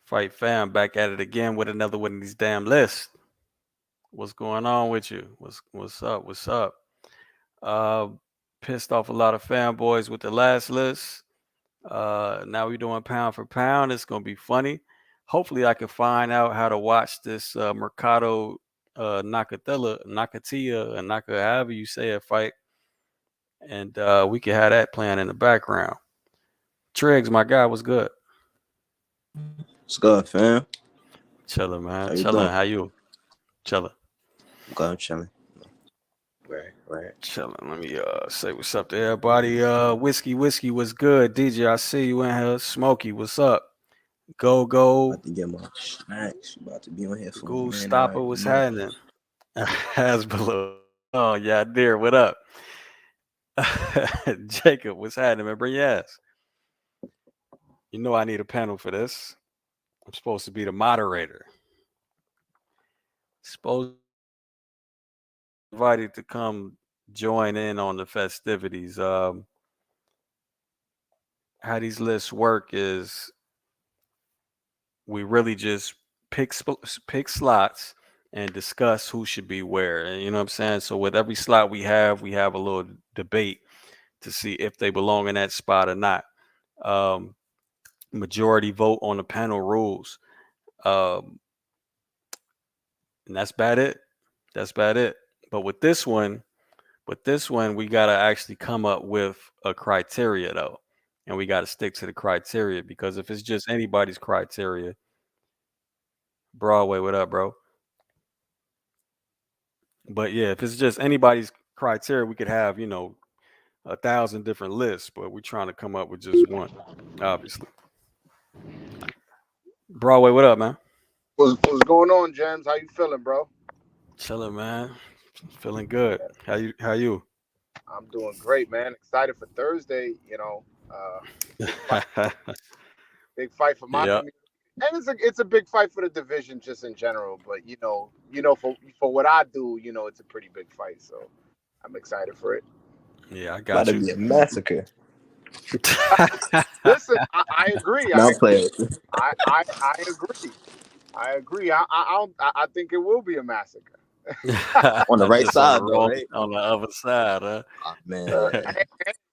Fight fam back at it again with another one of these damn lists. What's going on with you? What's up? What's up? Uh Pissed off a lot of fanboys with the last list. Now we're doing pound for pound. It's gonna be funny. Hopefully I can find out how to watch this Mercado Nakatia and Naka however you say it fight. And we can have that playing in the background. Triggs, my guy, was good. What's good, fam? Chilling, man. How you Chilling. doing? How you? Chilling. Good, chilling. Right. Chilling. Let me say what's up to everybody. Whiskey was good. DJ, I see you in here. Smokey, what's up? Go. About to get my snacks. About to be on here for a Goose minute. Stopper, what's happening? Hasbro. Oh, yeah, dear. What up? Jacob, what's happening, man? Bring your ass. You know I need a panel for this. I'm supposed to be the moderator. Supposed invited to come join in on the festivities. How these lists work is we really just pick slots and discuss who should be where. And you know what I'm saying? So with every slot we have a little debate to see if they belong in that spot or not. Um, Majority vote on the panel rules. Um, and that's about it. That's about it. But with this one, we gotta actually come up with a criteria though. And we gotta stick to the criteria because if it's just anybody's criteria, Broadway, what up, bro? But yeah, if it's just anybody's criteria, we could have, 1,000 different lists, but we're trying to come up with just one, obviously. Broadway, what up, man? What's going on, James? How you feeling, bro? Chilling, man. Feeling good. How you? I'm doing great, man. Excited for Thursday. Big fight, big fight for my Yeah. community, and it's a big fight for the division just in general. But for what I do, it's a pretty big fight. So I'm excited for it. Yeah, I About got to you. be a massacre. Listen, I agree. Now play I agree. I agree. I think it will be a massacre. on the right Just on the side, though, wrong, right? on the other side, huh? Oh, man.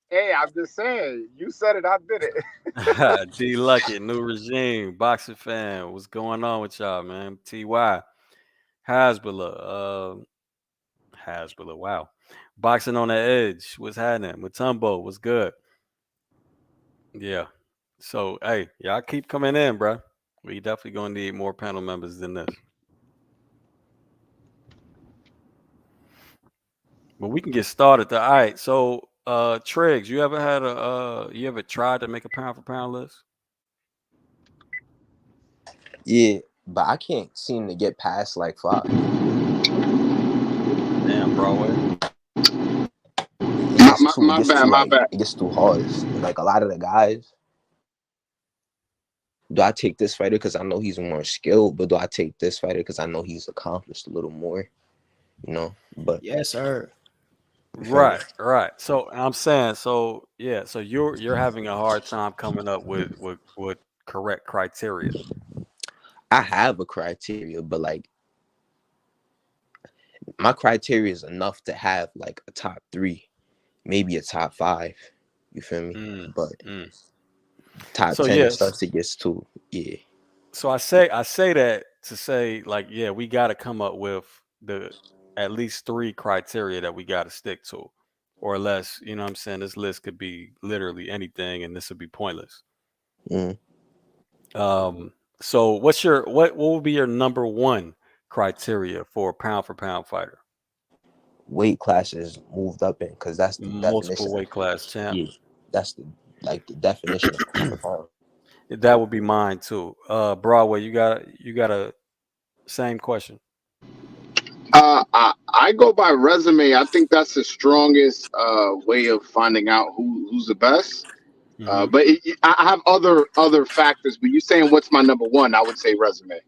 Hey, I'm just saying. You said it. I did D Lucky, new regime, boxing fan. What's going on with y'all, man? TY, Hasbullah, Hasbullah, wow. Boxing on the edge. What's happening? Matumbo, what's good? Yeah. So, hey, y'all keep coming in, bro. We definitely gonna need more panel members than this. But we can get started. All right. So, Triggs, you ever tried to make a pound for pound list? Yeah, but I can't seem to get past like 5. Damn, Broadway. It gets too. My bad. My bad. It gets too hard. Like a lot of the guys. Do I take this fighter because I know he's more skilled, but do I take this fighter because I know he's accomplished a little more? But Yes, sir. Right. So I'm saying, so yeah, so you're having a hard time coming up with correct criteria. I have a criteria, but like my criteria is enough to have like a top 3, maybe a top 5. You feel me? But top So 10 yes. starts to get too, yeah. So I say that to say like, yeah, we got to come up with the at least 3 criteria that we got to stick to, or less. You know what I'm saying? This list could be literally anything, and this would be pointless. Mm. So what will be your number 1 criteria for a pound for pound fighter? Weight classes moved up in, because that's the Multiple definition. weight class champ. Yeah, that's the definition of pound for pound. That would be mine too. Broadway, you got a same question. I go by resume. I think that's the strongest way of finding out who's the best. But I have other factors. But you saying what's my number 1? I would say resume.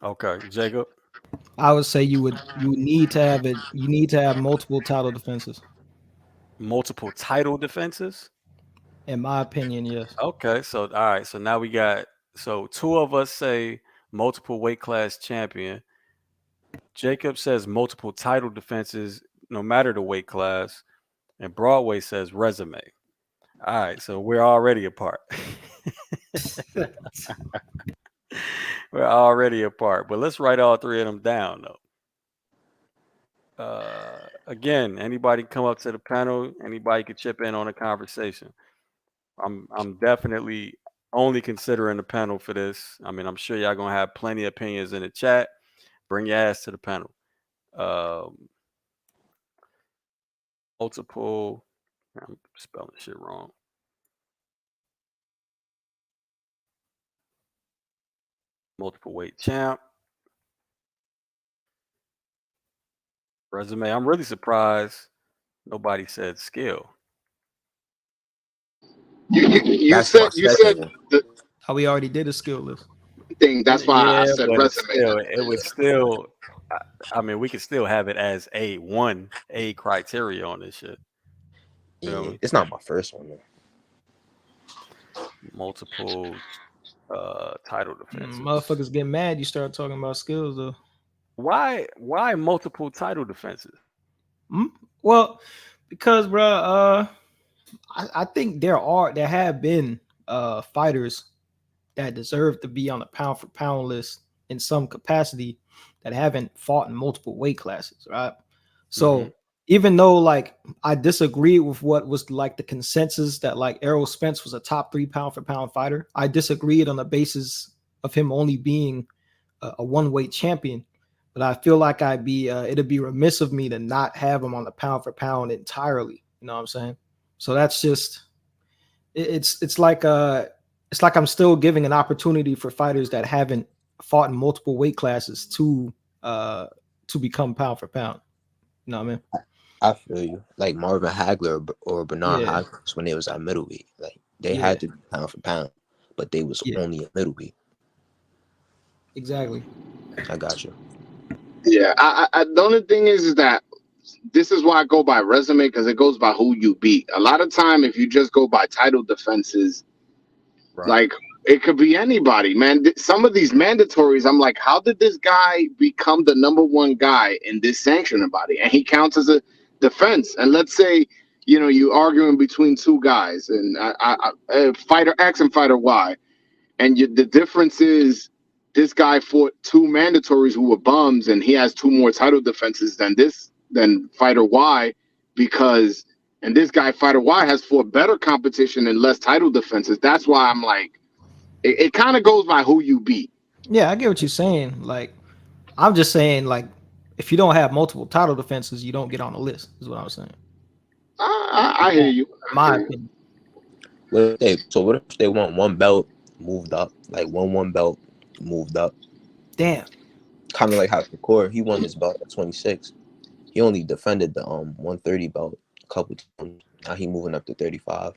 Okay, Jacob. I would say you need to have it. You need to have multiple title defenses. Multiple title defenses. In my opinion, yes. Okay, so all right, so now we got So two of us say multiple weight class champion. Jacob says multiple title defenses, no matter the weight class, and Broadway says resume. All right, so we're already apart. We're already apart, but let's write all three of them down though. Again, anybody come up to the panel, anybody could chip in on a conversation. I'm definitely only considering the panel for this. I mean, I'm sure y'all gonna have plenty of opinions in the chat. Bring your ass to the panel. Multiple. I'm spelling shit wrong. Multiple weight champ. Resume. I'm really surprised nobody said skill. You That's my said second one. the How we already did a skill list. thing. That's why I Yeah, said but it's resume. still, it was still. I mean, we could still have it as a criteria on this shit. Feel Yeah, me? it's not my first one though. Multiple title defenses. Motherfuckers get mad. You start talking about skills though. Why multiple title defenses? Mm? Well, because I think there have been fighters that deserve to be on the pound for pound list in some capacity that haven't fought in multiple weight classes, right? Mm-hmm. So even though like I disagree with what was like the consensus that like Errol Spence was a top 3 pound for pound fighter, I disagreed on the basis of him only being a one weight champion. But I feel like it'd be remiss of me to not have him on the pound for pound entirely. You know what I'm saying? So that's just it's like I'm still giving an opportunity for fighters that haven't fought in multiple weight classes to become pound for pound. You know what I mean? I feel you. Like Marvin Hagler or Bernard Yeah, Hopkins when they was at middleweight. Like they yeah, had to be pound for pound, but they was yeah, only a middleweight. exactly. I got you. Yeah, the only thing is that this is why I go by resume because it goes by who you beat. A lot of time, if you just go by title defenses, Right. like it could be anybody, man. Some of these mandatories, I'm like, how did this guy become the number one guy in this sanctioning body? And he counts as a defense. And let's say, you arguing between two guys, and fighter X and fighter Y, and the difference is this guy fought two mandatories who were bums, and he has two more title defenses than fighter Y, because and this guy fighter Y has fought better competition and less title defenses. That's why I'm like, it kind of goes by who you beat. Yeah, I get what you're saying. Like, I'm just saying, like, if you don't have multiple title defenses, you don't get on the list. Is what I'm saying. I hear you. In I my hear you. opinion. What if they want one belt moved up? Like one belt moved up. Damn. Kind of like how Shakur, he won his belt at 26. He only defended the 130 belt a couple times. Now he moving up to 35.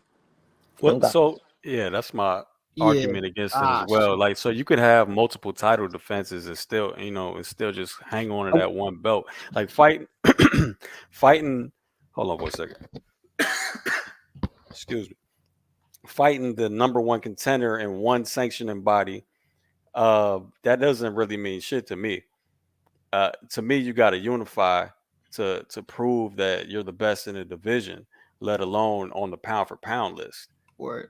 Well, Young guy. so yeah, that's my Yeah. argument against it as Ah, well. shit. Like, so you could have multiple title defenses and still, and still just hang on to that one belt. Like fighting, fighting. Hold on for a second. Excuse me. Fighting the number one contender in one sanctioning body. That doesn't really mean shit to me. To me, you got to unify to prove that you're the best in the division, let alone on the pound for pound list. Word.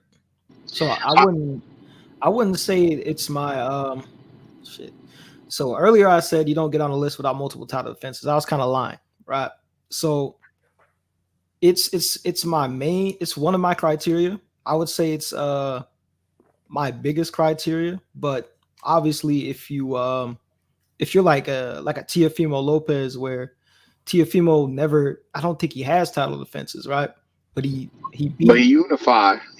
So I wouldn't say it's my shit. So earlier I said you don't get on a list without multiple title defenses. I was kind of lying, right? So it's my main. It's one of my criteria. I would say it's my biggest criteria. But obviously, if you're like a Teofimo Lopez, where Teofimo never, I don't think he has title defenses, right? But he But beat he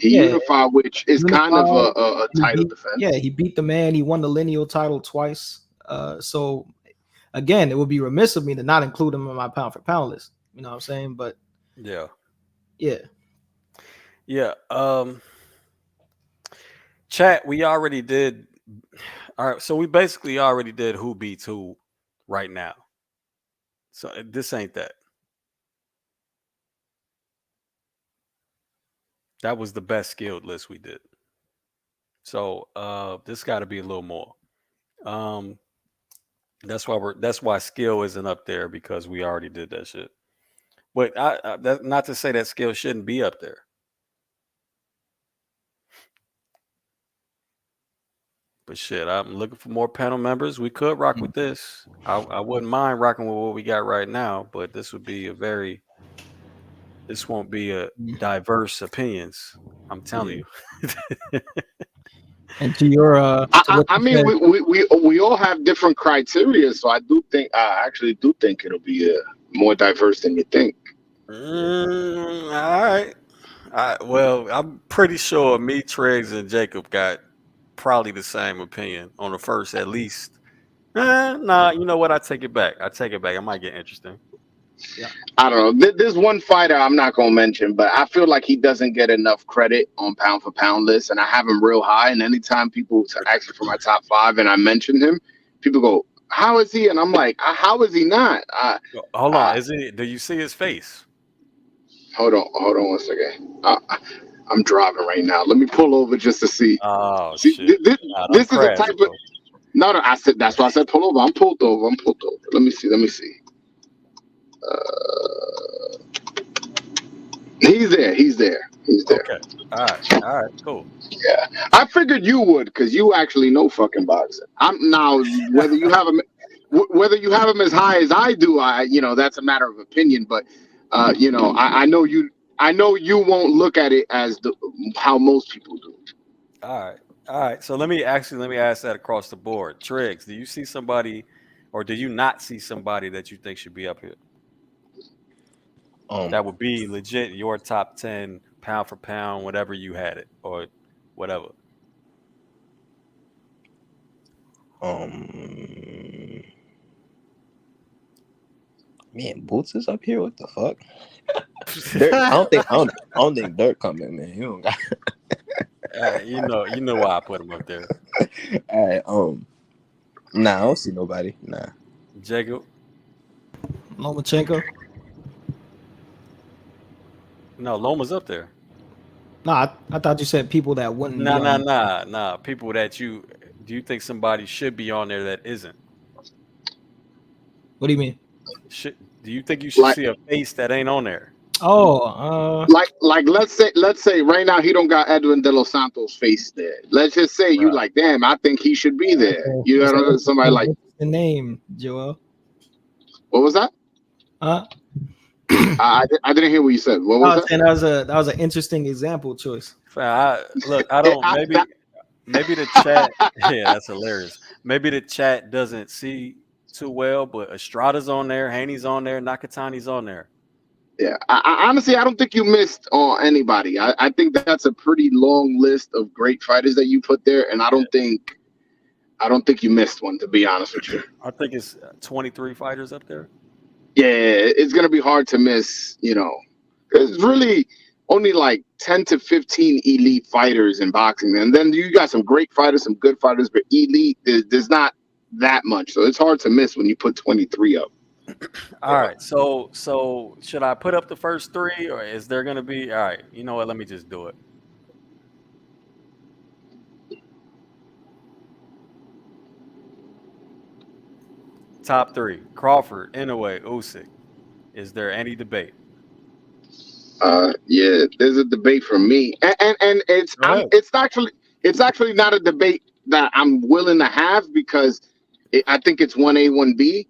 yeah unified, which is kind of unified. a He title beat yeah defense. he beat the man. He won the lineal title twice. So again, it would be remiss of me to not include him in my pound for pound list. You know what I'm saying? But Yeah. yeah, Yeah. Chat, we already did. All right. So we basically already did who beats who right now. So this ain't that. That was the best skilled list we did. So this got to be a little more. Um, that's why skill isn't up there because we already did that shit. But not to say that skill shouldn't be up there. But shit, I'm looking for more panel members. We could rock with this. I wouldn't mind rocking with what we got right now, but this would be this won't be a diverse opinions. I'm telling you. And to your to what I you mean, said, we all have different criteria, so I actually do think it'll be more diverse than you think. All right. Well, I'm pretty sure me, Triggs, and Jacob got probably the same opinion on the first, at least. Nah, you know what? I take it back. I take it back. It might get interesting. Yeah. I don't know. There's one fighter I'm not gonna mention, but I feel like he doesn't get enough credit on pound for pound lists, and I have him real high. And anytime people ask me for my top five, and I mention him, people go, "How is he?" And I'm like, "How is he not?" Hold on. Do you see his face? Hold on one second. I'm driving right now. Let me pull over just to see. Oh See, shit! Don't this is a crash, type of. bro. No, I said that's why I said pull over. I'm pulled over. Let me see. He's there. Okay. All right. Cool. Yeah, I figured you would because you actually know fucking boxing. I'm now whether you have him, as high as I do, that's a matter of opinion. But I know you. I know you won't look at it as how most people do. All right. So let me ask that across the board. Triggs, do you see somebody, or do you not see somebody that you think should be up here? That would be legit your top 10 pound for pound, whatever you had it, or whatever. Man, Boots is up here. What the fuck? Dirk, I don't think Dirk coming, man. You don't got. You know why I put him up there. All right. Nah, I don't see nobody. Nah. Jacob. Lomachenko. No, Loma's up there. No, I thought you said people that wouldn't. Nah. People that do you think somebody should be on there that isn't? What do you mean? Do you think you should see a face that ain't on there? Oh, like let's say right now he don't got Edwin De Los Santos face there. Let's just say you like, damn, I think he should be there. You know, somebody like the name, Joel. What was that? I didn't hear what you said. What was that? That was an interesting example choice. I don't. Maybe the chat. Yeah, that's hilarious. Maybe the chat doesn't see too well, but Estrada's on there, Haney's on there, Nakatani's on there. Yeah, I honestly, I don't think you missed on anybody. I think that's a pretty long list of great fighters that you put there, and I don't think you missed one, to be honest with you. I think it's 23 fighters up there. Yeah, it's gonna be hard to miss. It's really only like 10 to 15 elite fighters in boxing, and then you got some great fighters, some good fighters, but elite there's not that much, so it's hard to miss when you put 23 up. All right, so should I put up the first three, or is there gonna be? All right, you know what? Let me just do it. Top three: Crawford, Inoue, Usyk. Is there any debate? Yeah, there's a debate for me, and it's actually not a debate that I'm willing to have because I think it's 1A, 1B.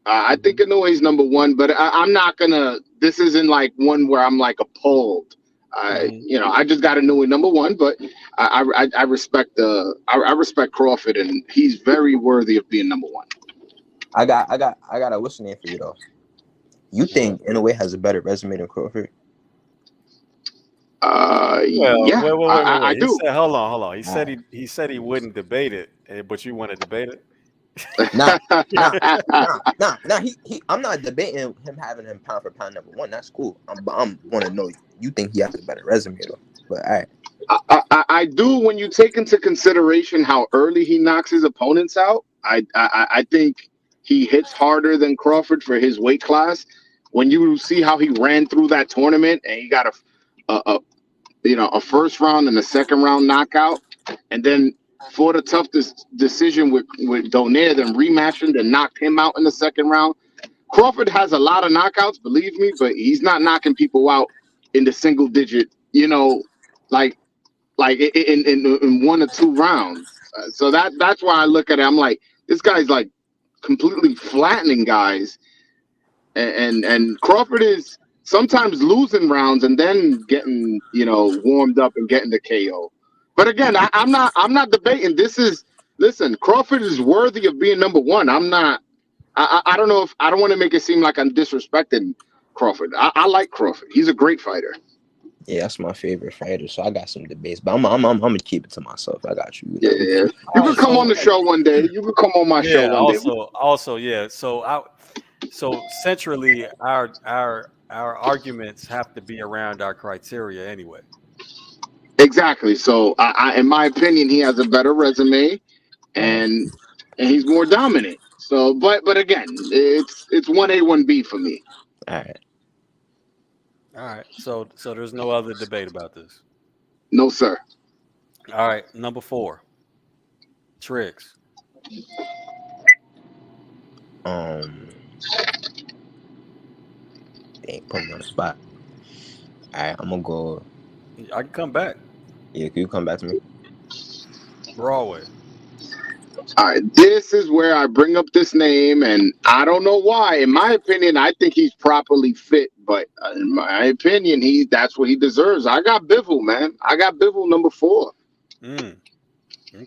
I think Inoue's number one, but I'm not gonna. This isn't like one where I'm like appalled. I just got Inoue number one, but I respect I respect Crawford, and he's very worthy of being number one. I got a what's the name for you though? You think Inoue has a better resume than Crawford? Yeah, wait. I do. Said, hold on. He said he wouldn't debate it, but you want to debate it? Nah. I'm not debating him having him pound for pound number one. That's cool. I'm want to know you think he has a better resume though. But all right. I do when you take into consideration how early he knocks his opponents out. I think he hits harder than Crawford for his weight class. When you see how he ran through that tournament and he got a first round and a second round knockout, and then for the tough decision with Donaire, then rematching, then knocked him out in the second round. Crawford has a lot of knockouts, believe me, but he's not knocking people out in the single digit, like in 1 or 2 rounds. So that's why I look at it. I'm like, this guy's like completely flattening guys, and Crawford is sometimes losing rounds and then getting warmed up and getting the KO. But again, I'm not debating. Listen, Crawford is worthy of being number one. I'm not. I don't know if I don't want to make it seem like I'm disrespecting Crawford. I like Crawford. He's a great fighter. Yeah, that's my favorite fighter. So I got some debates, but I'm gonna keep it to myself. I got you. Yeah, yeah. You All could right, come on so the show one day. You could come on my show yeah, one day. also yeah. So centrally, our arguments have to be around our criteria anyway. Exactly. So, in my opinion, he has a better resume, All and he's more dominant. So, but again, it's 1A 1B for me. right. All right, so there's no other debate about this. No, sir. All right, number 4, Tricks. They ain't put me on the spot. All right, I'm gonna go. I can come back. Yeah, can you come back to me? Broadway. All right, this is where I bring up this name, and I don't know why. In my opinion, I think he's properly fit, but in my opinion, that's what he deserves. I got Bivol, man. I got Bivol number 4. Mm,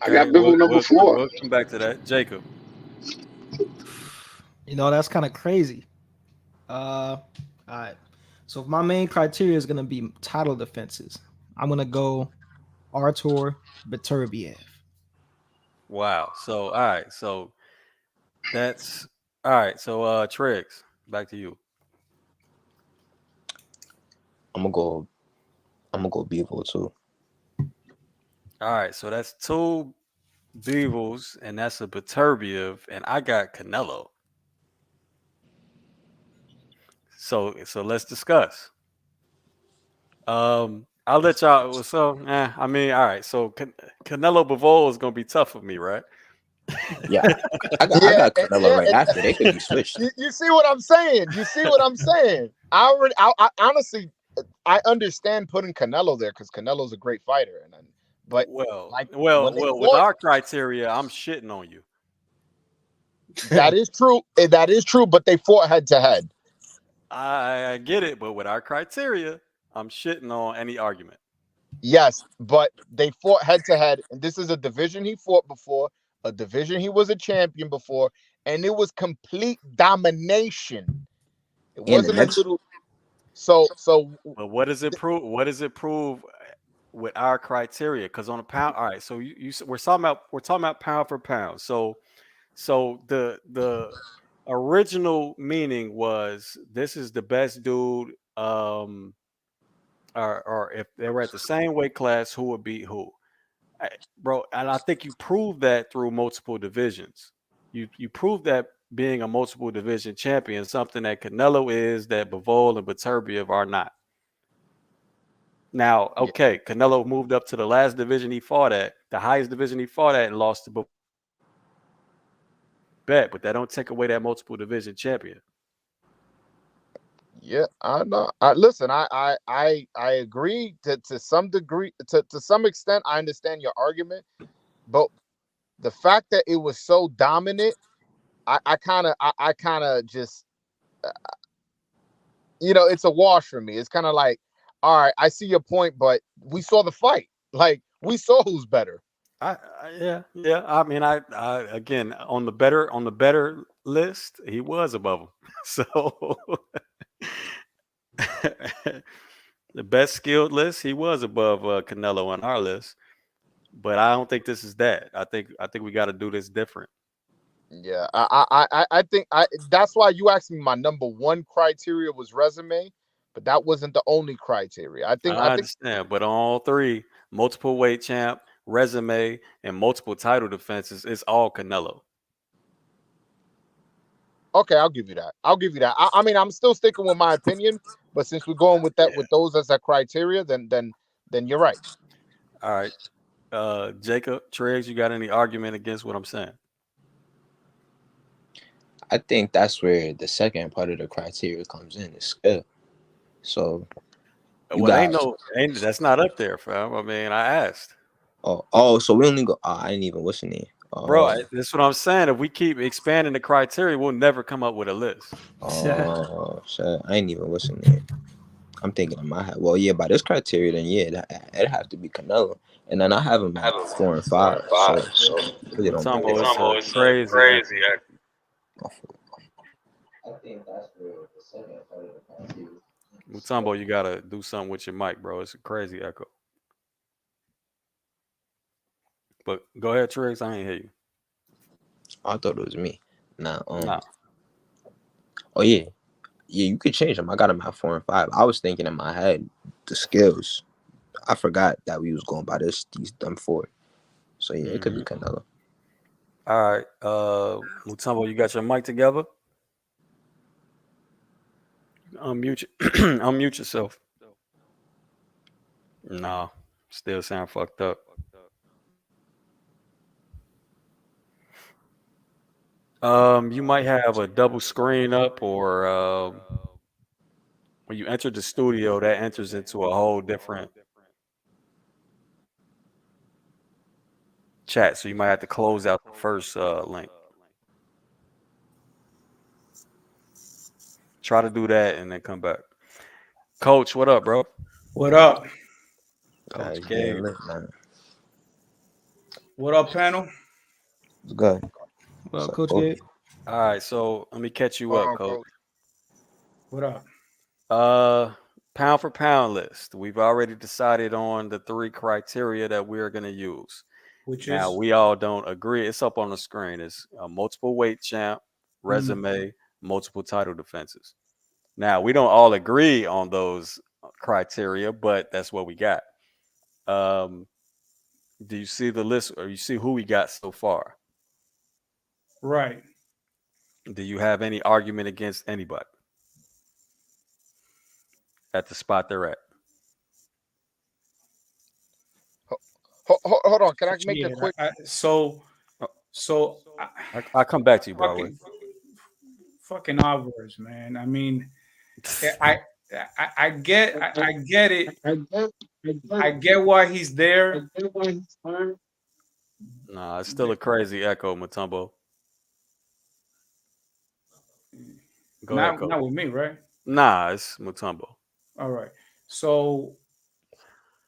I got okay, Bivol number 4. we'll come back to that. Jacob. That's kind of crazy. All right. So if my main criteria is gonna be title defenses, I'm gonna go Artur Beterbiev. Wow. So all right. So that's all right. So Tricks, back to you. I'm gonna go. I'm gonna go Bevo too. All right. So that's 2 Beevils, and that's a Beterbiev, and I got Canelo. So let's discuss. I'll let y'all. I mean, all right. So Canelo Bivol is gonna be tough for me, right? Yeah, I got Canelo right after. They could be switched. You see what I'm saying? You see what I'm saying? I honestly, I understand putting Canelo there because Canelo's a great fighter, but like when they With fought, our criteria, I'm shitting on you. that is true. That is true. But they fought head to head. I get it, but with our criteria, I'm shitting on any argument. Yes, but they fought head to head, and this is a division he fought before, a division he was a champion before, and it was complete domination. It And the wasn't a next, little. So But what does it prove? What does it prove with our criteria? Because on a pound, all right. So we're talking about pound for pound. So the original meaning was this is the best dude. Or if they were at the same weight class, who would beat who? Bro, and I think you proved that through multiple divisions. You proved that being a multiple division champion, something that Canelo is, that Bivol and Beterbiev are not. Now, yeah, okay, Canelo moved up to the last division he fought at, the highest division he fought at, and lost to Bet, but that don't take away that multiple division champion. yeah, I know. Listen, I agree to some degree, to some extent. I understand your argument, but the fact that it was so dominant, I kind of just, uh, it's a wash for me. It's kind of like, all right, I see your point, but we saw the fight. Like we saw who's better. Yeah. I mean, I again on the better list, he was above him. So the best skilled list, he was above Canelo on our list. But I don't think this is that. I think we got to do this different. Yeah, I think that's why you asked me my number one criteria was resume, but that wasn't the only criteria. I I think understand, but on all 3, multiple weight champ, resume, and multiple title defenses, it's all Canelo. okay, I'll give you that. I'll give you that. I mean, I'm still sticking with my opinion, but since we're going with that Yeah. with those as a criteria, then you're right. All right. Jacob, Triggs, you got any argument against what I'm saying? I think that's where the second part of the criteria comes in, is skill. So you Well, got ain't that's not up there, fam. I mean, I asked. so we only go. I didn't even listen to it. Bro, that's what I'm saying. If we keep expanding the criteria, we'll never come up with a list. Shit, I ain't even listen to it. I'm thinking in my head. Well, yeah, by this criteria, then yeah, it'd have to be Canelo, and then I have him at 4 and 5. So really don't make Mutombo it. is crazy. I think that's where the second part of the criteria. Mutombo, you gotta do something with your mic, bro. It's a crazy echo. But go ahead, Triggs. I ain't hear you. I thought it was me. Nah. Nah. Oh yeah, you could change them. I got him at 4 and 5. I was thinking in my head the skills. I forgot that we was going by these them 4. So yeah, it could be Canelo. All right. Mutombo, you got your mic together? Unmute yourself. No, still sound fucked up. You might have a double screen up, or when you enter the studio, that enters into a whole different chat. So you might have to close out the first link. Try to do that and then come back. Coach, what up, bro? What up? Coach Getting Gabe. lit, man. What up, panel? It's good. Well, So, Coach Gabe. All right, so let me catch you up, Coach. What up? Pound for pound list. We've already decided on the 3 criteria that we're going to use. Which Now, is we all don't agree. It's up on the screen. It's a multiple weight champ, resume, multiple title defenses. Now, we don't all agree on those criteria, but that's what we got. Do you see the list, or you see who we got so far? right. Do you have any argument against anybody at the spot they're at? Hold on. Can I make a Yeah. quick? So Oh, I'll come back to you, Broadway. fucking Alvarez, man. I mean, I I get it. I get why he's there. Nah, it's still a crazy echo, Mutombo. Go ahead, Coach. Not with me, right? Nah, it's Mutombo. All right. So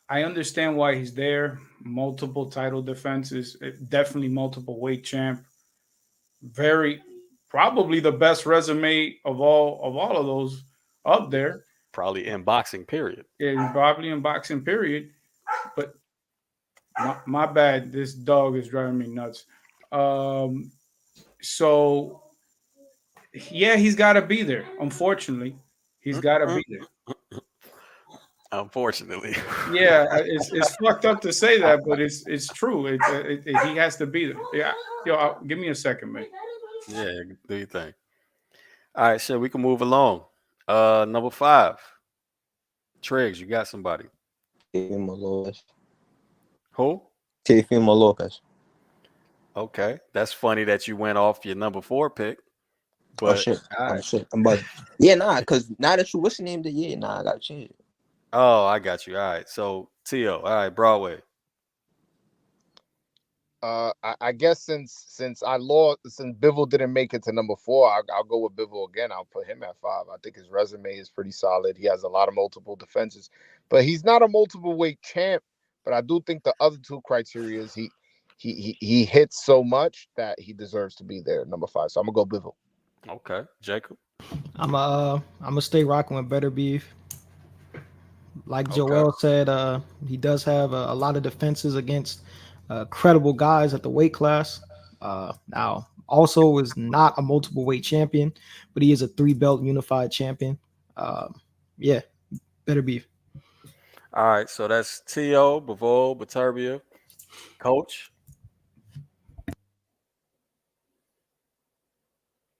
I understand why he's there. Multiple title defenses, definitely multiple weight champ. Very probably the best resume of all of those up there. Probably in boxing, period. Yeah, probably in boxing, period. But my bad. This dog is driving me nuts. So yeah, he's got to be there. Unfortunately, he's got to be there. Unfortunately. Yeah, it's fucked up to say that, but it's true. He has to be there. Yeah, give me a second, man. Yeah, do you think? All right, so we can move along. Number 5. Triggs, you got somebody. Teofimo Who? Lopez. Okay. That's funny that you went off your number 4 pick. Oh shit. Right. Shit. I'm buzzing. Yeah, because now that you listening to I gotta change it. Oh, I got you. All right. So T.O. All right, Broadway. I guess since I lost, since Bivol didn't make it to number 4, I'll go with Bivol again. I'll put him at 5. I think his resume is pretty solid. He has a lot of multiple defenses, but he's not a multiple weight champ. But I do think the other 2 criteria is he hits so much that he deserves to be there, number 5. So I'm gonna go Bivol. Okay, Jacob. I'm gonna stay rocking with Better Beef. Like Okay. Joel said, he does have a lot of defenses against credible guys at the weight class. Now, also is not a multiple weight champion, but he is a 3-belt unified champion. Yeah, Better Beef. All right, so that's T.O., Bivol, Baturbia. Coach.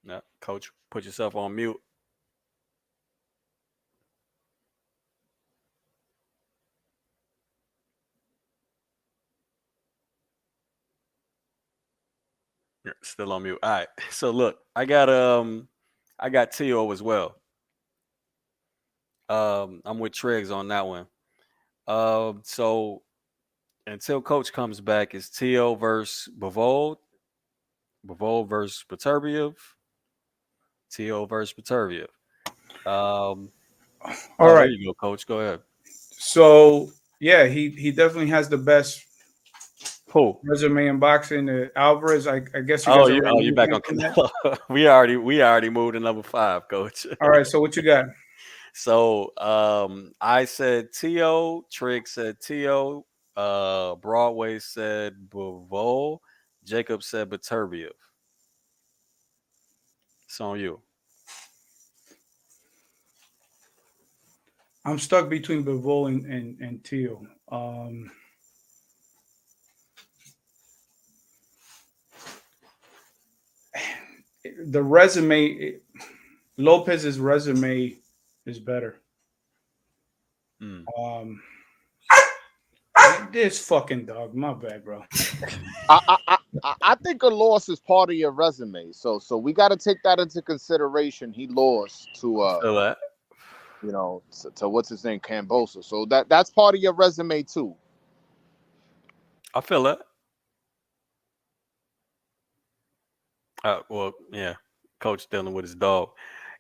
Yeah, Coach, put yourself on mute. You're still on mute. All right. So look, I got T.O. as well. I'm with Triggs on that one. So until Coach comes back, it's T.O. versus Bivol, Bivol versus Beterbiev, T.O. versus Beterbiev. Um, All there right. you go, Coach. Go ahead. So yeah, he definitely has the best Who? resume in boxing. Alvarez, I guess you guys already You moved back on on from that. Canelo. We already moved to number 5, Coach. All right. So what you got? So I said T.O. Trigg said T.O. Broadway said Bivol. Jacob said Beterbiev. It's on you. I'm stuck between Bivol and Teal. The resume, Lopez's resume is better. Mm. Um, this fucking dog, my bad, bro. I think a loss is part of your resume, so we got to take that into consideration. He lost to I feel that. to what's his name, Cambosa. So that's part of your resume too. I feel that. Well, yeah. Coach dealing with his dog.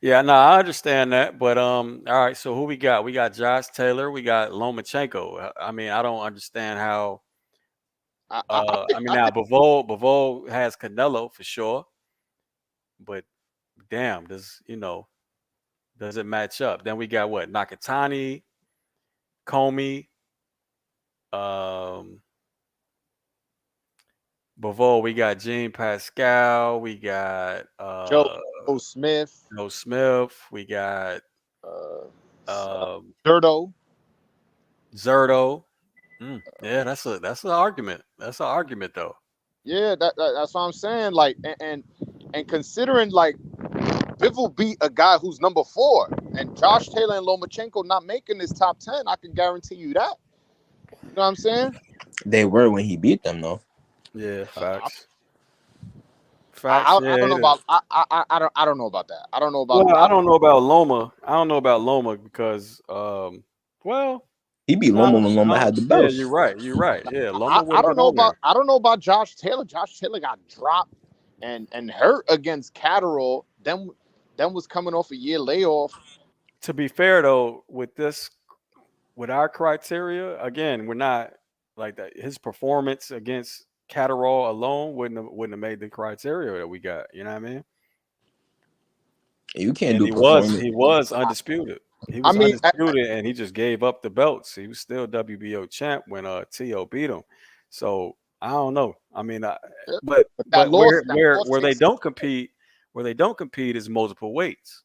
Yeah, no, I understand that. But all right. So who we got? We got Josh Taylor. We got Lomachenko. I mean, I don't understand how. I mean, I now think Bivol has Canelo for sure, but damn, does it match up? Then we got what? Nakatani, Comey, um, Bivol. We got Gene Pascal. We got Joe Smith, Joe Smith. We got uh, um, Durdo. Zerto. Yeah, that's an argument. That's an argument though. Yeah, that's what I'm saying. Like, and considering like Bivol beat a guy who's number 4, and Josh Taylor and Lomachenko not making this top 10, I can guarantee you that. You know what I'm saying? They were when he beat them, though. Yeah, I, facts. Facts. I Yeah, don't know it is. about I don't know about that. I don't know about Well, I don't know about Loma. I don't know about Loma because, well, He beat no, Loma when Loma no. had the Yeah, belts. you're right. You're right. Yeah, Loma would have been on there. I don't know about Josh Taylor. Josh Taylor got dropped and hurt against Catterall. Then was coming off a year layoff. To be fair though, with our criteria, again, we're not like that. His performance against Catterall alone wouldn't have made the criteria that we got. You know what I mean? You can't And do he was performance. he was undisputed. He I was mean, undisputed, and he just gave up the belts. He was still WBO champ when T.O. beat him. So I don't know. I mean, but but but that loss where they takes, don't compete, is multiple weights,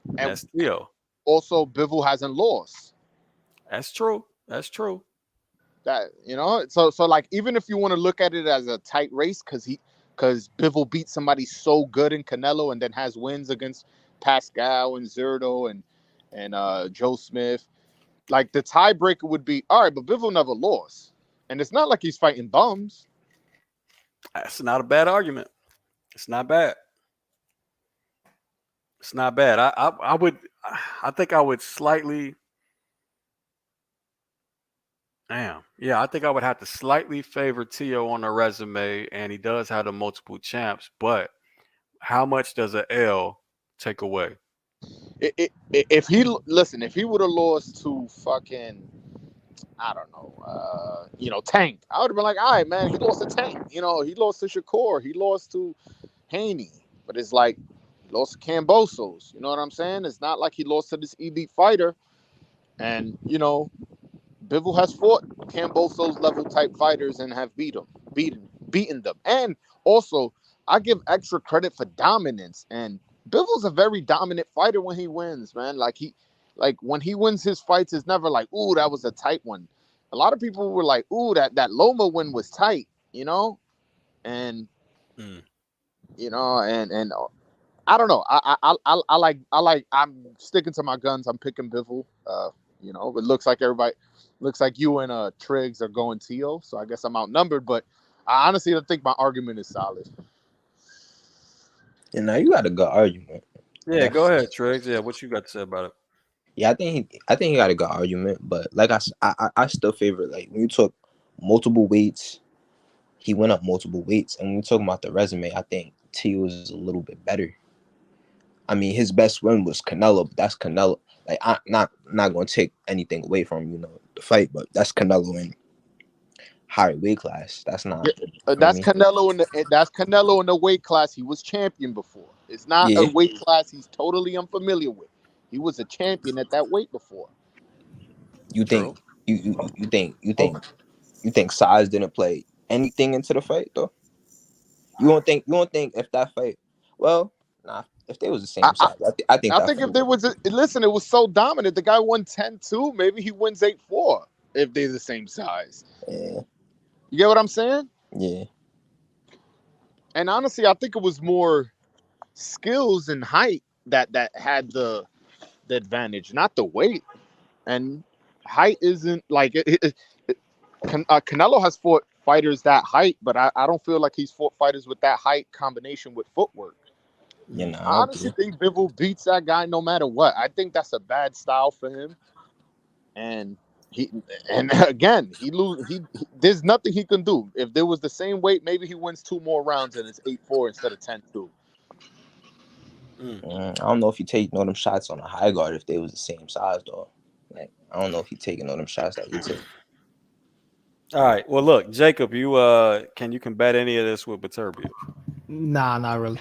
and and that's T.O. also Bivol hasn't lost. That's true. That's true. That so like even if you want to look at it as a tight race, because Bivol beat somebody so good in Canelo and then has wins against Pascal and Zerto and Joe Smith. Like the tiebreaker would be all right, but Bivol never lost, and it's not like he's fighting bums. That's not a bad argument. It's not bad. It's not bad. I would. I think I would slightly. Damn. Yeah, I think I would have to slightly favor Tio on the resume, and he does have the multiple champs. But how much does a L take away? If he listen, if he would have lost to fucking I don't know, Tank, I would have been like, all right, man, he lost to Tank. He lost to Shakur, he lost to Haney, but it's like he lost to Cambosos. You know what I'm saying? It's not like he lost to this elite fighter, and Bivol has fought Cambosos level type fighters and have beaten them. And also, I give extra credit for dominance. And Bivol's a very dominant fighter when he wins, man. Like when he wins his fights, it's never like, ooh, that was a tight one. A lot of people were like, ooh, that Loma win was tight, and Mm. and I don't know. I'm sticking to my guns. I'm picking Bivol. It looks like you and Triggs are going Teal, so I guess I'm outnumbered. But I honestly don't think my argument is solid. You know, you got a good argument. Yeah, go ahead, Triggs. Yeah, what you got to say about it? Yeah, I think he got a good argument, but like I still favor, like, when you took multiple weights, he went up multiple weights, and when we talking about the resume, I think T was a little bit better. I mean, his best win was Canelo, but that's Canelo. Like, I'm not going to take anything away from, you know, the fight, but that's Canelo in higher weight class. That's not, Yeah, feel me? that's Canelo in the weight class he was champion before. It's not a Yeah, weight class he's totally unfamiliar with. He was a champion at that weight before. you True. think you think size didn't play anything into the fight though? You don't think if that fight, well, nah, if they was the I, same I, size, I think I that think fight. if there was listen, it was so dominant. The guy won 10-2. Maybe he wins 8-4 if they're the same size. Yeah, You get what I'm saying? yeah, And honestly, I think it was more skills and height that had the advantage, not the weight. And height isn't like Canelo has fought fighters that height, but I don't feel like he's fought fighters with that height combination with footwork. you know, I I honestly agree. think Bivol beats that guy no matter what. I think that's a bad style for him, and he and again there's nothing he can do. If there was the same weight, maybe he wins 2 more rounds and it's 8-4 instead of 10-2. I don't know if you take no them shots on a high guard if they was the same size though. Like, I don't know if he taking all them shots that he took. All right. Well, look, Jacob, you can you combat any of this with Beterbiev? Nah, not really.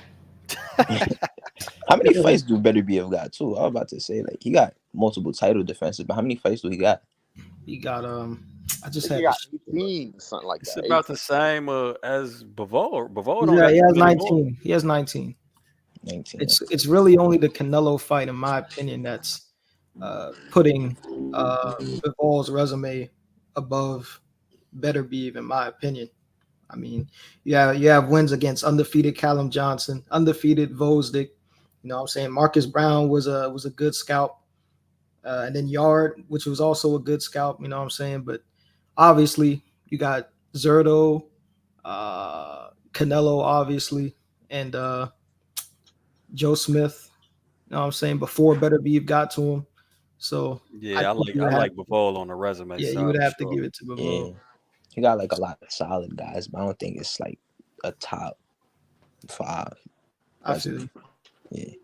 How many fights do Better Be have got too? I was about to say, like, he got multiple title defenses, but how many fights do he got? He got I just He had got this. 18, something like It's that. about 18. the same as Bivol. Bivol don't Yeah, got he too has many more. 19. He has 19. 19. It's really only the Canelo fight, in my opinion, that's putting Bivol's resume above Better Be, in my opinion. I mean, you have wins against undefeated Callum Johnson, undefeated Vosdick. You know what I'm saying? Marcus Brown was a good scalp. And then Yard, which was also a good scalp, you know what I'm saying? But obviously, you got Zerto, Canelo, obviously, and Joe Smith, you know what I'm saying, before Better Be got to him. So I Yeah, think I you would have, like Bivol on the resume you side would for have to sure. give it to Yeah, Bivol. he got like a lot of solid guys, but I don't think it's like a top 5 I feel you. Yeah.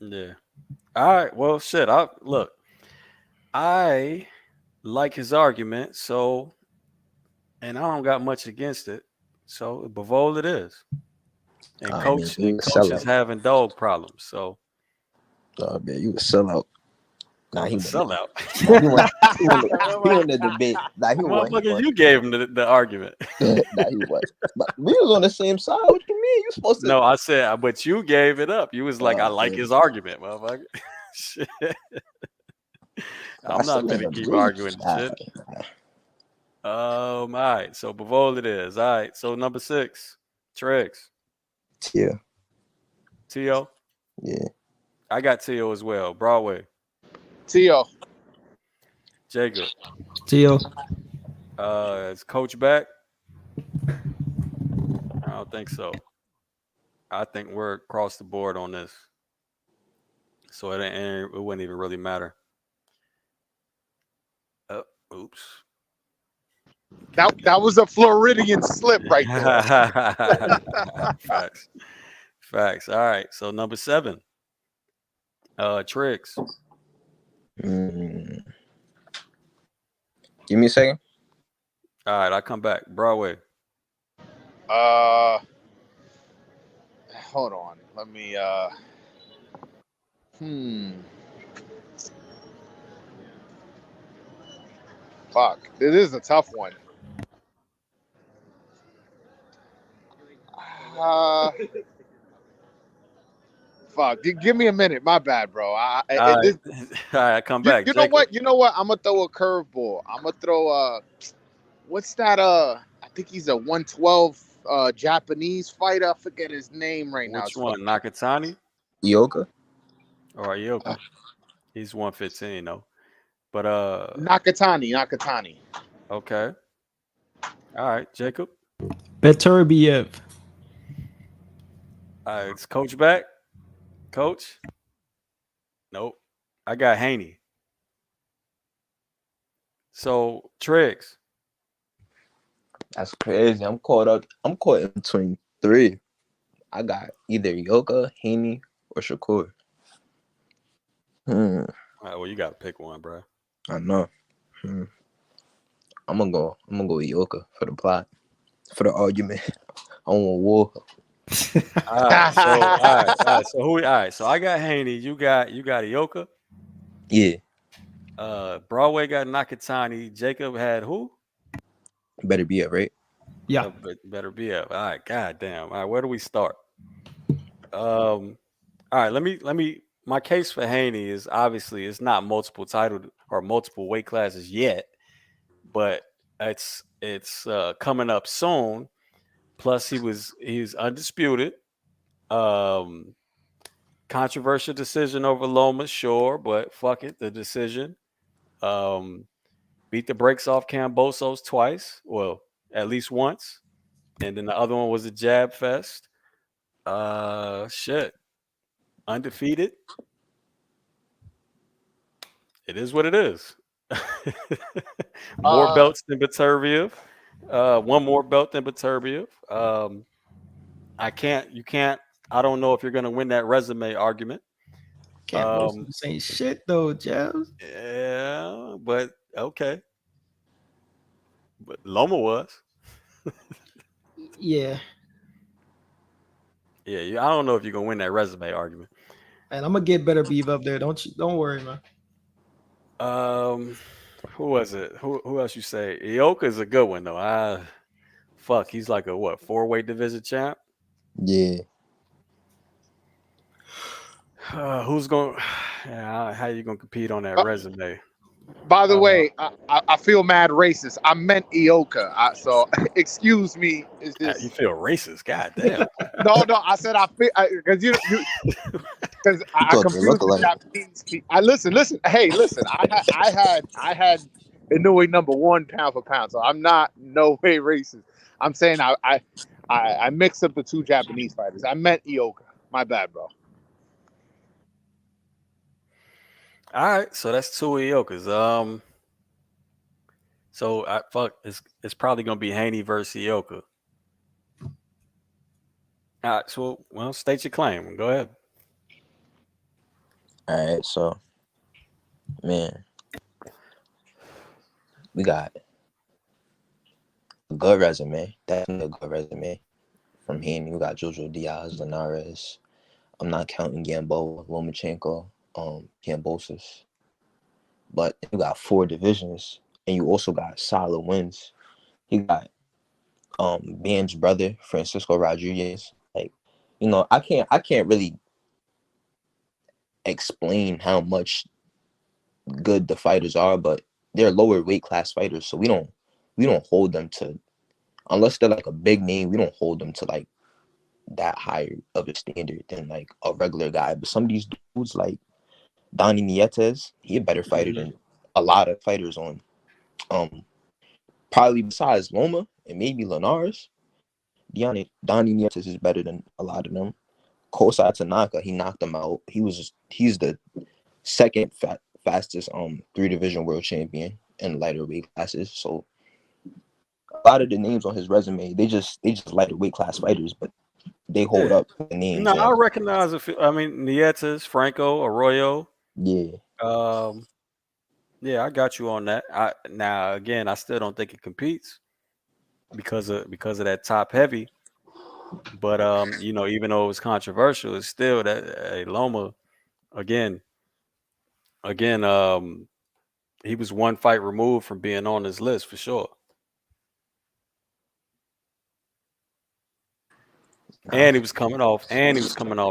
Yeah. All right. Well, shit. I like his argument, so and I don't got much against it. So Bivol it is. And I mean, you coach a is sellout. having dog problems. So Oh man, you a sellout. I Nah, was he a won. sellout. Nah, he won the debate. Nah, he won. He Motherfucker, won. you gave him the argument. Nah, he won. But we was on the same side. What you mean? You supposed to? No, I said, but you gave it up. You was like, I like Man, his argument, motherfucker. Shit. I I'm still not ain't gonna keep agree. arguing the Nah, shit. All right. So Bivol it is. All right. So number 6, Tregs. yeah, T.O. yeah. I got T.O. as well. Broadway. Tio. Jacob. Tio. Is Coach back? I don't think so. I think we're across the board on this. So it wouldn't even really matter. Oops. That was a Floridian slip right there. Facts. Facts. All right. So number 7. Tricks. Mm. Give me a second. All right, I'll come back. Broadway. Uh Hold on. Let me fuck. It is a tough one. Uh Fuck. Give me a minute. My bad, bro. All right. All right, come back. You know Jacob. what? You know what? I'm gonna throw a curveball. I'm gonna throw what's that I think he's a 112 Japanese fighter. I forget his name right now. Which one? Nakatani Yoga. or Ayoka? He's 115 though. But Nakatani. okay. All right, Jacob. Beterbiev. All right, is Coach back? Coach? Nope. I got Haney. So Triggs. That's crazy. I'm caught up. I'm caught in between three. I got either Yoka, Haney, or Shakur. All right, well, you got to pick one, bro. I know. I'm gonna go. I'm gonna go with Yoka for the plot, for the argument. I want war. All right, so so who? All right, so I got Haney. You got Ioka. Yeah, Broadway got Nakatani. Jacob had who? better be it, right? Yeah. Better be up. All right, goddamn. All right, where do we start? All right, let me. My case for Haney is obviously it's not multiple title or multiple weight classes yet, but it's coming up soon. Plus, he's undisputed. Um, Controversial decision over Loma, sure, but fuck it, the decision. Um, Beat the brakes off Cambosos twice, well, at least once, and then the other one was a jab fest. Shit, undefeated. It is what it is. More uh, belts than Beterbiev. One more belt than Beterbiev. I can't. You can't. I don't know if you're going to win that resume argument. Can't most of the same shit though, Jazz. Yeah, but okay. But Loma was. Yeah. Yeah, I don't know if you're gonna win that resume argument. And I'm gonna get Beterbiev up there. Don't worry, man. Um, who was it? Who else you say? Ioka is a good one though. Fuck, he's like a what 4-weight division champ. Yeah. Who's going? Yeah, how you gonna compete on that resume? by the Uh, way, I feel mad racist. I meant Ioka. So excuse me. Is you this feel racist? God damn. no? I said I feel because because You I thought they look confused the alike. Japanese. I listen. Hey, listen. I had Inoue number one pound for pound. So I'm not no way racist. I'm saying I mixed up the two Japanese fighters. I meant Ioka. My bad, bro. All right, so that's two Iokas. So fuck, it's probably gonna be Haney versus Ioka. All right, so well, state your claim. Go ahead. All right, so man, we got a good resume. Definitely a good resume from Haney. We got Jojo Diaz, Linares. I'm not counting Gamboa, Lomachenko, Cambosis. But you got 4 divisions, and you also got solid wins. You got Ben's brother, Francisco Rodriguez. Like, I can't really explain how much good the fighters are, but they're lower weight class fighters, so we don't hold them to, unless they're like a big name, we don't hold them to like that higher of a standard than like a regular guy. But some of these dudes like Donnie Nietes, he a better fighter than a lot of fighters on probably besides Loma and maybe Linares. Donnie Nietes is better than a lot of them. Kosai Tanaka, he knocked him out. He's the second fastest 3 division world champion in lighter weight classes. So a lot of the names on his resume, they just lighter weight class fighters, but they hold Yeah. up the names. No, I And recognize if I mean Nietzsche's, Franco, Arroyo. yeah, Um, yeah, I got you on that. Now again, I still don't think it competes because of that top heavy. But even though it was controversial, it's still that Loma again, he was one fight removed from being on this list for sure. And he was coming off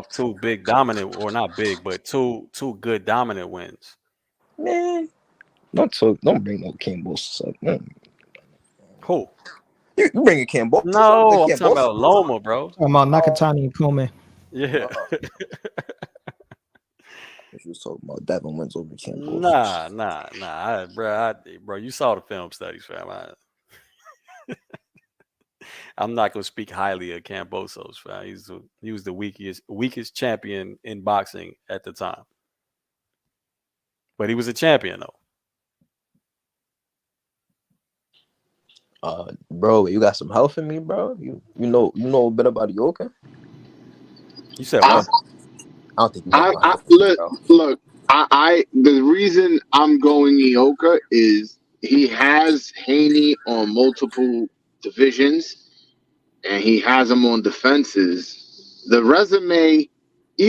2 big dominant, or not big, but two good dominant wins. man, don't bring no Cambosis up. Who? You bringing Cambosis up? The No, I'm talking Cambosis? about Loma, bro. Talking about Nakatani and Kome. Yeah. She was talking about Devin wins over Cambosis. Nah. Bro, you saw the film studies, fam. I'm not gonna speak highly of Kambosos. He was the weakest champion in boxing at the time, but he was a champion though. Bro, you got some health in me, bro. You know a bit about yoga. You said I, what? I don't think you know about I yoga, bro. look. The reason I'm going Ioka is he has Haney on multiple divisions, and he has him on defenses. The resume,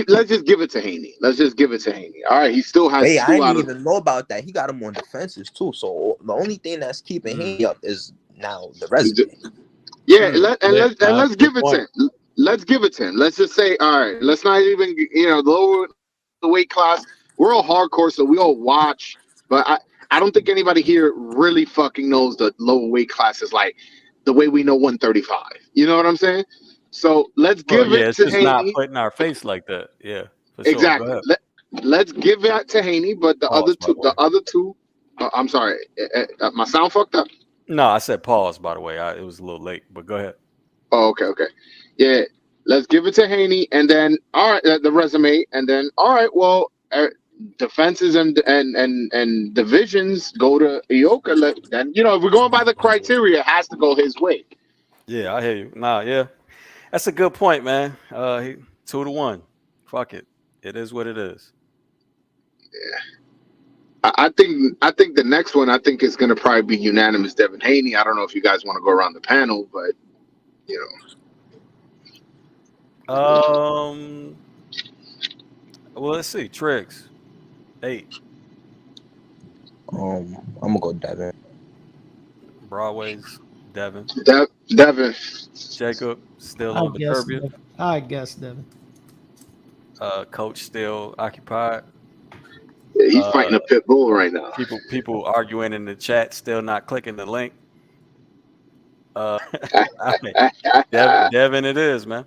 let's just give it to Haney. Let's just give it to Haney. All right, he still has Hey, I two didn't out of. even know about that. He got him on defenses too. So the only thing that's keeping him up is now the resume. Yeah, let's Good give it to point. him. Let's give it to him. Let's just say, all right, let's not even lower the weight class. We're all hardcore, so we all watch. But I don't think anybody here really fucking knows the lower weight classes like the way we know 135. You know what I'm saying? So let's Well, give yeah, it it's to just not Haney. put in our face like that. Yeah, for sure. Go Exactly. ahead. Let's give that to Haney. But Pause, by the way. the other two. I'm sorry, my sound fucked up. No, I said pause. By the way, it was a little late, but go ahead. Oh, okay. Yeah, let's give it to Haney, and then all right, the resume, and then all right. Well, defenses and divisions go to Ioka. Then if we're going by the criteria, it has to go his way. Yeah, I hear you. Nah, yeah, that's a good point, man. 2-1. Fuck it. It is what it is. I think the next one I think is going to probably be unanimous. Devin Haney. I don't know if you guys want to go around the panel, but you Um. Well, let's see. Tricks 8. I'm gonna go Devin. Broadway's Devin. Devin. Jacob still I on guess. Viterbian. I guess, Devin. Coach still occupied. Yeah, he's Uh, fighting a pit bull right now. people arguing in the chat, still not clicking the link. I mean, Devin, it is, man.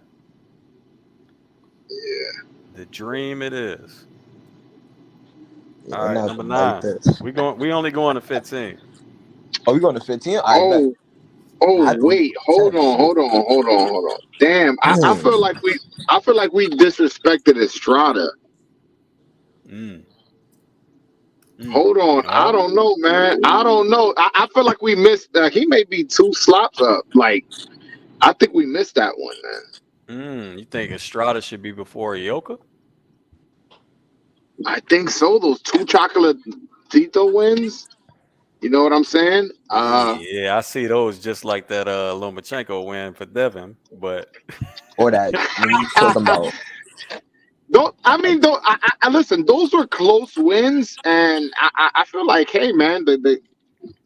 Yeah. The dream, it is. Yeah, All I'm right, not number gonna like 9. this. We only going to 15. Are we going to 15? I bet. Oh I think we wait, go to 10. hold on. Damn, I Damn. feel like we disrespected Estrada. Mm. Hold on, I Well, don't know, man. I don't know. I feel like we missed. He may be 2 slops up. Like I think we missed that one, man. you think Estrada should be before Ioka? I think so. Those 2 chocolate Tito wins. You know what I'm saying? Yeah, I see those just like that Lomachenko win for Devin, but Or that when you talking about Don't don't I listen? Those were close wins, and I feel like, hey, man, they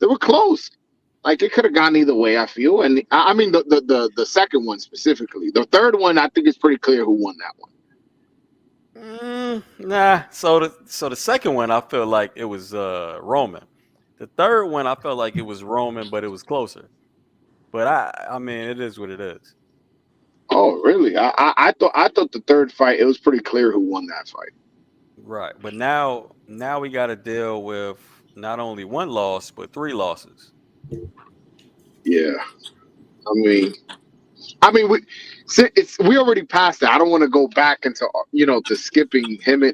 were close. Like it could have gone either way. I feel, and I mean the second one specifically. The third one, I think it's pretty clear who won that one. nah. So the second one, I feel like it was Roman. The third one, I felt like it was Roman, but it was closer. But I mean, it is what it is. Oh, really? I thought the third fight, it was pretty clear who won that fight. Right. But now we got to deal with not only one loss, but 3 losses. Yeah, we already passed that. I don't want to go back into to skipping him and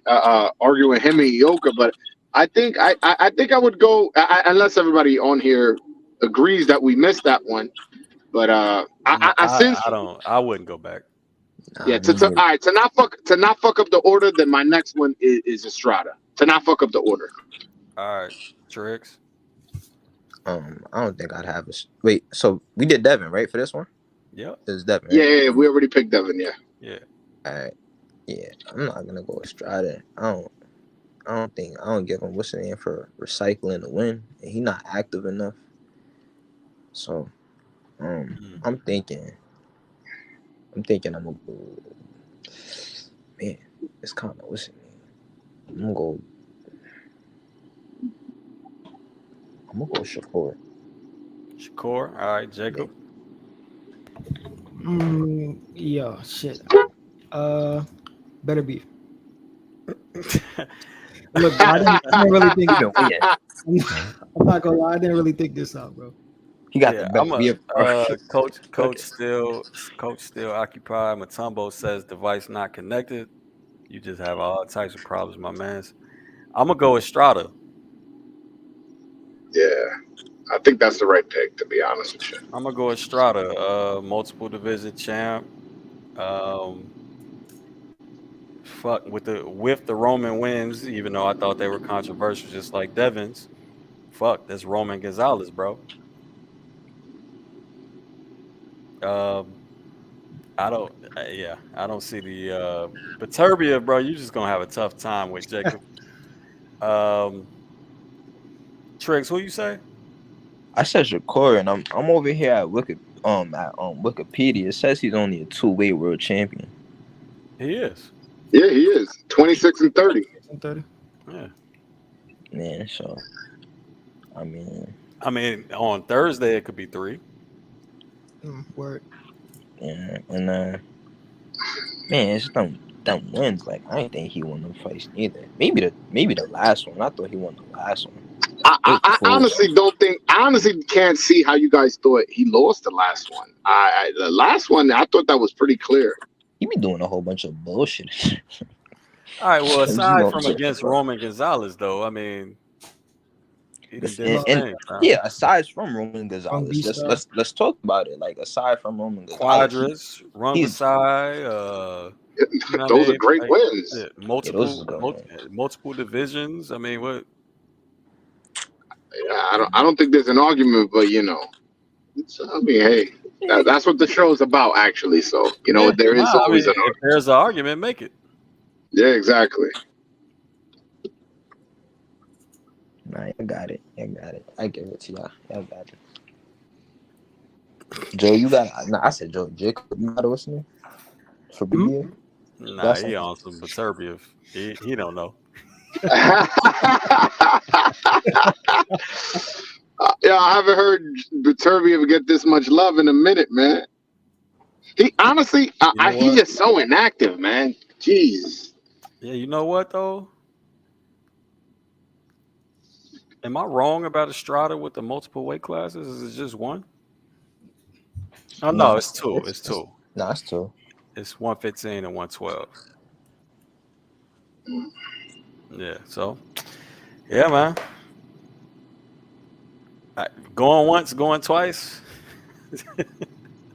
arguing him and Yoka, but I think I think I would go unless everybody on here agrees that we missed that one. But I since I don't. I wouldn't go back. yeah me all neither. right, to not fuck up the order, then my next one is Estrada. To not fuck up the order. All right, Tricks. I don't think I'd have a wait. So we did Devin, right, for this one? Yep. This is Devin, Yeah, right? yeah, we already picked Devin. Yeah. Yeah. All right. Yeah, I'm not gonna go Estrada. I don't give him what's the name for recycling the win, and he not active enough. So, I'm thinking I'm gonna go. Man, it's kind of what's it name? I'm gonna go Shakur. Shakur. All right, Jacob. Yeah, shit. Better be. Look, I didn't really think. Even win. I'm not gonna lie, I didn't really think this out, bro. He got the Yeah, best. I'm a coach still occupied. Matumbo says device not connected. You just have all types of problems, my man. I'm gonna go with Strata. Yeah, I think that's the right pick, to be honest with you. I'm gonna go with Strata. Multiple division champ. Um, fuck with the Roman wins, even though I thought they were controversial, just like Devon's. Fuck, that's Roman Gonzalez, bro. Um, I don't see the Baturbia, bro. You're just gonna have a tough time with Jacob. Um, Triggs, who you say? I said Shakur, and I'm over here at Wikipedia. It says he's only a 2-weight world champion. He is. Yeah, he is 26 and 30. 30. Yeah. Man, so I mean, on Thursday it could be 3. Word. yeah, and man, it's them wins. Like I didn't think he won them fights either. Maybe the last one. I thought he won the last one. I honestly don't think. I honestly can't see how you guys thought he lost the last one. The last one, I thought that was pretty clear. He be doing a whole bunch of bullshit. All right. Well, And aside from against Roman Gonzalez, though, I mean, he did his thing. Yeah, aside from Roman Gonzalez, Vista. let's talk about it. Like aside from Roman Gonzalez, Quadras, Rungasai, Those are great wins. Multiple divisions. I mean, what? Yeah, I don't think there's an argument, but I mean, hey, that's what the show's about, actually. So there is always an argument. If there's an argument, make it. Yeah, exactly. Nah, I got it. I give it to y'all. I got it. Joe, you got. Nah, I said Joe. Jacob, you got what's name for BBA? Nah, he on some Baturbia. He don't know. Yeah, I haven't heard Baturbia get this much love in a minute, man. He honestly, he's just so inactive, man. Jeez. Yeah, you know what though? Am I wrong about Estrada with the multiple weight classes? Is it just one? Oh no, it's two. It's two. No, it's two. It's 115 and 112. Yeah, so yeah, man. Going once, going twice.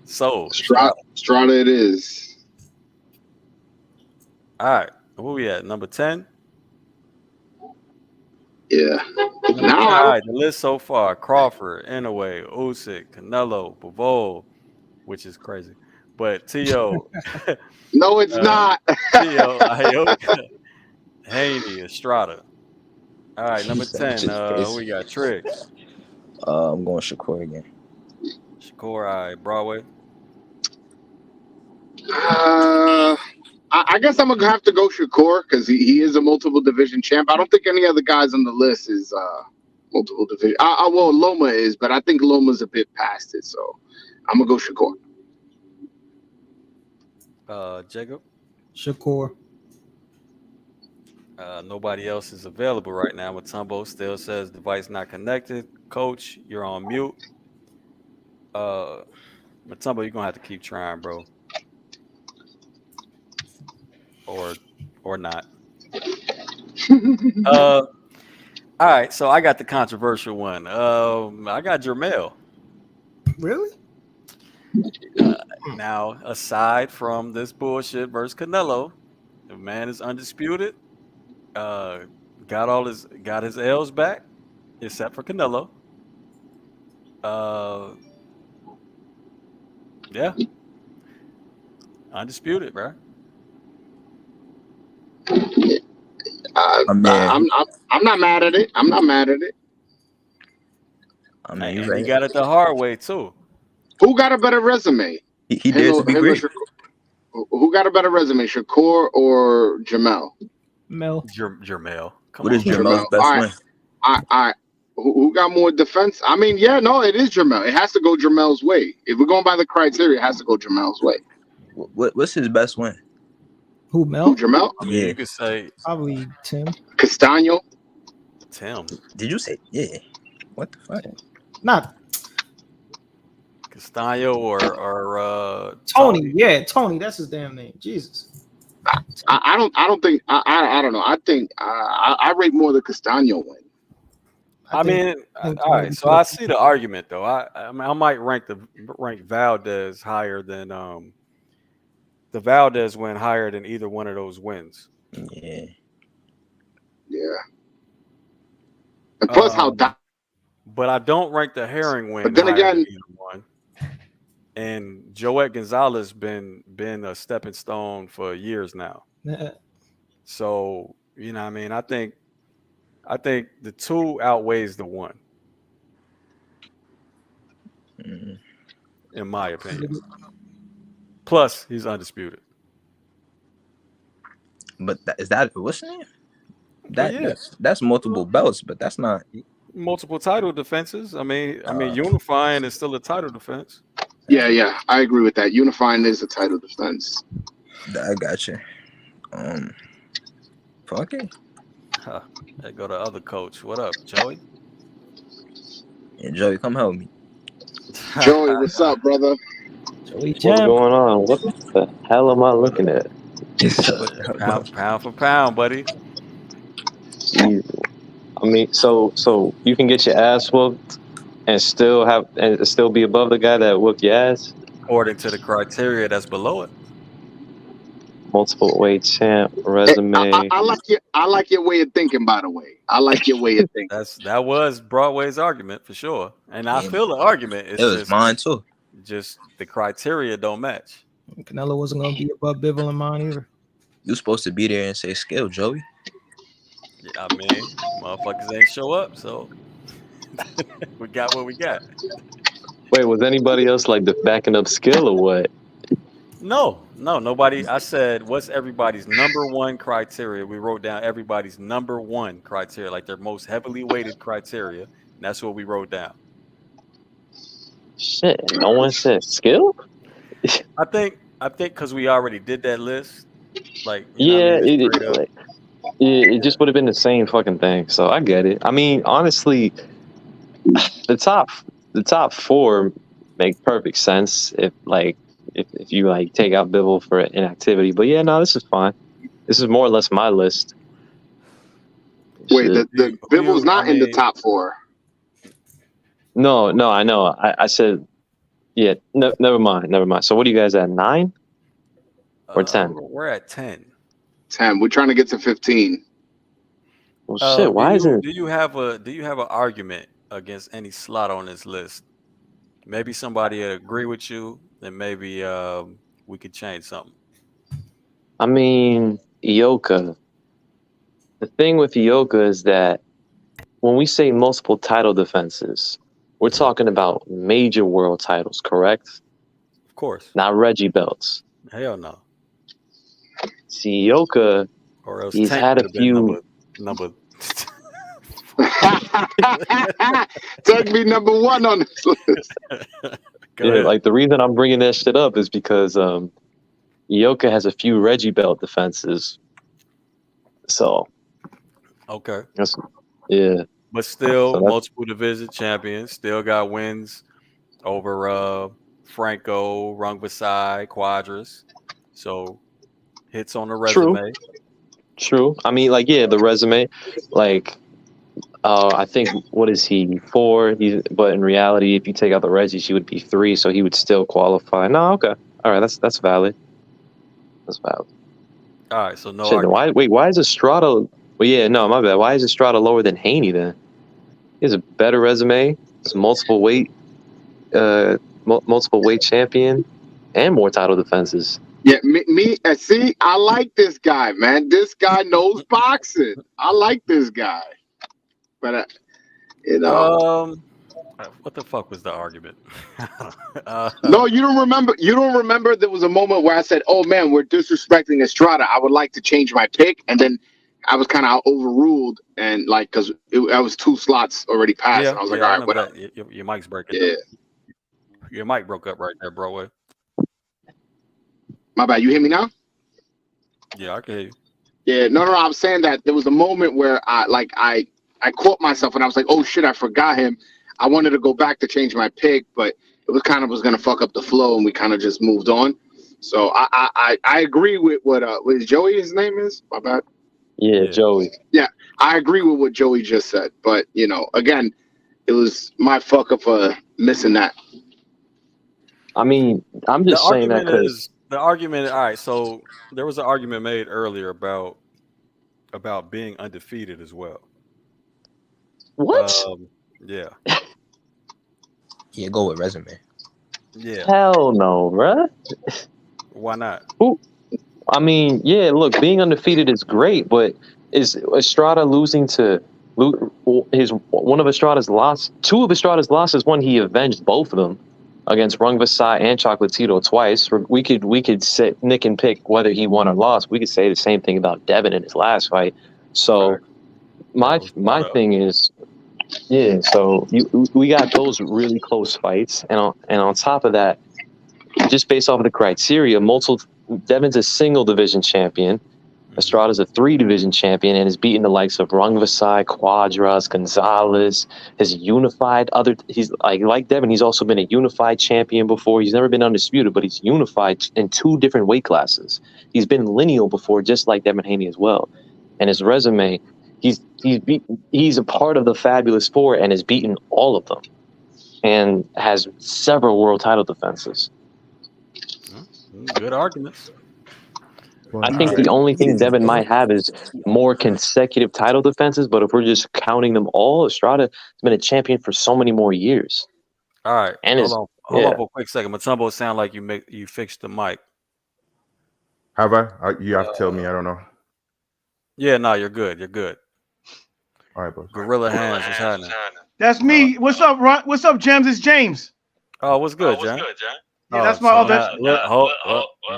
So Strata it is. All right, where we at? Number 10? Yeah. All right, the list so far: Crawford, Inoue, Usyk, Canelo, Bivol, which is crazy, but T.O. No, it's not. T.O. Ioka, Haney, Estrada. All right, number 10. Who we got? Triggs. I'm going Shakur again. Shakur, all right. Broadway. I guess I'm gonna have to go Shakur because he is a multiple division champ. I don't think any other guys on the list is multiple division. Well, Loma is, but I think Loma's a bit past it, so I'm gonna go Shakur. Jacob. Shakur. Nobody else is available right now. Matumbo still says device not connected. Coach, you're on mute. Matumbo, you're gonna have to keep trying, bro. Or not. All right, so I got the controversial one. I got Jermel. Really? Now, aside from this bullshit versus Canelo, the man is undisputed. Got his L's back, except for Canelo. Yeah, undisputed, bro. I'm not mad at it. I'm not mad at it. I mean, and he got it the hard way too. Who got a better resume? He did to be great. Who got a better resume, Shakur or Jamel? Jermel. What is Jermel's best win? All right. Who got more defense? I mean, yeah, no, it is Jermel. It has to go Jermel's way. If we're going by the criteria, it has to go Jermel's way. What's his best win? Who, Mel? Who, Jermel? I mean, you could say probably Tim. Castaño. Tim. Did you say yeah? What the fuck? Not. Castaño or Tony. Yeah, Tony. That's his damn name. Jesus. I don't think I don't know. I think I rate more the Castano win. I think- mean, I think all Tony right. So Ferguson- I see the argument though. I mean, I might rank Valdez higher than the Valdez win higher than either one of those wins. Yeah. Yeah. And plus, how But I don't rank the Herring win but then higher than again, either one. And Joet Gonzalez been a stepping stone for years now. Yeah. So you know, what I mean, I think the two outweighs the one, Mm. in my opinion. Plus, he's undisputed. But is that what's the name? But yeah, That's multiple belts, but that's not. multiple title defenses. I mean, unifying is still a title defense. yeah, I agree with that. Unifying is a title defense. I got you. Fuck it. Huh. They go to other coach. What up, Joey? Yeah, Joey, come help me. Joey, what's up, brother? Joey What's Jam. going on? What the hell am I looking at? Pound for pound, buddy. Jeez. I mean, so you can get your ass whooped and still be above the guy that whooped your ass. According to the criteria that's below it. Multiple weight champ, Hey, resume. I like your way of thinking. By the way, I like your way of thinking. That was Broadway's argument for sure, and I Yeah, feel the argument. It's it was mine too. just the criteria don't match. Canelo wasn't gonna be above Bivol and mine either. You supposed to be there and say skill, Joey. Yeah, I mean, motherfuckers ain't show up, so we got what we got. Wait, was anybody else like the backing up skill or what? No, nobody. I said, what's everybody's number one criteria? We wrote down everybody's number one criteria, like their most heavily weighted criteria. And that's what we wrote down. Shit, no one said skill. I think because we already did that list. Like, Yeah, it, it just would have been the same fucking thing. So I get it. I mean, honestly, the top four make perfect sense if you like take out Bivol for inactivity. But yeah, no, this is fine. This is more or less my list. Wait, Shit. the Bivol's not in the top four. No, I know. I said, yeah. No, never mind. So what are you guys at? 9 or 10? We're at 10. 10. We're trying to get to 15. Well, shit. Why isn't? Do you have an argument against any slot on this list? Maybe somebody would agree with you, then maybe we could change something. I mean, Ioka. The thing with Ioka is that when we say multiple title defenses, we're talking about major world titles, correct? Of course. Not Reggie belts. Hell no. See, Ioka, Or else he's Tank had a would have been few. number. Take me number one on this list. Go ahead. Like the reason I'm bringing that shit up is because Ioka has a few Reggie belt defenses. So Okay. yeah. But still, So multiple division champions. Still got wins over Franco, Rungvisai, Quadras. So hits on the resume. True. I mean, like, yeah, the resume, like, I think, what is he, 4? But in reality, if you take out the Reggies, he would be 3, so he would still qualify. No, okay. All right, that's valid. That's valid. All right, so no Shit, argument. why is Estrada... Well, yeah, no, my bad. Why is Estrada lower than Haney, then? He has a better resume. He's a multiple weight champion and more title defenses. Yeah, me. See, I like this guy, man. This guy knows boxing. I like this guy. But what the fuck was the argument? no, you don't remember. You don't remember. There was a moment where I said, "Oh man, we're disrespecting Estrada. I would like to change my pick," and then I was kind of overruled, and like because I was 2 slots already passed, Yeah, and I was like, I "All right, remember whatever." that. Your mic's breaking. Yeah, Your mic broke up right there, bro. my bad. You hear me now? Yeah, I can hear you. Yeah, no. I'm saying that there was a moment where I caught myself and I was like, "Oh shit, I forgot him." I wanted to go back to change my pick, but it was kind of was going to fuck up the flow, and we kind of just moved on. So I agree with what Joey his name is. My bad. Yeah, Joey. Yeah, I agree with what Joey just said. But again, it was my fuck up for missing that. I mean, I'm The just saying that argument because is the argument. All right, so there was an argument made earlier about being undefeated as well. what? Yeah, Yeah, go with resume. yeah. Hell no, bruh. Why not? Who? I mean, yeah. Look, being undefeated is great, but is Estrada losing to his one of Estrada's loss? Two of Estrada's losses. One, he avenged both of them against Rung Vasai and Chocolatito twice. We could sit Nick and pick whether he won or lost. We could say the same thing about Devin in his last fight. So my thing is, yeah. So we got those really close fights, and on top of that, just based off of the criteria, Devin's a single division champion. Estrada's a 3-division champion and has beaten the likes of Rung Vasai, Quadras, Gonzalez. He's like Devin. He's also been a unified champion before. He's never been undisputed, but he's unified in 2 different weight classes. He's been lineal before, just like Devin Haney as well. And his resume, he's a part of the Fabulous Four and has beaten all of them, and has several world title defenses. Good arguments. I think the only thing Devin might have is more consecutive title defenses, but if we're just counting them all, Estrada has been a champion for so many more years. All right, and hold on for a quick second. Matumbo, sound like you fixed the mic. Have I? You have to tell me. I don't know. Yeah, no, you're good. You're good. All right, boss. Gorilla Hands, what's happening? That's me. What's up, Ron? What's up, James? It's James. Oh, what's good, John? Yeah, that's my other.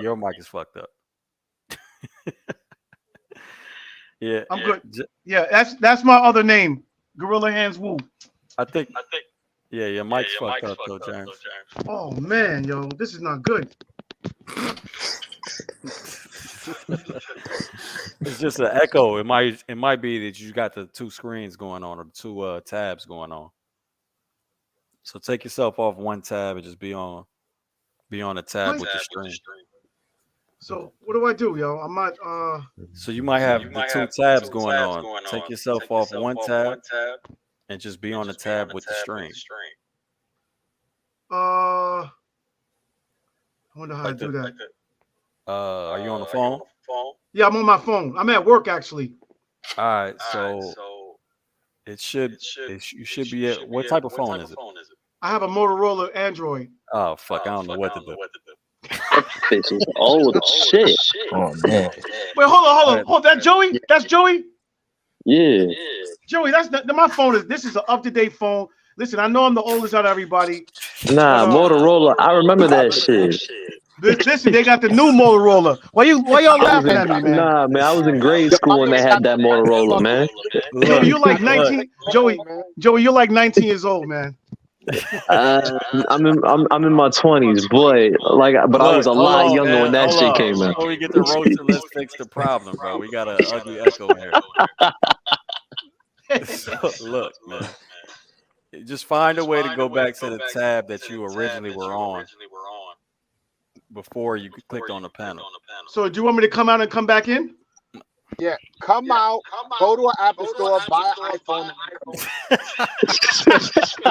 Your mic is fucked up. Yeah, I'm good. Yeah, that's my other name, Gorilla Hands Woo. I think. Yeah, your mic's fucked up though, James. Oh man, yo, this is not good. It's just an echo. It might be that you got the 2 screens going on or the 2 tabs going on. So take yourself off one tab and just be on a tab with the screen. So what do I do, yo? I'm not. So you might have the 2 tabs going on. Take yourself off one tab and just be on the tab with the string. I wonder how to do that. Are you on the phone? Yeah, I'm on my phone. I'm at work actually. All right, so you should be at what type of phone is it? I have a Motorola Android. Oh fuck, I don't know what to do. This is old shit. Oh man. Wait, hold on. That Joey? That's Joey? Yeah. Joey, my phone this is an up-to-date phone. Listen, I know I'm the oldest out of everybody. Nah, Motorola. I remember that shit. Listen, they got the new Motorola. Why y'all laughing at me, man? Nah, man, I was in grade school when they had that Motorola, man. Joey, you're like 19. Joey, you're like 19 years old, man. I'm in my 20s, boy. But I was a lot younger when that shit came out. Before we get the roaster, let's fix the problem, bro. We got an ugly echo here. So, look, man. Just find a way to go back to the tab that you originally were on before you clicked on the panel. So do you want me to come out and come back in? Yeah, come out, go to an Apple store, buy an iPhone.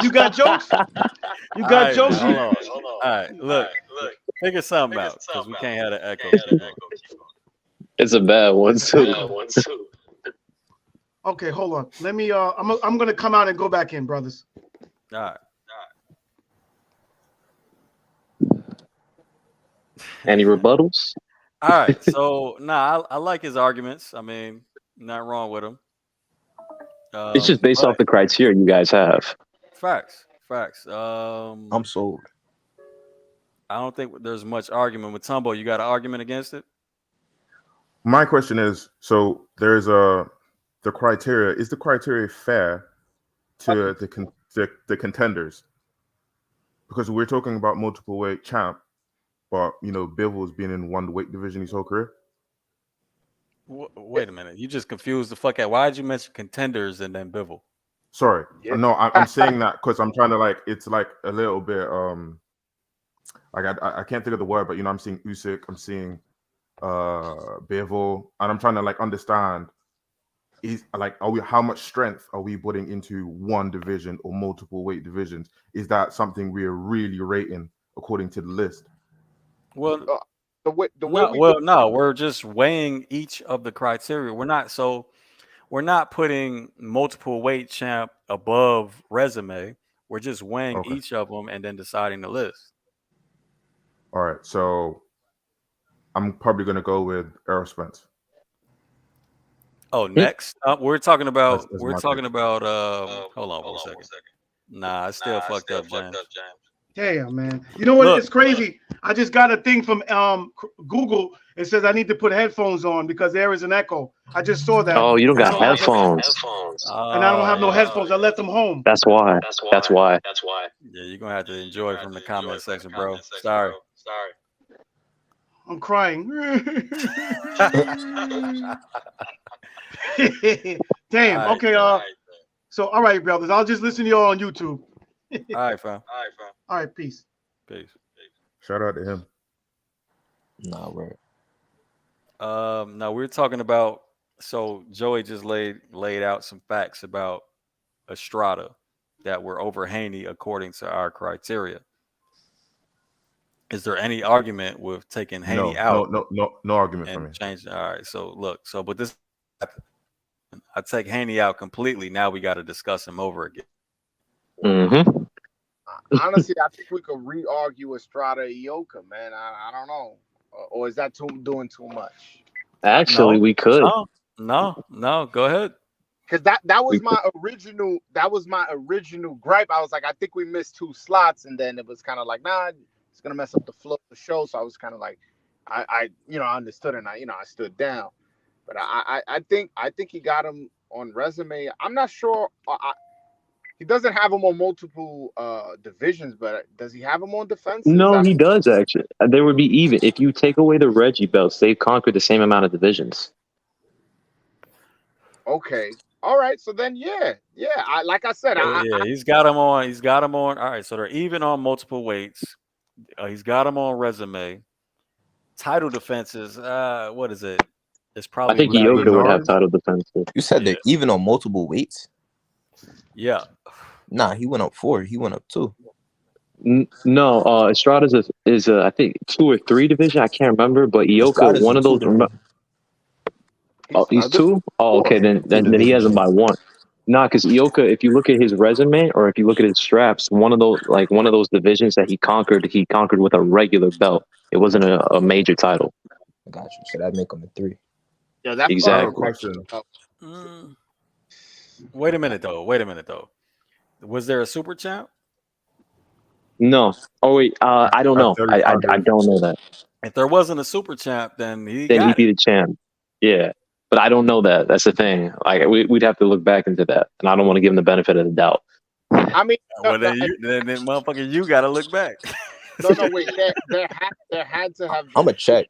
You got jokes? You got jokes? Hold on. All right, look. Figure something out because we can't have an echo. It's a bad one too. Okay, hold on. Let me. I'm gonna come out and go back in, brothers. All right. Any rebuttals? All right. So I like his arguments. I mean, not wrong with him. It's just based off the criteria you guys have. Facts. I'm sold. I don't think there's much argument with Tumbo. You got an argument against it? My question is: so there's the criteria. Is the criteria fair to the contenders? Because we're talking about multiple weight champ, but Bivol's been in one weight division his whole career. Wait a minute, you just confused the fuck out. Why did you mention contenders and then Bivol? Sorry, no, I'm saying that because I'm trying to it's like a little bit Like I can't think of the word, but I'm seeing Usyk, I'm seeing Bivol, and I'm trying to like understand how much strength are we putting into one division or multiple weight divisions? Is that something we're really rating according to the list? Well, The way no, we do. no, we're just weighing each of the criteria. We're not putting multiple weight champ above resume. We're just weighing Okay. each of them and then deciding the list. All right. So I'm probably gonna go with Errol Spence. Oh, next, we're talking about That's my pick. hold on for a second. Nah, I still fucked up, James. Damn, man. You know what? Look, It's crazy. I just got a thing from Google. It says I need to put headphones on because there is an echo. I just saw that. Oh, you don't I got don't have headphones. and I don't have no yeah, headphones. I left them home. That's why. That's why. yeah, you're gonna have to enjoy from the comment section, bro. Sorry. I'm crying. Damn. All right, Okay. So all right, brothers. I'll just listen to y'all on YouTube. all right, fam. All right. Peace. Peace. Shout out to him. Nah, word. Now we're talking about. So Joey just laid out some facts about Estrada that were over Haney according to our criteria. Is there any argument with taking Haney out No argument for me. and changing? All right. So look. But this, I take Haney out completely. Now we got to discuss him over again. Mm-hmm. Honestly, I think we could re-argue Estrada Ioka, man. I don't know, or is that doing too much? Actually, No, we could. no. Go ahead. Because that was my original gripe. I was like, I think we missed 2 slots, and then it was kind of like, nah, it's gonna mess up the flow of the show. So I was kind of like, I understood, and I stood down. But I think he got him on resume. I'm not sure. He doesn't have him on multiple divisions, but does he have him on defenses? No, he does actually. They would be even if you take away the Reggie belts. They've conquered the same amount of divisions. Okay. All right. So then, yeah. Like I said, He's got him on. He's got him on. All right, so they're even on multiple weights. He's got him on resume. Title defenses. What is it? It's probably. I think Was it Ioka would have Linares? title defense. You said Yeah. they're even on multiple weights? Yeah. Nah, he went up 4. He went up 2. No, Estrada's is I think 2 or 3 division. I can't remember, but Ioka, Estrada's one a of those. 2 division. Oh, he's 2. Oh, okay. Then he has him by 1. Nah, because Ioka, if you look at his resume or if you look at his straps, one of those divisions that he conquered with a regular belt. It wasn't a major title. I got you. So that'd make him a 3. yeah, that Exactly. I have a question. Wait a minute though. Was there a super champ? No. Oh wait. I don't know. I don't know that. If there wasn't a super champ, then He'd got it. be the champ. Yeah. But I don't know that. That's the thing. Like we'd have to look back into that, and I don't want to give him the benefit of the doubt. I mean, Well, then motherfucker, you got to look back. no, wait. There had to have. I'm a check.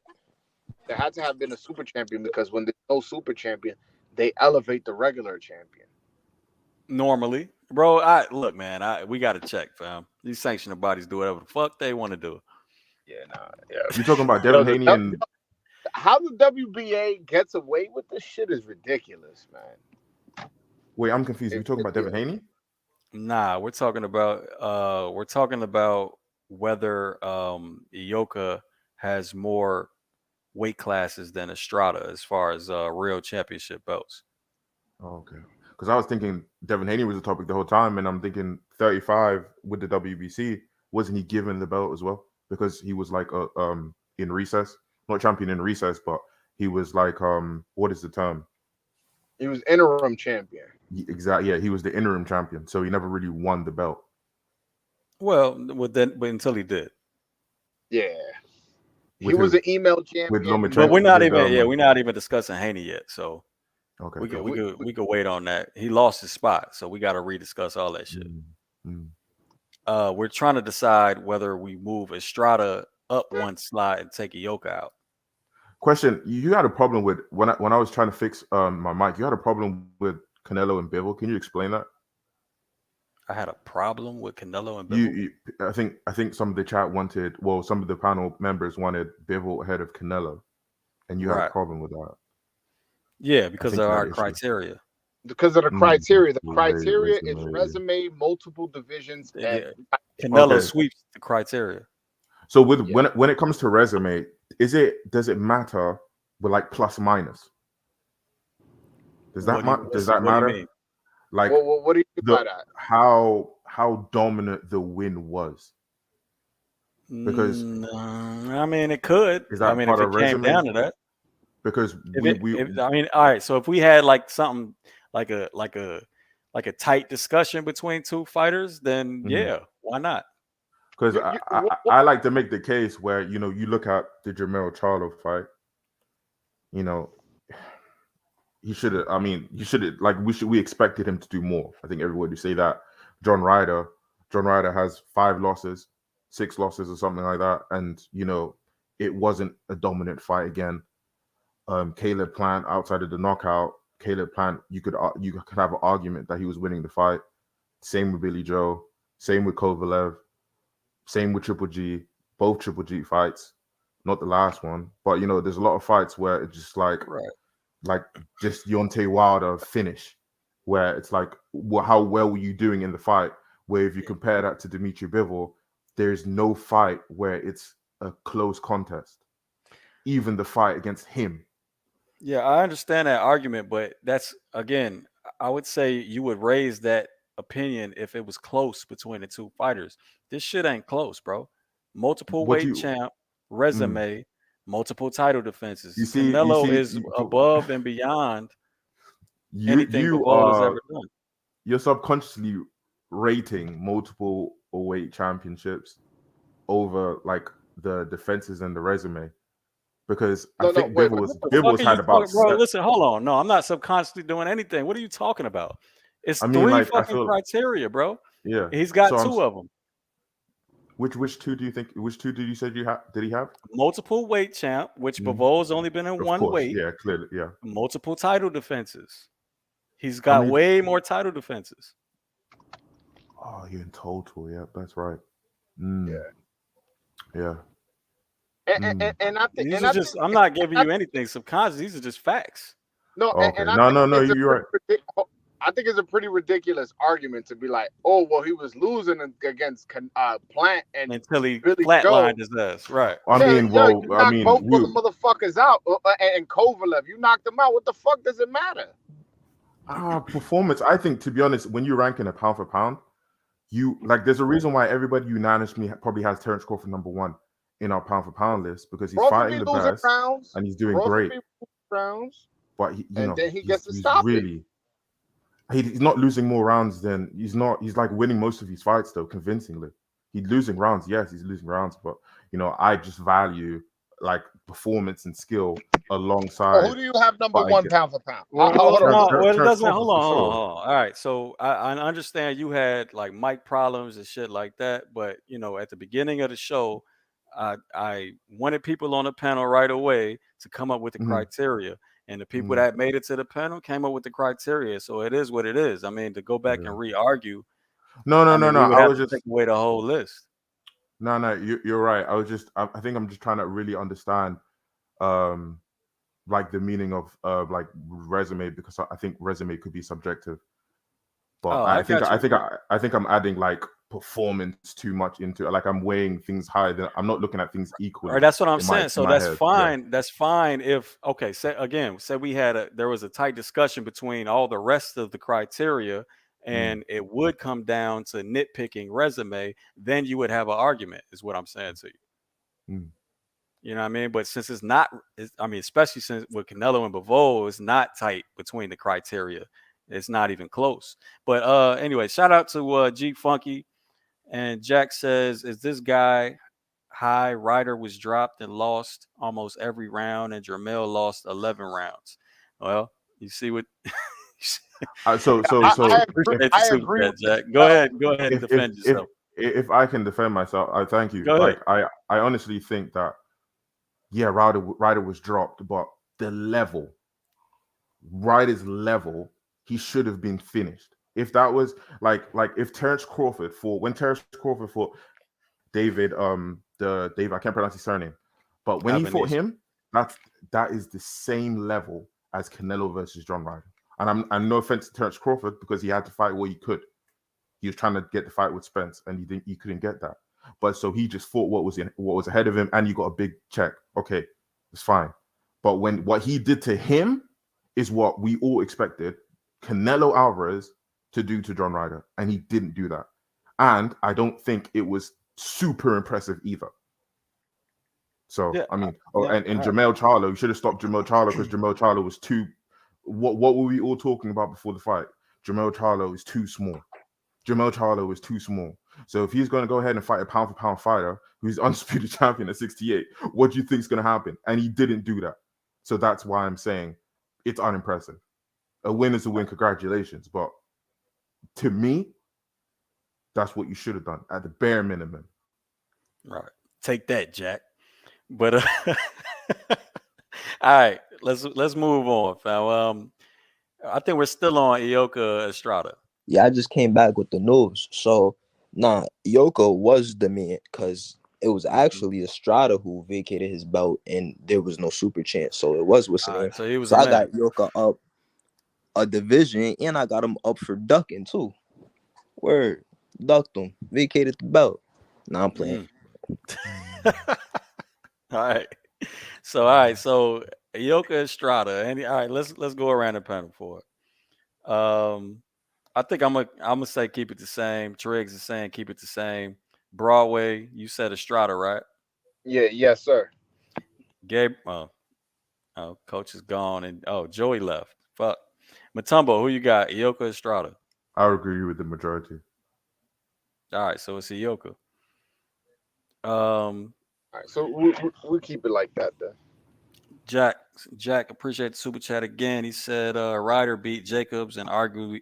There had to have been a super champion because when there's no super champion, they elevate the regular champion. Normally, bro. Look, man. We got to check, fam. These sanctioning bodies do whatever the fuck they want to do. Yeah, yeah. You talking about Devin Haney and how the WBA gets away with this shit is ridiculous, man. wait, I'm confused. You talking about Devin Haney? Nah, we're talking about whether Ioka has more weight classes than Estrada as far as real championship belts. Oh, okay. Because I was thinking Devin Haney was the topic the whole time, and I'm thinking 35 with the WBC, wasn't he given the belt as well? Because he was like in recess, not champion in recess, but he was like what is the term? He was interim champion. Exactly. Yeah, he was the interim champion, so he never really won the belt. Well, but until he did. Yeah. He With was who? an email champion. With Lomachenko. But we're not with, we're not even discussing Haney yet. So okay. we could wait on that. He lost his spot, so we got to rediscuss all that shit. We're trying to decide whether we move Estrada up 1 slot and take Ioka out. Question: you had a problem with when I was trying to fix my mic. You had a problem with Canelo and Bivol. Can you explain that? I had a problem with Canelo and Bivol. You, I think some of the chat wanted, well, some of the panel members wanted Bivol ahead of Canelo, and you had a Right. problem with that. Yeah, I because think of you had our issues. criteria. Because of the Mm, criteria. The resume. criteria is resume, multiple divisions, and Canelo Okay. sweeps the criteria. So with Yeah. when it comes to resume, does it matter with like plus minus? Does that does that What do you matter? mean? Like What do you mean the by that? how dominant the win was, because I mean, it could. is I that mean, part if of it came resume? down to that, Because I mean, all right. So if we had like something like a tight discussion between two fighters, then yeah, why not? because What, I like to make the case where, you know, you look at the Jermell Charlo fight, you know, he should have. I mean, he should have. Like we expected him to do more. I think everybody would say that. John Ryder, John Ryder has 5 losses, 6 losses, or something like that, and you know, it wasn't a dominant fight again. Caleb Plant, outside of the knockout, Caleb Plant, you could have an argument that he was winning the fight. Same with Billy Joe. Same with Kovalev. Same with Triple G. Both Triple G fights, not the last one, but you know, there's a lot of fights where it's just like just Deontay Wilder finish, where it's like, how well were you doing in the fight? Where if you compare that to Dimitri Bivol, there's no fight where it's a close contest. Even the fight against him. Yeah, I understand that argument, but that's again, I would say you would raise that opinion if it was close between the two fighters. This shit ain't close, bro. Multiple What weight you champ, mm, resume, multiple title defenses. you Canelo see, is above and beyond anything you Bivol has are ever done. you're subconsciously rating multiple weight championships over like the defenses and the resume, because I no, think wait. What the fuck Bivol's are had you about talking, bro? Listen, hold on. No, I'm not subconsciously doing anything. What are you talking about? It's I mean, three like I fucking feel, criteria, bro. yeah. He's got So I'm 2 of them. which 2 do you think? Which 2 did you say did he have? Multiple weight champ, which Mhm. Bivol's only been in Of one course, weight. yeah, clearly, yeah. Multiple title defenses. He's How got many? way more title defenses. Oh, you're in total. Yeah, that's right. Mm, yeah. And I think These are just, I'm not giving you anything subconscious. These are just facts. no, Okay. and I No, think no, no. it's a You're right. I think it's a pretty ridiculous argument to be like, oh well, he was losing against Plant and Until he Billy Joe. flatlined his ass. Right. I mean, Yo, well, you I knocked mean, both those motherfuckers out, and Kovalev, you knocked them out. What the fuck does it matter? performance. I think, to be honest, when you're ranking a pound for pound, you like. There's a reason why everybody unanimously probably has Terrence Crawford #1 in our pound for pound list, because he's Supposed to fighting be the losing best rounds, and he's doing supposed to great. be losing rounds, But you and know, then he gets to he's stop it. really he's not losing more rounds than he's like winning most of his fights though, convincingly. He's losing rounds, yes, he's losing rounds, but you know, I just value like performance and skill alongside. Well, who do you have number But 1 pound for pound? Well, Hold on. no, well, it Terrence doesn't. Crawford Hold for on, hold on, sure. hold on. All right, so I understand you had like mic problems and shit like that, but you know, at the beginning of the show, I wanted people on the panel right away to come up with the criteria, and the people that made it to the panel came up with the criteria. So it is what it is. I mean, to go back and re-argue, No. I mean, we would I have was to just take away the whole list. no. You're right. I think I'm just trying to really understand, like the meaning of like resume, because I think resume could be subjective. But Oh, I got you. I think I'm adding like performance too much into it. Like I'm weighing things higher than I'm not looking at things equally. Or that's what I'm in my saying. in So my that's head. fine. That's fine if okay. Say we had there was a tight discussion between all the rest of the criteria, and it would come down to nitpicking resume. Then you would have an argument. Is what I'm saying to you. You know what I mean? But since it's not, I mean, especially since with Canelo and Bivol, it's not tight between the criteria. It's not even close. But anyway, shout out to G Funky. And Jack says, is this guy high? Ryder was dropped and lost almost every round, and Jermell lost 11 rounds. Well, you see what. So I agree that, with Jack. you. Go ahead and defend yourself. If I can defend myself, I thank you. Go ahead. Like I honestly think that Ryder was dropped, but the level, Ryder's level, he should have been finished. If that was if Terrence Crawford fought when Terrence Crawford fought David David, I can't pronounce his surname, but when he fought Albanese. him, that is the same level as Canelo versus John Ryder. And I'm no offense to Terrence Crawford because he had to fight what he could. He was trying to get the fight with Spence, and he couldn't get that. But so he just fought what was ahead of him, and you got a big check. Okay, it's fine. But what he did to him is what we all expected Canelo Alvarez to do to John Ryder, and he didn't do that. And I don't think it was super impressive either. So Yeah, I mean, and all right. Jamel Charlo, you should have stopped Jamel Charlo because Jamel Charlo was too. What were we all talking about before the fight? Jamel Charlo is too small. Jamel Charlo is too small. So if he's going to go ahead and fight a pound for pound fighter who's undisputed champion at 68, what do you think is going to happen? And he didn't do that. So that's why I'm saying it's unimpressive. A win is a win. Congratulations. But to me, that's what you should have done at the bare minimum. Right. Take that, Jack. But all right, let's move on. Fam. I think we're still on Ioka Estrada. Yeah, I just came back with the news. So, Yoko was the man because it was actually Estrada who vacated his belt and there was no super chance. So it was what's the All name. right, so he was So a I man. got Yoka up a division and I got him up for ducking too. Word. Ducked him. Vacated the belt. Now I'm playing. All right. So Ioka Estrada. All right, let's go around the panel for it. I think I'm gonna say keep it the same. Triggs is saying keep it the same. Broadway, you said Estrada, right? Yeah, yes, sir. Gabe, coach is gone, and Joey left. Fuck. Matumbo, who you got? Ioka Estrada. I agree with the majority. All right, so it's Ioka. All right, so we keep it like that then. Jack, appreciate the super chat again. He said Ryder beat Jacobs and arguably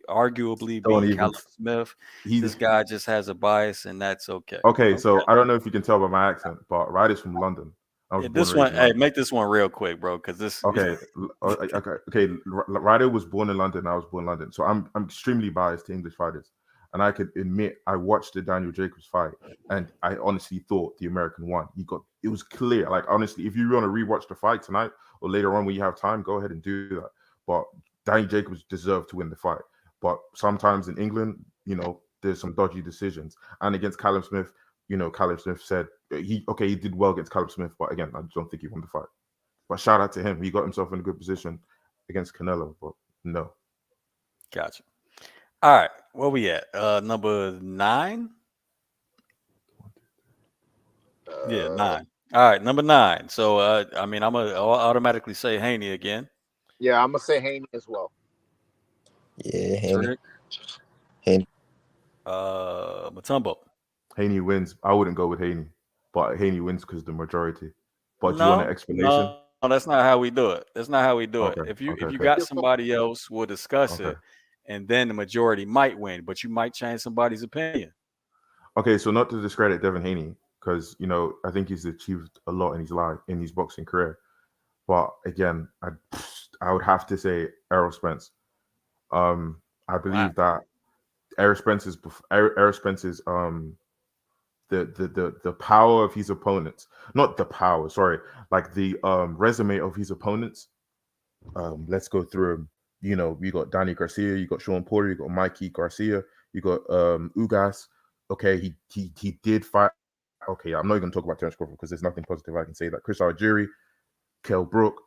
Don't beat even. Callum Smith. He This guy just has a bias, and that's okay. Okay, Okay. so I don't know if you can tell by my accent, but Ryder's from London. I was Yeah, born this and raised one, in hey, London. make this one real quick, bro, because this. Okay, okay. Ryder was born in London. I was born in London, so I'm extremely biased to English fighters, and I could admit I watched the Daniel Jacobs fight, and I honestly thought the American won. It was clear. Like honestly, if you want to rewatch the fight tonight or later on when you have time, go ahead and do that. But Daniel Jacobs deserved to win the fight. But sometimes in England, there's some dodgy decisions, and against Callum Smith, Callum Smith said he did well against Callum Smith, but again, I don't think he won the fight. But shout out to him. He got himself in a good position against Canelo, but no. Gotcha. All right, where we at? Number 9? Yeah, 9. All right, number 9. So, I'm going to automatically say Haney again. Yeah, I'm gonna say Haney as well. Yeah, Haney. Trick. Haney. Matumbo. Haney wins. I wouldn't go with Haney, but Haney wins because of the majority. But do you want an No, explanation? that's not how we do it. That's not how we do it. Okay, If you okay. got somebody else, we'll discuss Okay. it, and then the majority might win, but you might change somebody's opinion. Okay, so not to discredit Devin Haney, because I think he's achieved a lot in his life, in his boxing career. But again, I would have to say Errol Spence. I believe that Errol Spence's the power of his opponents, not the power, sorry, like the resume of his opponents. Let's go through them. You got Danny Garcia, you got Sean Porter, you got Mikey Garcia, you got Ugas. Okay, he did fight. Okay, I'm not even going to talk about Terence Crawford because there's nothing positive I can say. That Chris Algieri, Kell Brook,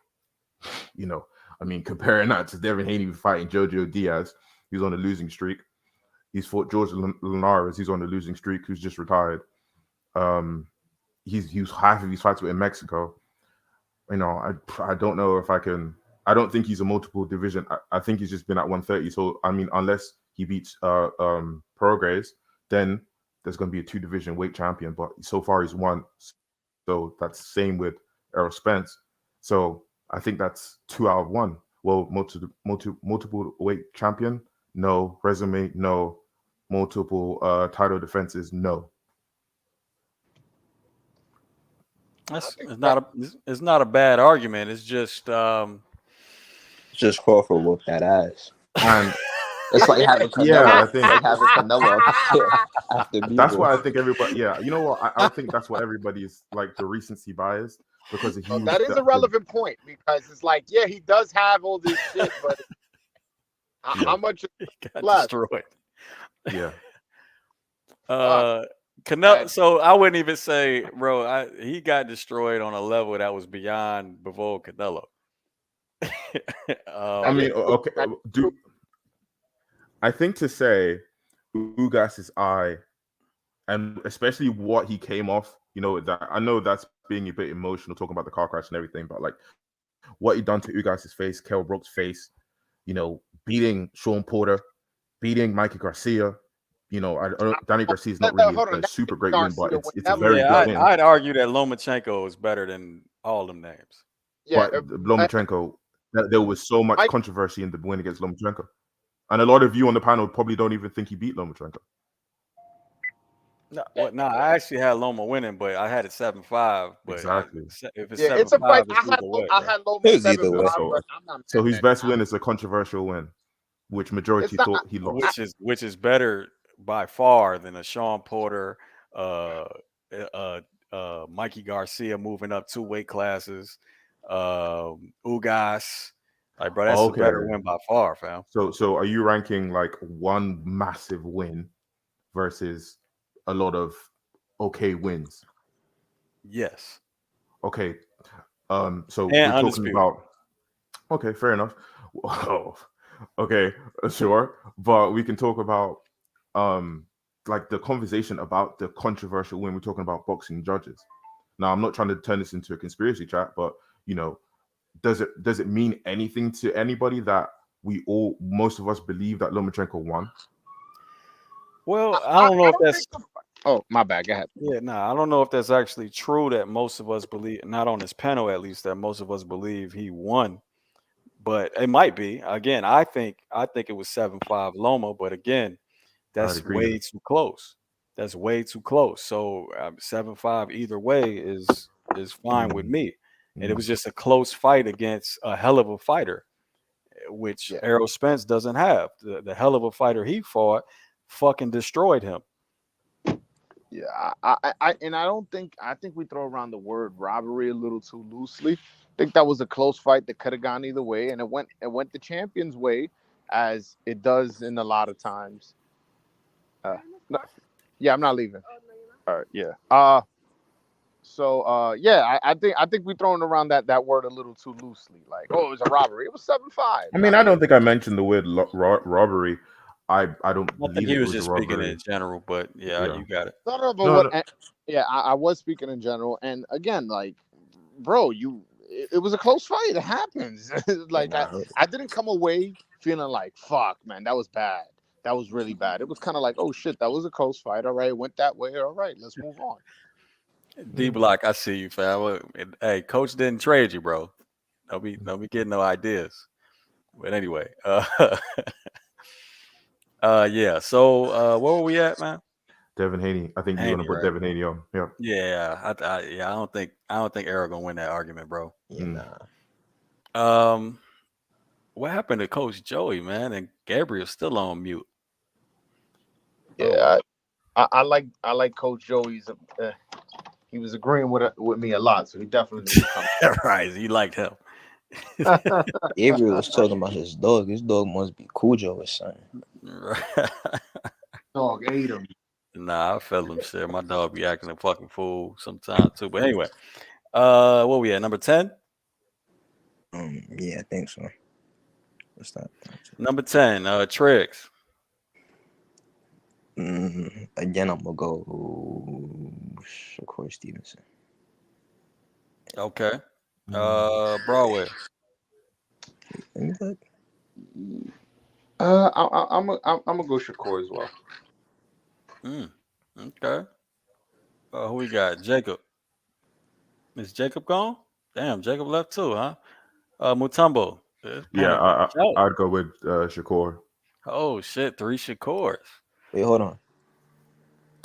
comparing that to Devin Haney fighting Jojo Diaz, who's on a losing streak. He's fought George Linares, who's on a losing streak, who's just retired. He's half of his fights were in Mexico. I don't know if I can. I don't think he's a multiple division. I think he's just been at 130. So unless he beats Prograis, then there's going to be a 2-division weight champion. But so far he's won. So that's the same with Errol Spence. So I think that's 2 out of 1. Well, multiple weight champion, no. Resume, no. Multiple title defenses, no. It's not a bad argument. It's just Just Crawford whooped that ass. And It's like having Yeah, Canelo. I It's think like having Canelo after that's Bivol. why I think everybody. Yeah, you know what? I think that's what everybody is like, the recency bias, because he No, was that is a relevant point because it's like, yeah, he does have all this shit, but yeah, how much is He got left? destroyed. yeah. Fuck. Canelo. So I wouldn't even say, bro. He got destroyed on a level that was beyond Bivol Canelo. I That is mean, true. okay, That is do true. I think to say Ugas's eye, and especially what he came off, that I know that's being a bit emotional talking about the car crash and everything, but like what he done to Ugas's face, Kell Brook's face, beating Sean Porter, beating Mikey Garcia. Danny Garcia is not really Hold on. a That super great win, but Garcia would it's a never. very Yeah, good win. I'd argue that Lomachenko is better than all them names. Yeah. But Lomachenko, there was so much Mike, controversy in the win against Lomachenko, and a lot of you on the panel probably don't even think he beat Lomachenko. No, I actually had Loma winning, but I had it 7-5. But Exactly. if it's yeah, it's a 7-5, fight. it's either way, I right? had Loma It was either way. 7-5, but I'm not So mad his at best it. win is a controversial win, which It's majority not. thought he lost. Which is better by far than a Sean Porter, uh, Mikey Garcia moving up 2 weight classes, Ugas. Like, bro, that's a better Okay. win by far, fam. So are you ranking like one massive win versus a lot of okay wins? Yes, Okay. So and we're talking undisputed. about. Okay, fair enough. Oh, okay, sure. But we can talk about like the conversation about the controversial win. We're talking about boxing judges. Now, I'm not trying to turn this into a conspiracy chat, but does it mean anything to anybody that most of us believe that Lomachenko won? Well, I I don't know if don't that's think. Oh, my bad. Go ahead. I don't know if that's actually true that most of us believe, not on this panel at least, that most of us believe he won. But it might be. Again, I think it was 7-5 Loma, but again, I'd that's agree way there. too close. That's way too close. So 7-5 either way is fine with Mm, me. And it mm. was just a close fight against a hell of a fighter, which Yeah. Errol Spence doesn't have. The hell of a fighter he fought fucking destroyed him. Yeah, and I think we throw around the word robbery a little too loosely. I think that was a close fight that could have gone either way, and it went the champion's way, as it does in a lot of times. No, yeah, I'm not leaving. All right, yeah. Yeah, I think we throwing around that word a little too loosely. Like, oh, it was a robbery. It was 7-5. I mean, I don't think I mentioned the word robbery. I don't I think believe he it was was a just speaking in robbery. general, but yeah, Yeah. you got it. No, but No, no. yeah, I was speaking in general, and again, like, bro, it was a close fight. It happens. Like, I didn't come away feeling like, fuck, man, that was bad. That was really bad. It was kind of like, oh shit, that was a close fight. All right, it went that way. All right, let's move on. D Block, I see you, fam. Hey, coach didn't trade you, bro. Don't be getting no ideas. But anyway, yeah. So where were we at, man? Devin Haney. I think you want to Haney, put right? Devin Haney on. Yeah. Yeah, I don't think Errol gonna win that argument, bro. Yeah, Um, what happened to Coach Joey, man? And Gabriel's still on mute. Yeah, I like Coach Joey's. He was agreeing with me a lot, so he definitely needs to come. Right, you liked him. Gabriel was talking about his dog. His dog must be Cujo or something. Right. Dog ate him. Nah, I felt him shit. My dog be acting a fucking fool sometimes too. But anyway, what we at? Number 10? Yeah, I think so. What's that? Number 10, Tricks. Again, I'm gonna go Shakur Stevenson. Okay. Broadway. Let me look. I'm gonna go Shakur as well. Okay. Who we got? Jacob. Is Jacob gone? Damn, Jacob left too, huh? Mutombo. This Yeah, panel got show. I'd go with Shakur. Oh shit, 3 Shakurs. Wait, hold on.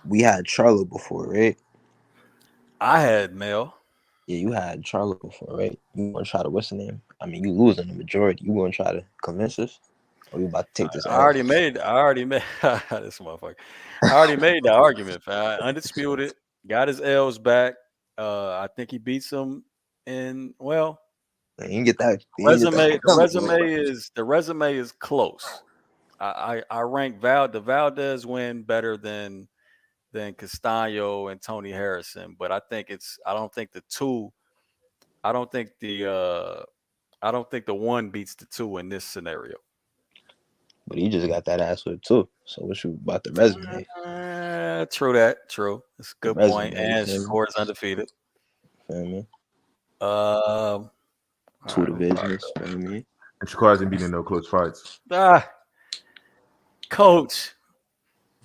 We had Charlo before, right? I had Mel. Yeah, you had Charlo before, right? You want to try to what's the name? I mean, you losing the majority. You want to try to convince us? Or we about to take this I L? already made. I already made this motherfucker. I already made the argument. Fam. Undisputed. Got his L's back. I think he beats him in Man, you can get that. You can get that resume. The number, man. resume is close. I rank the Valdez win better than Castano and Tony Harrison, but I don't think the two. I don't think I don't think the one beats the two in this scenario. But he just got that ass whipped too. So what you about the resume? True that. True. That's a The good point. resume, you And feel me? Shakur is undefeated. Feel me? All Two right, who I divisions, feel me? And Shakur hasn't been in no close fights. go? Coach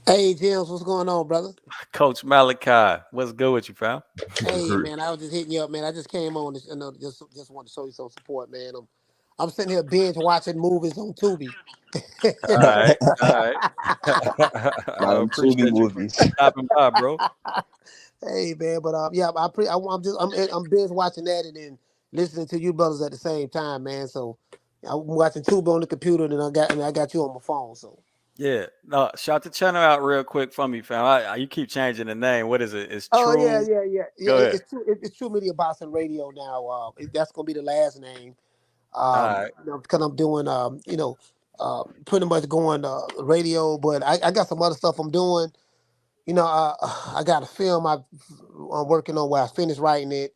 Hey, James, what's going on, brother? Coach Malachi, what's good with you, fam? Hey, man, I was just hitting you up, man. I just came on, this, just want to show you some support, man. I'm sitting here binge watching movies on Tubi. All right, all right. By I them Tubi appreciate you movies. stopping by, bro. Hey, man, but yeah, I'm binge watching that and then listening to you brothers at the same time, man. So I'm watching Tubi on the computer, and I got you on my phone. So Yeah, no, shout the channel out real quick for me, fam. You keep changing the name. What is it? It's oh yeah, True. yeah, yeah, yeah. Go ahead. It's True Media Boxing Radio now. That's gonna be the last name. All right. Because I'm doing, pretty much going radio, but I got some other stuff I'm doing. I got a film I'm working on where I finished writing it,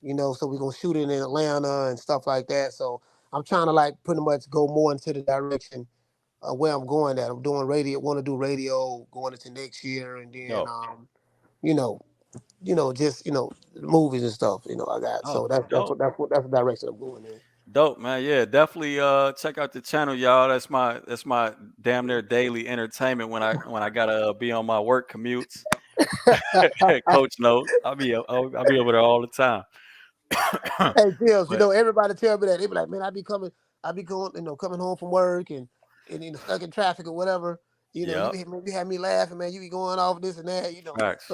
so we're going to shoot it in Atlanta and stuff like that. So I'm trying to like pretty much go more into the direction where I'm going at. I'm doing radio, want to do radio going into next year. And then, Yo, you know, just, movies and stuff, I got. oh, So dope. that's the direction I'm going in. Dope, man. Yeah, definitely check out the channel, y'all. That's my damn near daily entertainment when I gotta be on my work commutes. Coach knows. I'll be over there all the time. Hey, Bills, But everybody tell me that. They be like, man, I be going, coming home from work and stuck in traffic or whatever. yeah, You have me laughing, man. You be going off this and that, facts.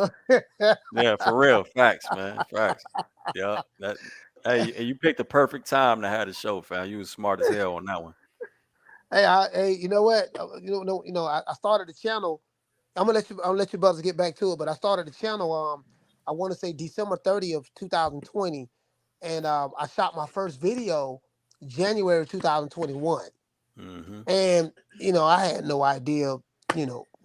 Yeah, for real. Facts, man. Facts. Yeah. Hey, you picked the perfect time to have the show, fam. You was smart as hell on that one. Hey, you know what? I started the channel. I'll let you brothers get back to it, but I started the channel. I want to say December 30th, 2020, and I shot my first video January 2021. Mm-hmm. And, I had no idea,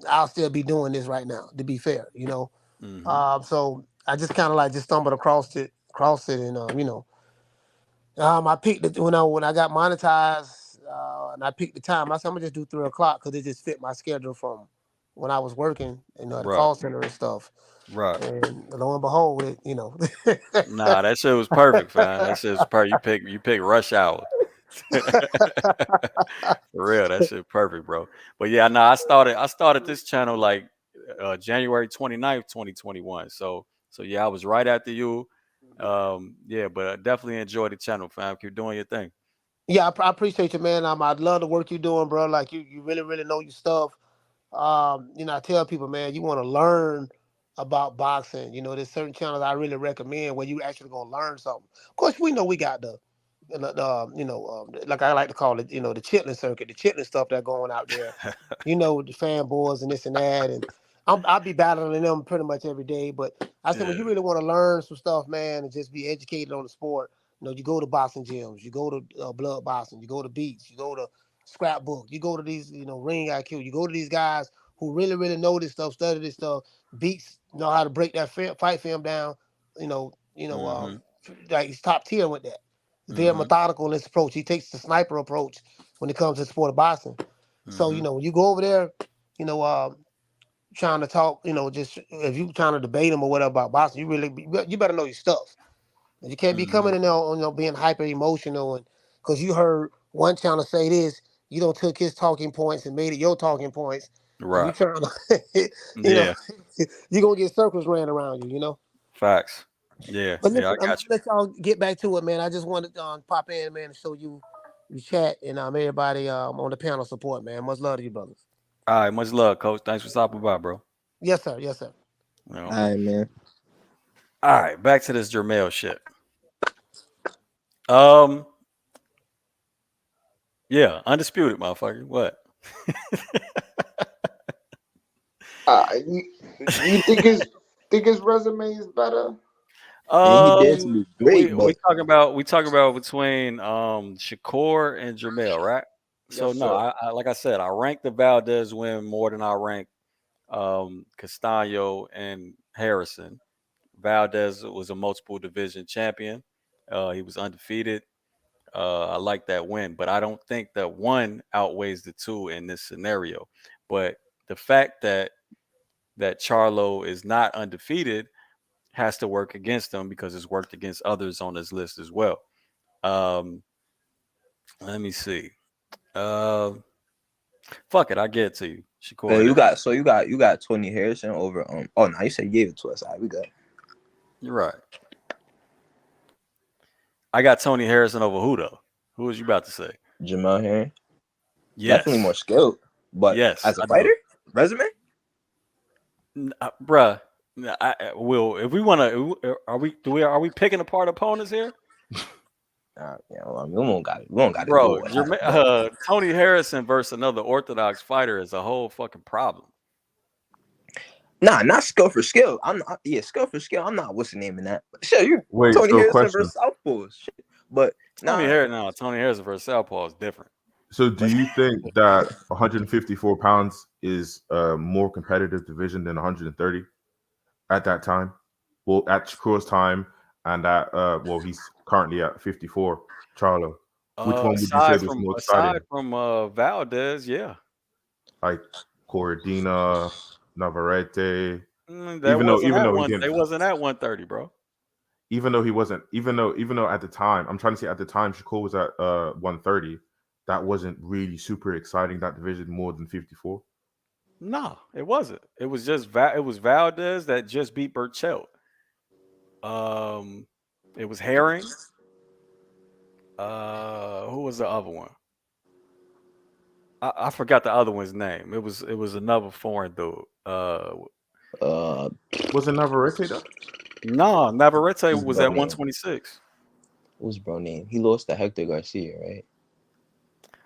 I'll still be doing this right now, to be fair, Mm-hmm. So I just kind of like just stumbled across it, and, I picked it when I got monetized, and I picked the time. I said, I'm gonna just do 3 o'clock because it just fit my schedule from when I was working, at the Right. call center and stuff. Right. And lo and behold, Nah, that shit was perfect, fam. That shit was perfect. You pick rush hour. For real, that shit perfect, bro. But yeah, no, I started this channel like January 29th, 2021. So yeah, I was right after you. Yeah, but I definitely enjoy the channel, fam. Keep doing your thing. Yeah, I appreciate you, man. I love the work you're doing, bro. Like you really, really know your stuff. I tell people, man, you want to learn about boxing. There's certain channels I really recommend where you actually gonna learn something. Of course, we know we got like I like to call it, the chitlin circuit, the chitlin stuff that going out there. The fanboys and this and that, and I'll be battling them pretty much every day. But I said, when Yeah. you really want to learn some stuff, man, and just be educated on the sport, you go to boxing gyms, you go to blood boxing, you go to beats, you go to scrapbook, you go to these, ring IQ, you go to these guys who really, really know this stuff, study this stuff, beats know how to break that fight film down, Mm-hmm. like he's top tier with that. Very Mm-hmm. methodical in this approach. He takes the sniper approach when it comes to the sport of boxing. So, Mm-hmm. when you go over there, trying to talk, just if you trying to debate him or whatever about boxing, you better know your stuff. You can't be Mm-hmm. coming in there, being hyper emotional, and because you heard one channel say this, you don't took his talking points and made it your talking points, and you Right. trying to, you know, Yeah. you gonna get circles ran around you. Facts. Yeah. But Yeah, listen, I I'm got gonna let y'all get back to it, man. I just wanted to pop in, man, and show you chat and everybody on the panel support, man. Much love to you, brothers. you. All right. Much love, coach. Thanks for stopping by, bro. Yes, sir. Yes, sir. You know. All right, man. All right. Back to this Jermel shit. Um. Yeah, undisputed, motherfucker. What? You, you think his resume is better? And he did to be great, We but talking about between Shakur and Jamel, right? So Yes, no, sir. I like I said, I rank the Valdez win more than I rank Castano and Harrison. Valdez was a multiple division champion. He was undefeated. I like that win, but I don't think that one outweighs the two in this scenario. But the fact that Charlo is not undefeated has to work against him because it's worked against others on this list as well. Um, let me see. Uh, Fuck it, I get it to you, Shakur. you got Tony Harrison over oh no, you said you gave it to us. All right, we got You're right. I got Tony Harrison over who though? Who was you about to say? Jamal Henry. Definitely more Yes, skilled. But yes, as a I do. fighter, resume? Bruh. Will if we want to, are we picking apart opponents here, Yeah, well, I mean, we don't got to go bro? with that. But Tony Harrison versus another Orthodox fighter is a whole fucking problem. nah, not skill for skill. I'm not. Yeah, skill for skill. I'm not. What's the name in that? Sure, you Wait, Tony so Harrison question. versus Southpaws. Shit. But nah, Tony Harrison versus Southpaw is different. So do But you think that 154 pounds is a more competitive division than 130 at that time? Well, at Shakur's time, and at well, he's currently at 54. Charlo, which one would you say was more aside exciting? from Valdez, yeah. Like Corradina, Navarrete, That wasn't even at though he one. didn't, They wasn't at 130, bro. even though he wasn't, even though at the time, I'm trying to say at the time Shakur was at 130, that wasn't really super exciting, that division, more than 54. No, it wasn't. It was just it was Valdez that just beat Burchell. It was Herring. Who was the other one? I forgot the other one's name. It was another foreign dude. uh, Was it Navarrete though? No, Navarrete what's was bro at name? 126. What's bro name? He lost to Hector Garcia, right?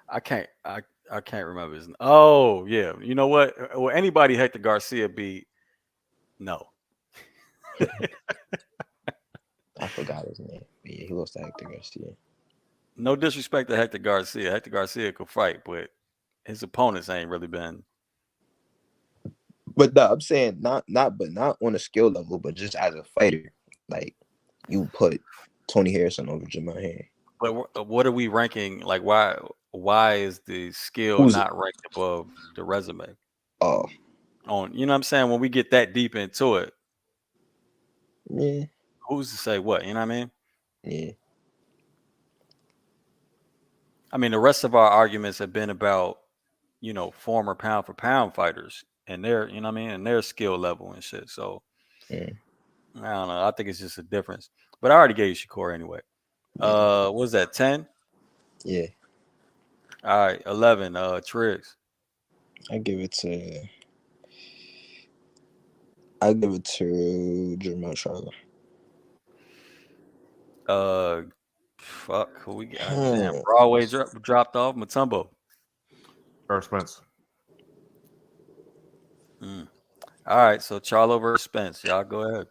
I can't remember his name. Oh yeah, you know what? Well, anybody Hector Garcia beat? No. I forgot his name. But yeah, he lost to Hector Garcia. No disrespect to Hector Garcia. Hector Garcia could fight, but his opponents ain't really been. But no, I'm saying not on a skill level, but just as a fighter, like you put Tony Harrison over Jamal Henry. But what are we ranking? Like, why is the skill Who's not ranked above the resume? oh On you know what I'm saying? When we get that deep into it, yeah, who's to say what? You know what I mean? yeah. I mean, the rest of our arguments have been about, former pound for pound fighters and their, you know what I mean, and their skill level and shit. So Yeah. I don't know. I think it's just a difference. But I already gave you Shakur anyway. Yeah. What was that 10? Yeah. All right, 11. Triggs. I give it to Jermel Charlo. Fuck. Who we got? Damn. Broadway dropped off. Matumbo. Or Spence? Mm. All right, so Charlo versus Spence. Y'all go ahead.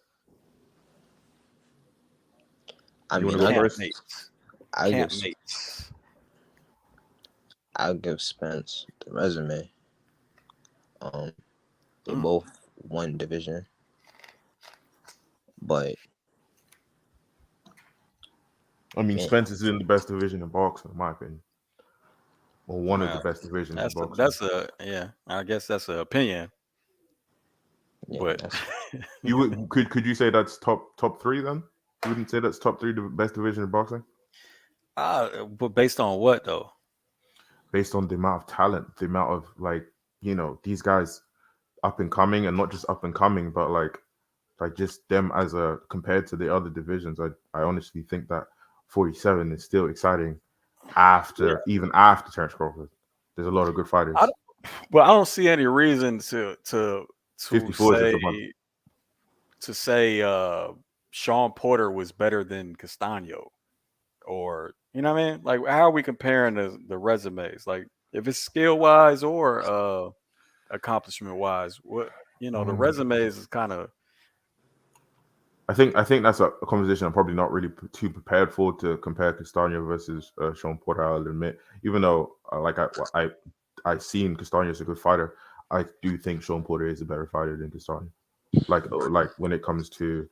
I You want mean, to go I first? Campmates. I give Campmates. I'll give Spence the resume. They both won division, but I mean, man, Spence is in the best division in boxing, in my opinion, or one of the Well, best divisions in boxing. that's a yeah. I guess that's an opinion, yeah, but that's You would could you say that's top three then? You wouldn't say that's top three the best division in boxing, but based on what though? based on the amount of talent, the amount of these guys up and coming, and not just up and coming, but like just them as a compared to the other divisions. I honestly think that 47 is still exciting even after Terence Crawford. There's a lot of good fighters. Well, I don't see any reason to 54 is just a bunch. say Sean Porter was better than Castano, or You know what I mean? Like, how are we comparing the resumes? Like, if it's skill wise or accomplishment wise, what the resumes is kind of. I think that's a conversation I'm probably not really too prepared for to compare Castagna versus Sean Porter. I'll admit, even though I seen Castagna as a good fighter, I do think Sean Porter is a better fighter than Castagna. Like when it comes to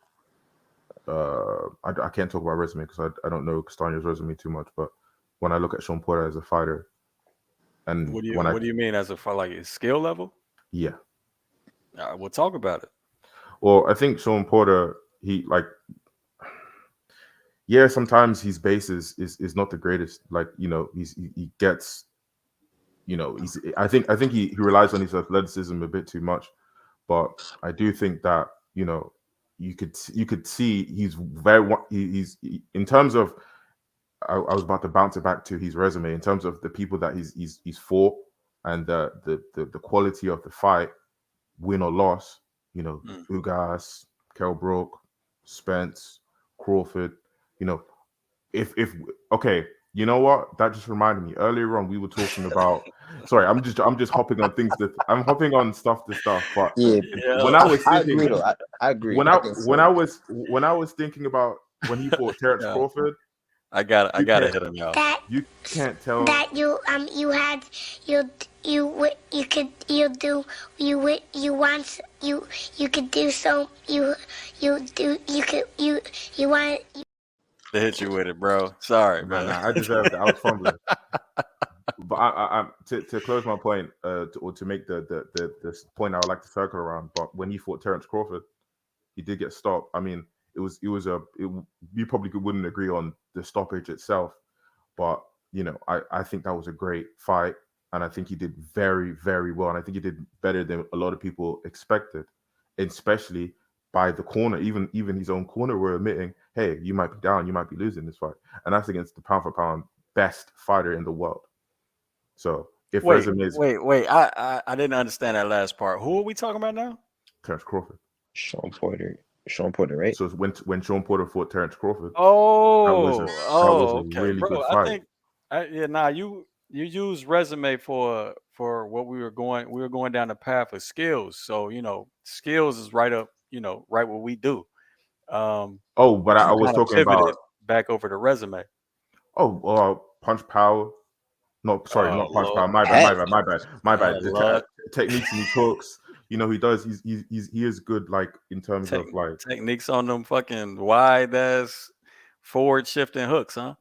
I can't talk about resume because I don't know Castagna's resume too much, but when I look at Sean Porter as a fighter, and What do you mean as a fighter? Like his skill level? yeah, We'll talk about it. well, I think Sean Porter yeah, sometimes his base is not the greatest. Like, he gets, I think he relies on his athleticism a bit too much. But I do think that, you could see he's in terms of I was about to bounce it back to his resume in terms of the people that he's fought and the quality of the fight, win or loss, Ugas, Kell Brook, Spence, Crawford, you know, if okay, you know what? That just reminded me. Earlier on, we were talking about. Sorry, I'm just hopping on things that I'm hopping on stuff to stuff. But Yeah, when I was I thinking, agree though. I agree. when I I think when so. I was when I was thinking about when he fought Terrence Yeah. Crawford, I you gotta can't hit him, y'all. you can't tell. That you had you could you do you want you could do so you do you want To hit you with it, bro. Sorry, man. Nah, I deserved it. I was fumbling. But to close my point, to make the point I would like to circle around. But when he fought Terrence Crawford, he did get stopped. I mean, you probably wouldn't agree on the stoppage itself, but I think that was a great fight, and I think he did very, very well, and I think he did better than a lot of people expected, especially by the corner. Even his own corner were admitting, hey, you might be down, you might be losing this fight, and that's against the pound for pound best fighter in the world. So if wait, resumes, wait. I didn't understand that last part. Who are we talking about now? Terrence Crawford. Sean Porter, right? So when Sean Porter fought Terrence Crawford, Oh, that was a okay, really good bro. I fight. think, you use resume for what we were going. We were going down the path of skills. So skills is right up. Right what we do. Oh, but But I you was kind of talking pivoted about back over to resume. punch power. No, sorry, Oh not punch Lord, power. My bad, my Hat. bad, my bad, my oh bad. The Lord. techniques and his hooks. He does. He is good. Like in terms Tech of like. Techniques on them fucking wide ass forward shifting hooks, huh? All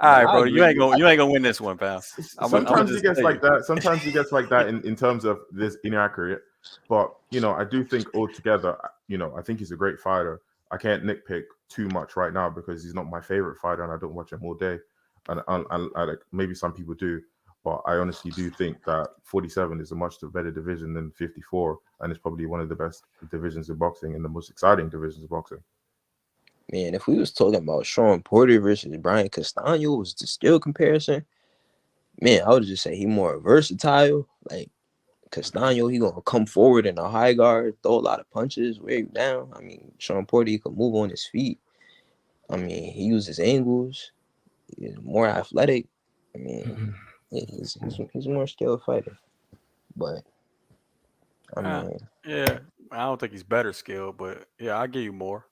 Nah, right, I bro. agree. You ain't gonna win this one, pal. I'm gonna sometimes he just gets tell you. like that. Sometimes he gets like that in terms of this inaccurate. But I do think altogether, I think he's a great fighter. I can't nitpick too much right now because he's not my favorite fighter, and I don't watch him all day. And I like maybe some people do, but I honestly do think that 47 is a much better division than 54, and it's probably one of the best divisions of boxing and the most exciting divisions of boxing. Man, if we was talking about Sean Porter versus Brian Castano was the skill comparison, man, I would just say he more versatile. Like Castano, he gonna come forward in a high guard, throw a lot of punches, wear you down. I mean, Sean Porter, he can move on his feet. I mean, he uses angles. He's more athletic. I mean, he's a more skilled fighter. But I Uh, mean, yeah, I don't think he's better skilled, but yeah, I'll give you more.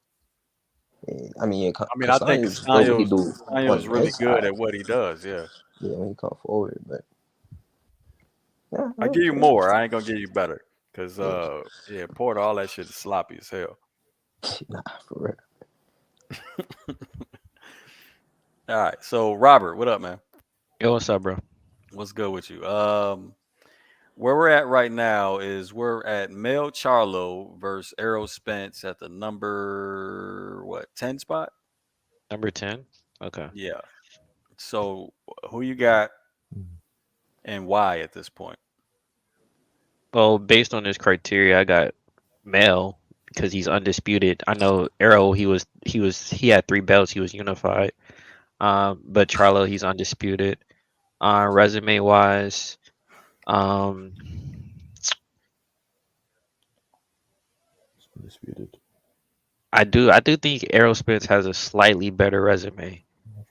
I mean, I think Castano does what he do on Castaño's the really good inside. at what he does. Yeah, Yeah, when he come forward, but yeah, I give you more. I ain't gonna give you better because yeah, Porter, all that shit is sloppy as hell. nah, for real. All right, so Robert, what up, man? Yo, what's up, bro? What's good with you? Where we're at right now is we're at Mel Charlo versus Errol Spence at the number 10 spot. Number 10. Okay. Yeah. So who you got and why at this point? Well, based on this criteria, I got Mel because he's undisputed. I know Arrow, he had 3 belts. He was unified. But Charlo, he's undisputed. Resume wise, um, Undisputed. I do think Errol Spence has a slightly better resume.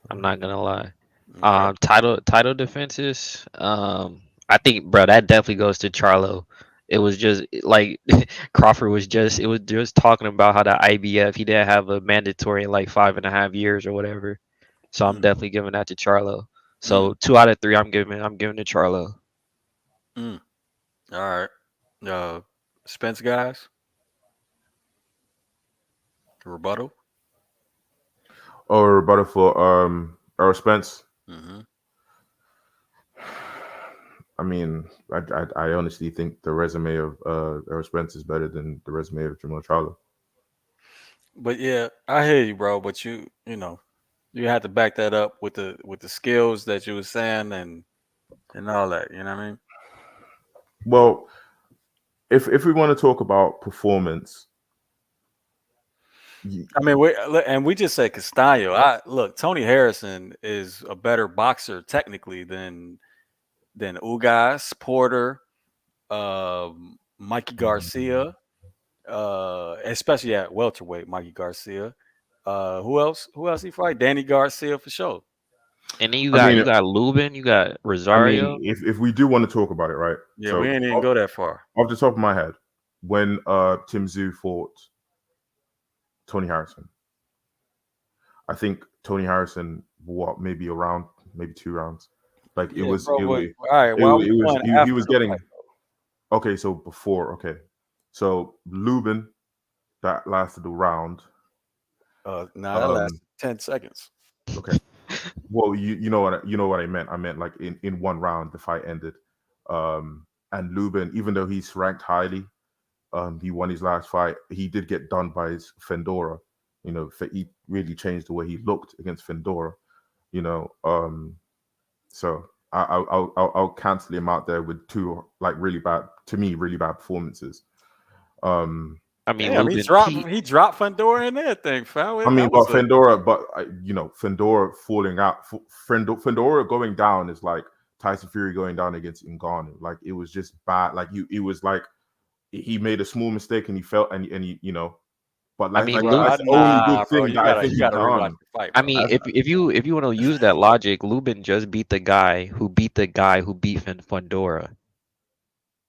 I'm not gonna lie. Okay. Title defenses. I think, bro, that definitely goes to Charlo. It was just like Crawford was just it was just talking about how the IBF he didn't have a mandatory in like 5.5 years or whatever. So I'm Mm, definitely giving that to Charlo. mm, So 2 out of 3, I'm giving to Charlo. mm. All right. Spence guys, rebuttal. Or rebuttal for Earl Spence. Hmm. I mean, I honestly think the resume of Earl Spence is better than the resume of Jamal Charlo. But yeah, I hear you, bro. But you know, you have to back that up with the skills that you were saying and all that. You know what I mean? Well, if we want to talk about performance, I mean, we just say Castaño. I look, Tony Harrison is a better boxer technically than Ugas, Porter, Mikey Garcia, especially at welterweight, Mikey Garcia. Who else? Who else he fight? Danny Garcia for sure. And then you I got mean, you got Lubin, you got I mean, Rosario. if we do want to talk about it, right? Yeah, we So ain't even go that far. off the top of my head, when Tim Tszyu fought Tony Harrison, I think Tony Harrison maybe a round, maybe 2 rounds. Like Yeah, bro. But all right, it, why are we it was going he after was the getting fight? okay. So before so Lubin that lasted a round. Nah, that Um, lasted 10 seconds. okay. Well, you know what I meant. I meant like in 1 round the fight ended. And Lubin, even though he's ranked highly, he won his last fight. He did get done by his Fendora. He really changed the way he looked against Fendora. You know, so I'll cancel him out there with two like really bad to me really bad performances. Um, I mean Damn, Lubin he dropped Fundora in that thing, fam. I mean, That was but a Fendora, Fendora falling out, Fendora going down is like Tyson Fury going down against Ngannou. Like it was just bad. Like it was like he made a small mistake and he felt and he, but I like mean like bro. Lu that's the only Nah, good bro. thing that I think You he gotta rewatch done. the fight, I bro. mean, As, if you want to use that logic, Lubin just beat the guy who beat Fundora.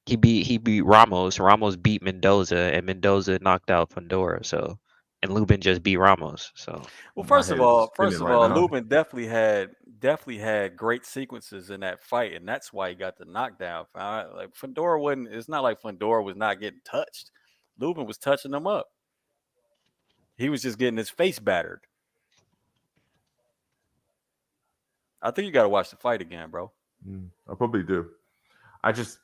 He beat Ramos. Ramos beat Mendoza, and Mendoza knocked out Fundora. So, and Lubin just beat Ramos. So, Well, my head is first spinning of right all, now. Lubin definitely had great sequences in that fight, and that's why he got the knockdown. Like Fundora wasn't. It's not like Fundora was not getting touched. Lubin was touching him up. He was just getting his face battered. I think you got to watch the fight again, bro. I probably do. I just.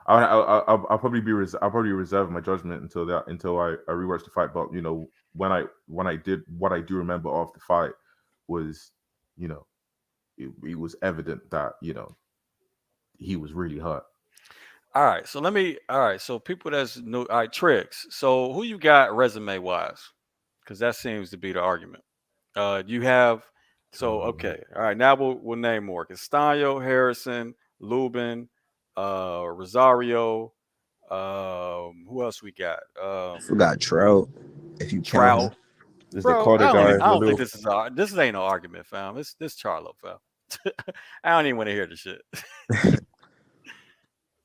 I'll probably I'll probably reserve my judgment until I rewatch the fight. But when I did what I do remember of the fight was you know it was evident that he was really hurt. All right, so let me. All right, so people that's new. All right, tricks. So who you got resume wise? Because that seems to be the argument. You have. So okay, all right. Now we'll name more: Castaño, Harrison, Lubin, Rosario. Who else we got? Forgot Trout, if you count him. Trout. This is the Bro, Carter guy in I the don't think middle. this ain't no argument, fam. This Charlo, fam. I don't even want to hear the shit.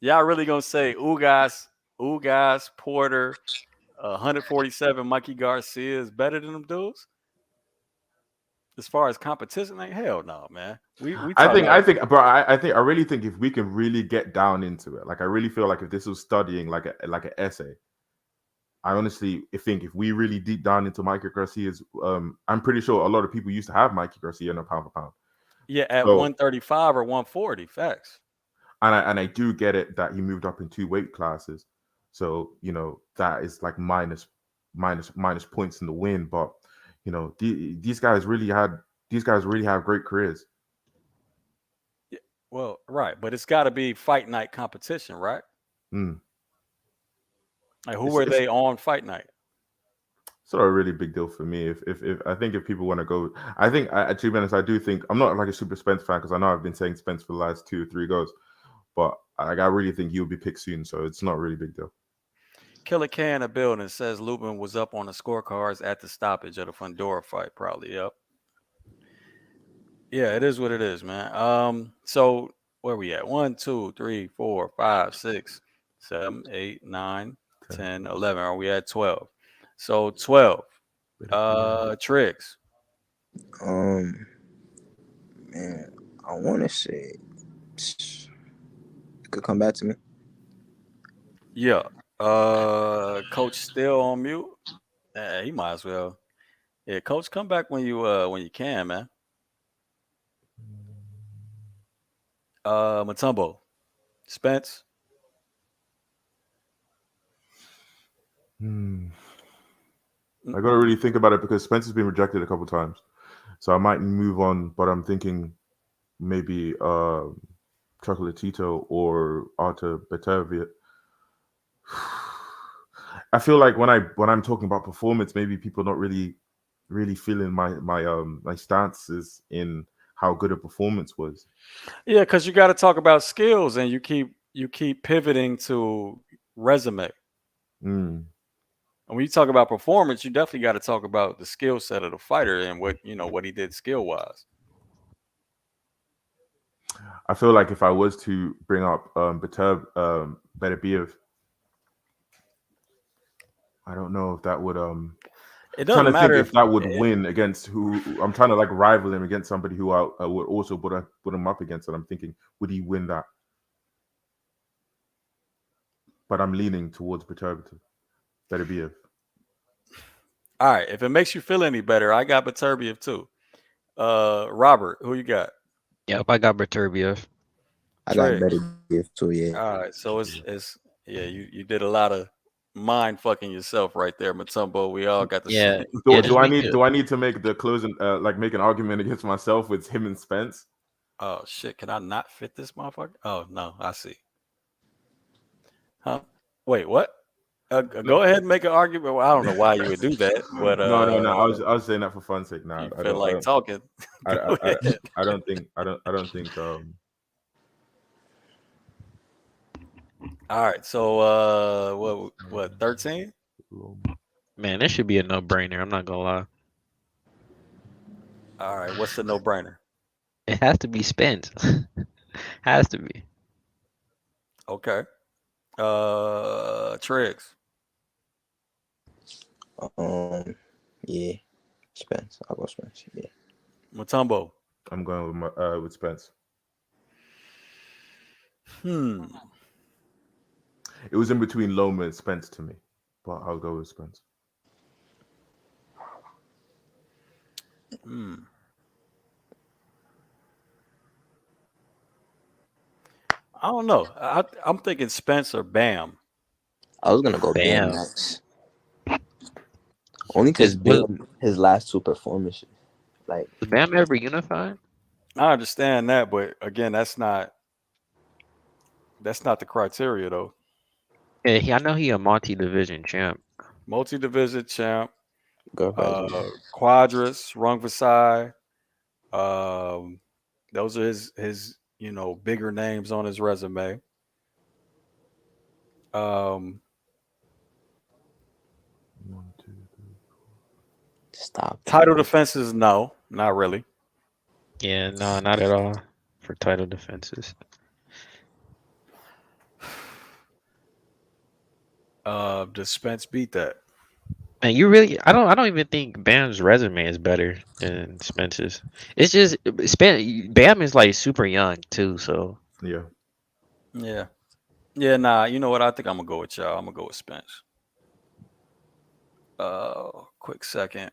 Y'all really gonna say Ugas, Porter, 147 Mikey Garcia is better than them dudes? As far as competition, like hell no, man. We talking about Bro, I really think if we can really get down into it, like I really feel like if this was studying like an essay, I honestly think if we really deep down into Mikey Garcia's, I'm pretty sure a lot of people used to have Mikey Garcia in a pound for pound. yeah at So 135 or 140. Facts. and I do get it that he moved up in 2 weight classes, so that is like minus points in the win, but these guys really have great careers. Yeah, well, right, but it's got to be fight night competition, right? Mm. Like who It's were it's they on fight night? sort of a really big deal for me. If I think if people want to go, I think to be honest, I do think I'm not like a super Spence fan because I know I've been saying Spence for the last 2 or 3 goes, but like I really think he'll be picked soon, so it's not really a big deal. Killer K in the building says Lubin was up on the scorecards at the stoppage of the Fundora fight. Probably, yep. Yeah, it is what it is, man. So where we at? 1, 2, 3, 4, 5, 6, 7, 8, 9, 10. 10, 11. Are we at 12? So 12. Tricks. Um, man, I want to say, you could come back to me. Yeah. Coach still on mute. He might as well. Yeah, coach, come back when you can, man. Matumbo. Spence. Hmm. I got to Mm-mm. really think about it because Spencer's been rejected a couple times, so I might move on. But I'm thinking maybe Chocolatito or Arta Batavia. I feel like when I'm talking about performance, maybe people not really feeling my stances in how good a performance was. Yeah, because you got to talk about skills, and you keep pivoting to resume. Mm. And when you talk about performance, you definitely got to talk about the skill set of the fighter and what he did skill wise. I feel like if I was to bring up Beterbiev, I don't know if that would It trying doesn't to think matter if if that would win against who I'm trying to like rival him against somebody who I would also put him up against, and I'm thinking would he win that? But I'm leaning towards Beterbiev. all right. If it makes you feel any better, I got Baturbiev too. Robert, who you got? Yep, I got Berturbiev. I got Trey. better gift too. Yeah. All right. So it's yeah. You did a lot of mind fucking yourself right there, Matumbo. We all got the Yeah, same. yeah. Do Just I make need it. do I need to make the closing like make an argument against myself with him and Spence? Oh shit! Can I not fit this motherfucker? Oh no, I see. Huh? Wait, what? Go ahead and make an argument. Well, I don't know why you would do that, but No. I was saying that for fun's sake. if Now you feel like talking, I, go I, ahead. I don't think All right. So what 13? Man, this should be a no-brainer. I'm not gonna lie. All right. What's the no brainer? It has to be Spence. Has to be. Okay. Triggs. Um, yeah, Spence. I'll go Spence. Yeah. Matumbo. I'm going with Spence. Hmm. It was in between Loma and Spence to me, but I'll go with Spence. Hmm. I don't know. I'm thinking Spencer Bam. I was gonna go Bam Bam. next, only because Is was Bam his last two performances, like was Bam ever unified? I understand that, but again, that's not the criteria though. Yeah, I know he a multi-division champ. Multi-division champ, girl president. Quadras, Rung Versailles. Um, those are his bigger names on his resume. Um, Stop it. Title defenses, no, not really. Yeah, no, not at all for title defenses. Does Spence beat that? Man, you really I don't even think Bam's resume is better than Spence's. It's just Bam is like super young too, so Yeah. Yeah, yeah. Nah, you know what? I think I'm gonna go with y'all. I'm gonna go with Spence. Quick second.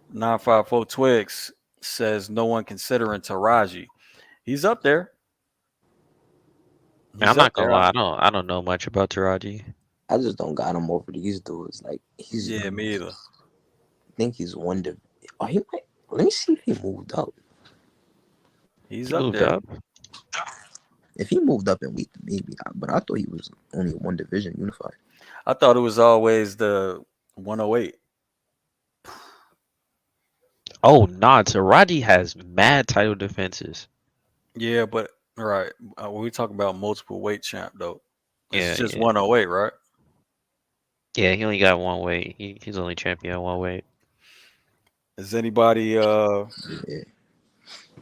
954 Twigs says no one considering Taraji. He's up there. man, I'm He's up not gonna there. lie, I don't know much about Taraji. I just don't got him over these dudes. Like he's, Yeah, I me either. think he's one. Oh, he might. Let me see if he moved up. He's He up moved there. up. If he moved up in weight, maybe. But I thought he was only one division unified. I thought it was always the 108. Oh nah, Taraji has mad title defenses. Yeah, but right. When we talk about multiple weight champ though, this is Yeah, just yeah. 108, right? Yeah, he only got one weight. He's only champion at one weight. Is anybody Yeah.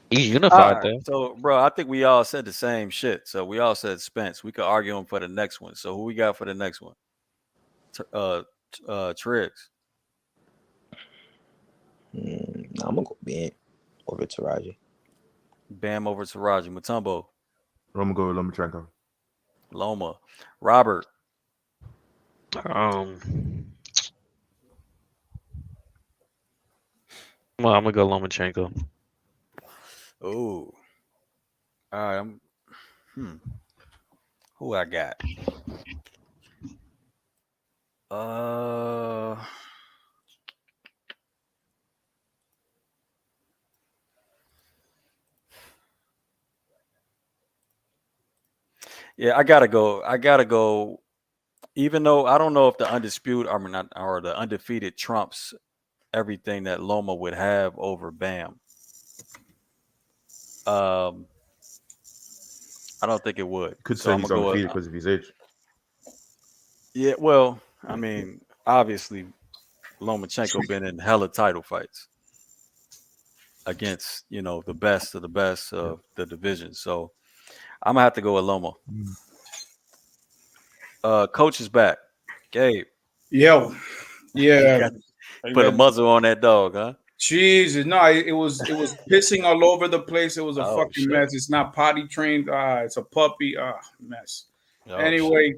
He's all unified right. though. So bro, I think we all said the same shit. So we all said Spence. We could argue him for the next one. So who we got for the next one? Triggs. Nah, I'm gonna go Ben over Taraji. Bam over to Roger. Matumbo. I'm gonna go with Lomachenko. Loma. Robert. Um, well, I'm gonna go Lomachenko. Oh. All right. Hmm. Who I got? Uh yeah, I gotta go. I gotta go. Even though I don't know if the undisputed, I mean, not, or the undefeated trumps everything that Loma would have over Bam. Um, I don't think it would. You could So say I'm he's gonna go. undefeated because of his age. Yeah, well, I mean, obviously, Lomachenko been in hella title fights against the best of the best Yeah. of the division. So I'm gonna have to go with Loma. Mm. Coach is back. Gabe, Yo, you yeah, got I put a got muzzle on that dog, huh? Jesus. No, it was pissing all over the place. It was a Oh fucking shit. mess. It's not potty trained. It's a puppy. Mess. Oh shit. Anyway,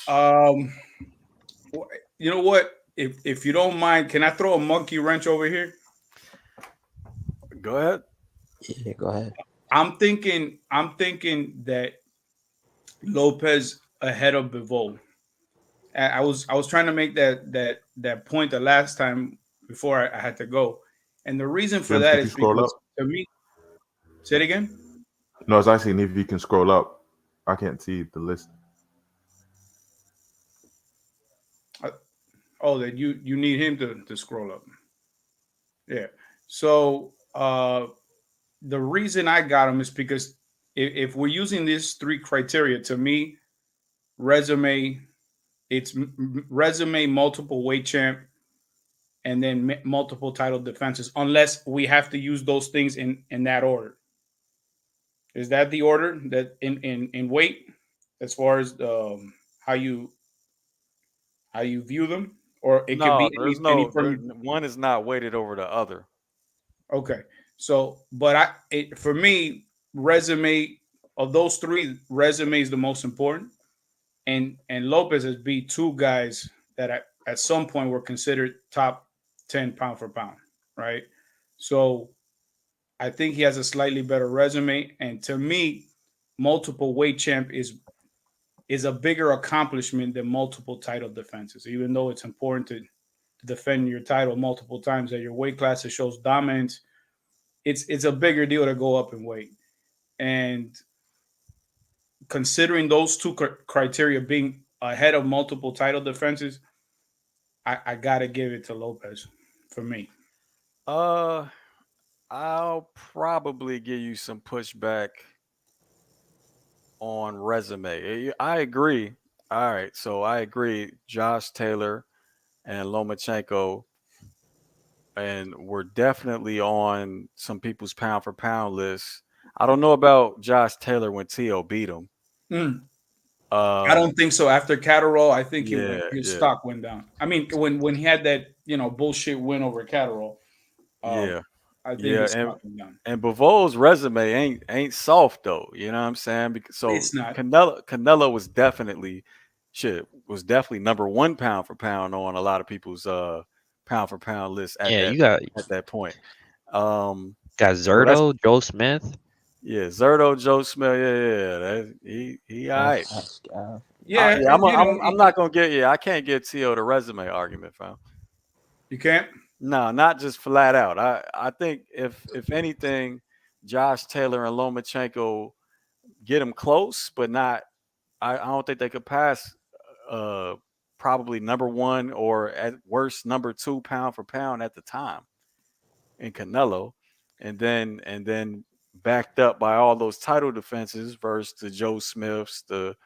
um, you know what? If you don't mind, can I throw a monkey wrench over here? Go ahead. Yeah, go ahead. I'm thinking that Lopez ahead of Bivol. I was trying to make that point the last time before I had to go, and the reason for James, that could you is scroll because up? to me, say it again. No, I was asking if you can scroll up. I can't see the list. Uh, Oh, that you need him to scroll up. Yeah. So the reason I got him is because if we're using these three criteria, to me, resume, it's resume, multiple weight champ, and then multiple title defenses, unless we have to use those things in that order. Is that the order that in weight, as far as how you how you view them, or it could No, be there's any no. permit? One is not weighted over the other. Okay, so but for me, resume of those three, resume is the most important, and Lopez has beat two guys that at some point were considered top 10 pound for pound, right? So I think he has a slightly better resume, and to me, multiple weight champ is a bigger accomplishment than multiple title defenses. Even though it's important to defend your title multiple times at your weight class, it shows dominance. It's a bigger deal to go up in weight, and considering those two criteria being ahead of multiple title defenses, I gotta give it to Lopez for me. Uh, I'll probably give you some pushback on resume. I agree. All right, so I agree. Josh Taylor and Lomachenko, and we're definitely on some people's pound for pound list. I don't know about Josh Taylor when T.O. beat him. Mm, I don't Um, think so. After Catterall, I think yeah, his yeah, stock went down. I mean, when he had that bullshit win over Catterall, um, yeah, I think yeah, his stock went down. and Bivol's resume ain't soft though. You know what I'm saying? So It's not. Canelo was definitely number one pound for pound on a lot of people's pound for pound list Yeah, you got at that point. Um, so that's Zerto, Joe Smith. yeah, Zerto, Joe Smith, he all right. Pascal. Yeah, Yeah, I'm not gonna get I can't get T.O. the resume argument, fam. you can't. No, not just flat out. I think if anything, Josh Taylor and Lomachenko get him close, but not. I don't think they could pass. Uh, Probably number one or at worst number two pound for pound at the time in Canelo, and then backed up by all those title defenses versus the Joe Smiths, the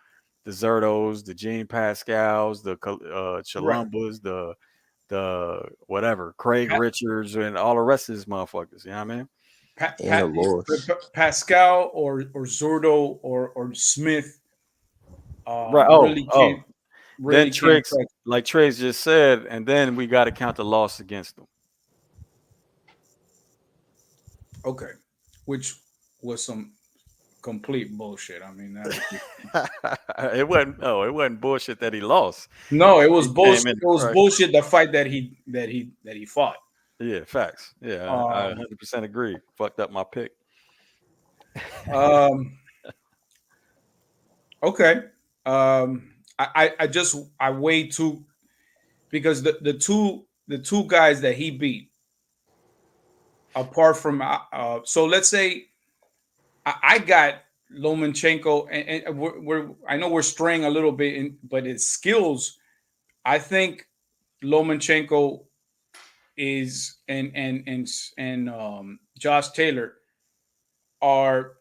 Zertos, the Gene Pascals, the Right. Chalumbas, the the whatever Craig Pat, Richards and all the rest of these motherfuckers. You know what I mean? And the Lords. Pascal or Zurdo or Smith Right. really Oh. can't Then really can't Tricks, touch. like Tricks just said, and then we got to count the loss against them. Okay, which was some complete bullshit. I mean, that was It wasn't. No, it wasn't bullshit that he lost. no, it was He came bullshit. in It was right. bullshit. The fight that he fought. Yeah, facts. Yeah, I Um, 100% agree. Fucked up my pick. um, okay. I weigh two because the two guys that he beat, apart from so let's say I got Lomachenko, and I know we're straying a little bit, but its skills, I think Lomachenko is and Josh Taylor are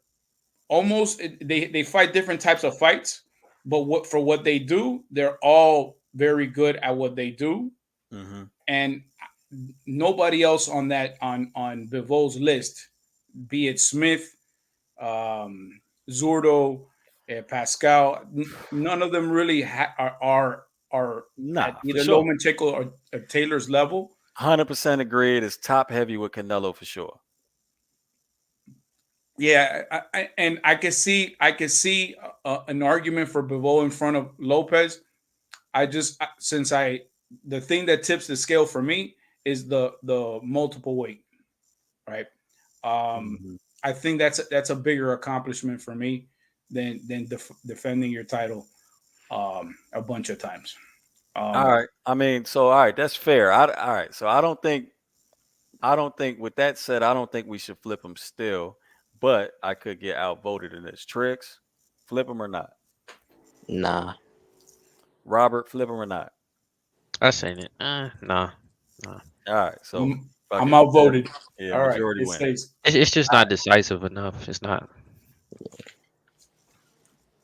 almost they fight different types of fights, but what they do, they're all very good at what they do, Mm-hmm. and nobody else on Bivol's list, be it Smith, Zurdo, Pascal, none of them really are at Nah, for either sure. Lomachenko or Taylor's level. 100% agreed. It's top heavy with Canelo for sure. Yeah, and I can see an argument for Bivol in front of Lopez. Since the thing that tips the scale for me is the multiple weight, right? Um, Mm-hmm. I think that's a bigger accomplishment for me than defending your title a bunch of times. All Um, right. I mean, so all right, that's fair. All right. So I don't think with that said, I don't think we should flip them still, but I could get outvoted in this. Tricks, flip them or not? Nah. Robert, flip them or not? I seen it. Nah. All right. So fuck I'm it. outvoted. Yeah, All right, majority it wins. stays. It's just not decisive enough. It's not.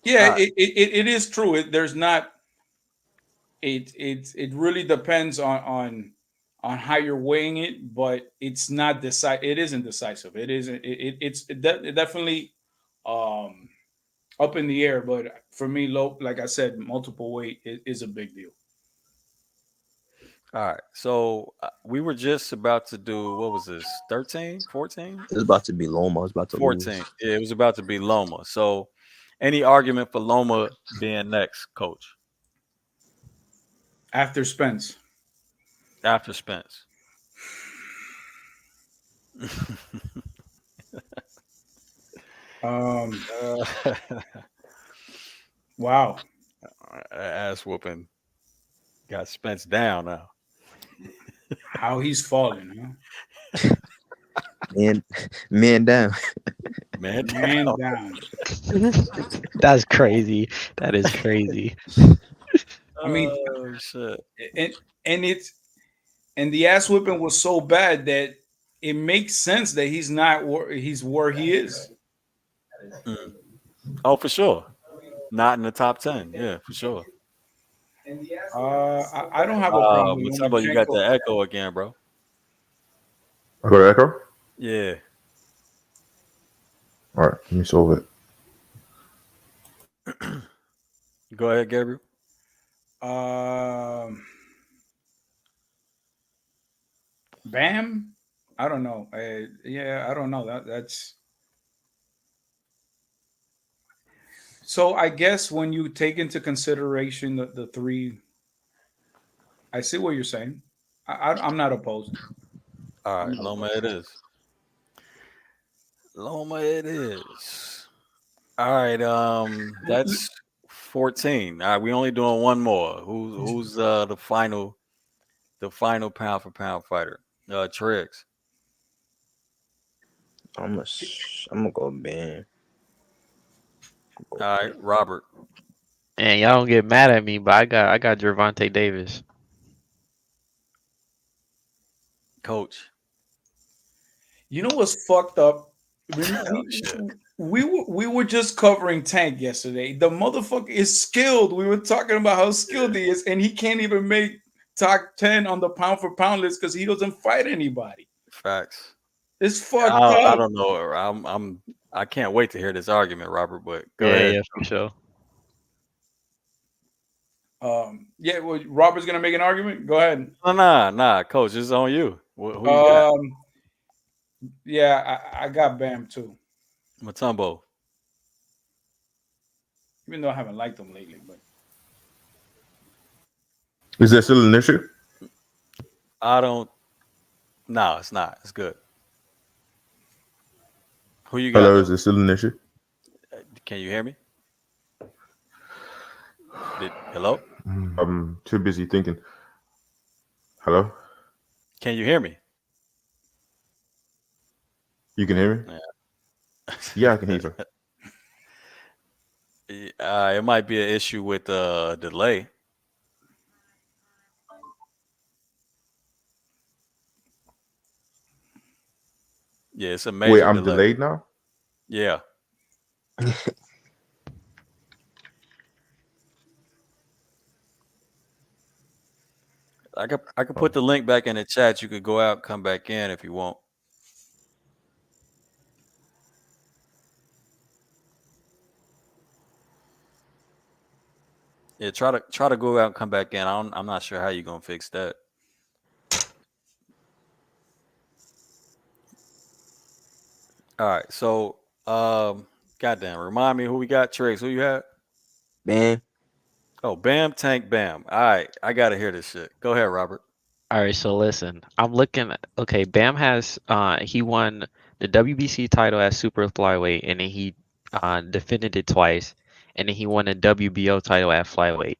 Yeah, All right. it is true. There's not. It really depends on how you're weighing it, but it's not decisive. It isn't decisive. It isn't. It definitely um up in the air. But for me, low, like I said, multiple weight is a big deal. All right. So we were just about to do what was this? 13, 14? It's about to be Loma. It's about to 14. lose. Yeah, it was about to be Loma. So any argument for Loma being next, coach, After Spence, after Spence? um, uh, wow, ass whooping got Spence down now. how he's falling, Man, man down. Man huh? Man down. down. That's crazy. That is crazy. I mean, Oh shit. and and it's and the ass whipping was so bad that it makes sense that he's where he is. Mm. Oh, for sure. Not in the top 10. Yeah, for sure. I don't have a problem with Matamba, you got Lomachenko. the echo again, bro. I go to Echo. Yeah. All right, let me solve it. Go ahead, Gabriel. Bam. I don't know. Yeah, I don't know. That's so. I guess when you take into consideration the three, I see what you're saying. I'm not opposed. All I'm right, not Loma opposed. it is. Loma it is. All right, that's 14. All right, we only doing one more. Who's the final pound for pound fighter? Triggs. I'm gonna go Ben. All right, Robert. And y'all don't get mad at me, but I got Gervonta Davis. Coach. You know what's fucked up? Oh shit. We were just covering Tank yesterday. The motherfucker is skilled. We were talking about how skilled he is, and he can't even make top 10 on the pound for pound list because he doesn't fight anybody. Facts. It's fucked I up. don't know. I can't wait to hear this argument, Robert. But go Yeah, ahead. yeah, for sure. Yeah, well, Robert's gonna make an argument. Go ahead. Nah, Coach. This is on you. Who you got? Yeah, I got Bam too, Matumbo. even though I haven't liked him lately. But Is there still an issue? I don't. No, it's not. It's good. Who you got Hello, though? is there still an issue? Can you hear me? Hello? I'm too busy thinking. Hello? Can you hear me? You can hear me? Yeah, I can hear you. It might be an issue with delay. Yeah, it's a Wait, major I'm delay. delayed now? Yeah. I could put the link back in the chat. You could go out, come back in if you want. Yeah, try to go out and come back in. I'm not sure how you're gonna fix that. All right, so goddamn, remind me who we got. Tricks, who you had? Man, Oh, Bam Tank Bam. All right, I gotta hear this shit. Go ahead, Robert. All right, so listen, I'm looking. Okay, Bam has he won the WBC title at super flyweight, and then he defended it twice, and then he won the WBO title at flyweight.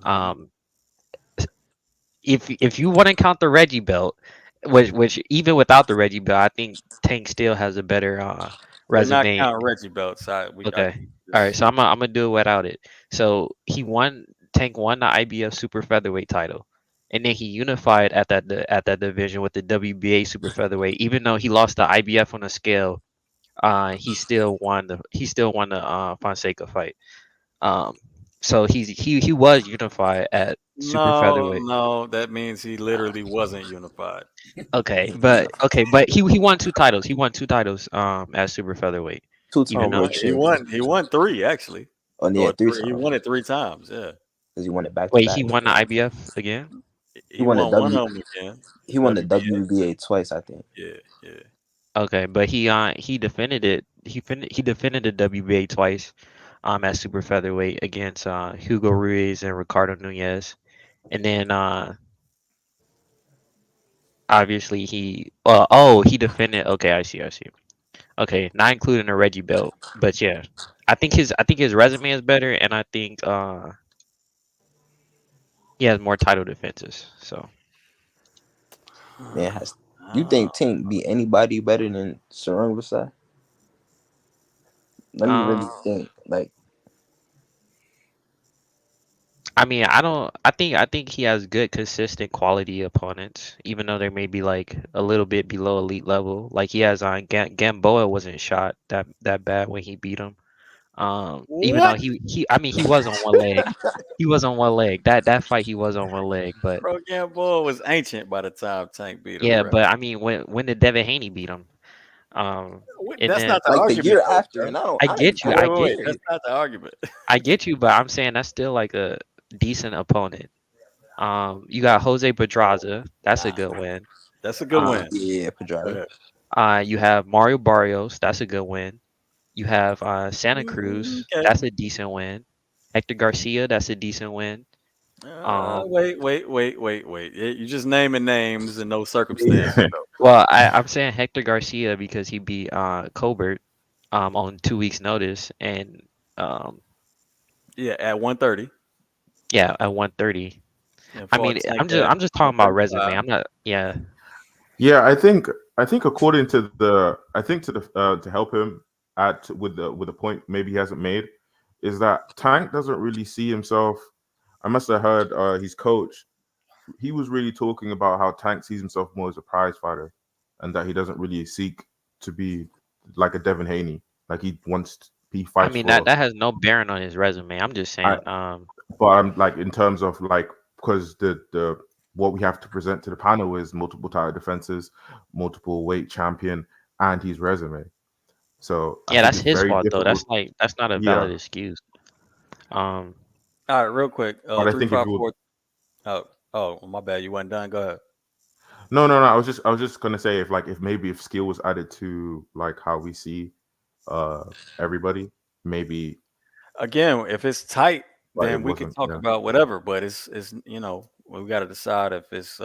Um, if you want to count the Reggie belt, which even without the Reggie belt, I think Tank still has a better We're not resume. counting Reggie belts. Okay. All right, so I'm gonna do it without it. So Tank won the IBF super featherweight title, and then he unified at that division with the WBA super featherweight. Even though he lost the IBF on the scale, he still won the Fonseca fight. Um, so he was unified at super featherweight. No, that means he literally wasn't unified. But he won two titles. He won two titles at super featherweight. two Even time though world He champion. won three actually. Oh yeah, Or three three. He times won it three times. Yeah, because he won it back to wait, back. he won the IBF again? He he won the won one W. of them again. He won the WBA. WBA twice, I think. Yeah. Okay, but he defended it. He defended the WBA twice at super featherweight against Hugo Ruiz and Ricardo Nunez. And then obviously he defended. Okay, I see. Okay, not including the Reggie belt, but yeah. I think his resume is better, and I think he has more title defenses. So Man, you think Tank beat anybody better than Sarung Versailles? Let me really um think. Like, I mean, I think he has good, consistent quality opponents, even though they may be like a little bit below elite level. Like he has on Gamboa wasn't shot that bad when he beat him. Even though What? he was on one leg. He was on one leg. That fight he was on one leg, but Bro, Gamboa was ancient by the time Tank beat him, yeah, bro. but I mean when did Devin Haney beat him? And That's then not the the argument, year though, after, bro. and I don't. I I get you, I I don't get Wait. care. That's not the argument. I get you, but I'm saying that's still like a decent opponent. You got Jose Pedraza, that's a good win. That's a good Uh, win. Yeah, Go Pedraza. ahead. you have Mario Barrios, that's a good win. You have Santa Cruz, Okay. that's a decent win. Hector Garcia, that's a decent win. Um, Wait. You just naming names and no circumstances, though. well, I'm saying Hector Garcia because he beat Colbert on 2 weeks' notice, and um, Yeah, at 130. yeah, at 130. And I fought mean, Tank I'm at just talking about resume. 135. I'm not. Yeah, Yeah, I think according to to help him at with the point maybe he hasn't made is that Tank doesn't really see himself. I must have heard his coach. He was really talking about how Tank sees himself more as a prize fighter, and that he doesn't really seek to be like a Devin Haney. Like he I fights mean that for. that has no bearing on his resume. I'm just I saying. but I'm like in terms of like because the what we have to present to the panel is multiple title defenses, multiple weight champion, and his resume. So I Yeah, think that's it's his very fault though. difficult. That's not a Yeah, valid excuse. Um, All right, real quick. but I Three think if five you would, four. Oh, my bad. You wasn't done. Go ahead. no, I was just gonna say if skill was added to like how we see uh everybody, maybe, Again, if it's tight, but it then we could wasn't. talk Yeah, about whatever. But it's we got to decide if it's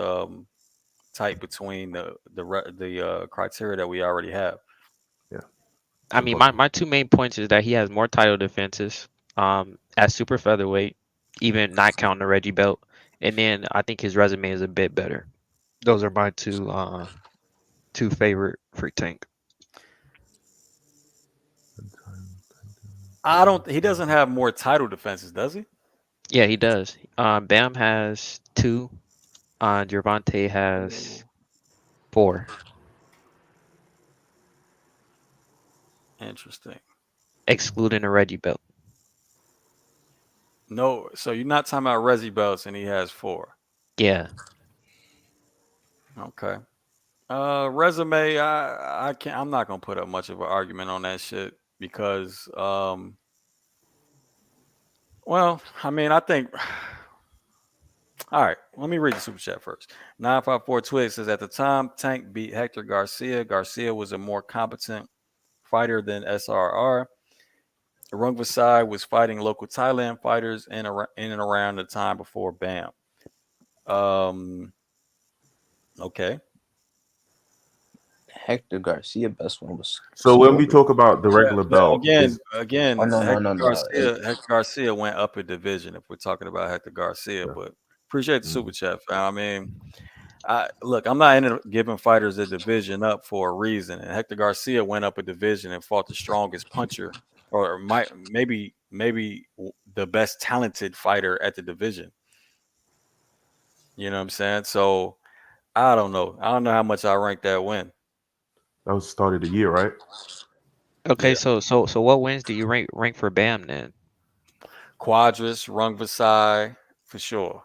tight between the criteria that we already have. yeah, I mean, supposedly. my two main points is that he has more title defenses, at super featherweight, even not counting the Reggie belt, and then I think his resume is a bit better. Those are my two favorite for Tank. I don't. He doesn't have more title defenses, does he? Yeah, he does. Bam has two. Gervonta has four, Interesting. excluding the Reggie belt. No, so you're not talking about Resi belts, and he has four. Yeah. Okay. Resume. I can't. I'm not gonna put up much of an argument on that shit because well, I mean, I think. All right, let me read the super chat first. 954 Twig says at the time Tank beat Hector Garcia. Garcia was a more competent fighter than SRR. Rung Vasai was fighting local Thailand fighters in and around the time before BAM. Um, okay. Hector Garcia, best one was So when we Scorpion. talk about the Yeah, regular but belt, again, is Oh again, no no no no. Hector Garcia went up a division. If we're talking about Hector Garcia, yeah, but appreciate the super mhm. chat, fam. I mean, look, I'm not into giving fighters a division up for a reason. And Hector Garcia went up a division and fought the strongest puncher, or maybe the best talented fighter at the division. You know what I'm saying? So I don't know. I don't know how much I rank that win. That was the start of the year, right? Okay, Yeah, so what wins do you rank for Bam then? Quadras, Rung Vasai, for sure.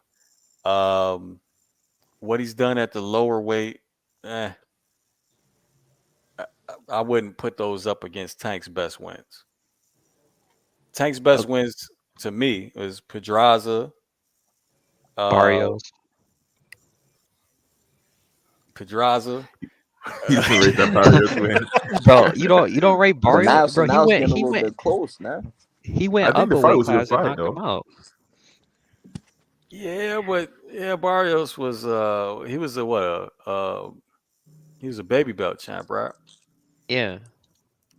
Um, what he's done at the lower weight, eh, I wouldn't put those up against Tank's best wins. Tank's best Okay. wins to me was Pedraza, uh, Barrios. Pedraza. He doesn't rate that Barrios win. Bro, you don't rate So Barrios, now bro. He it's went getting a he little went bit close now. he I went think up the a fight weight was a good class and fight, knocked him though. out. Yeah, but yeah, Barrios was he was a what he was a baby belt champ, right? Yeah.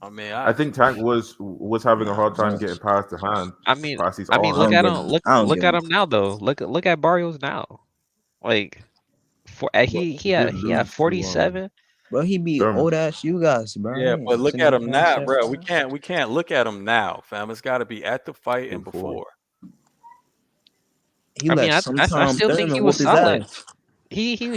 I mean, I think Tank was having a Nah, hard time bro. getting past the hand, I mean past his I mean I arm. look don't at give him him. I don't look give at him. him now though. Look at Barrios now. Like for But he he did he had lose to 47. Bro, he beat Thurman. old ass you guys, bro. yeah, He but ain't look sitting at there him trying to now, chat bro. about. We can't look at him now, fam. It's got to be at the fight and Before. before. He I mean let I sometime still think he Thurman was whoop his solid. ass.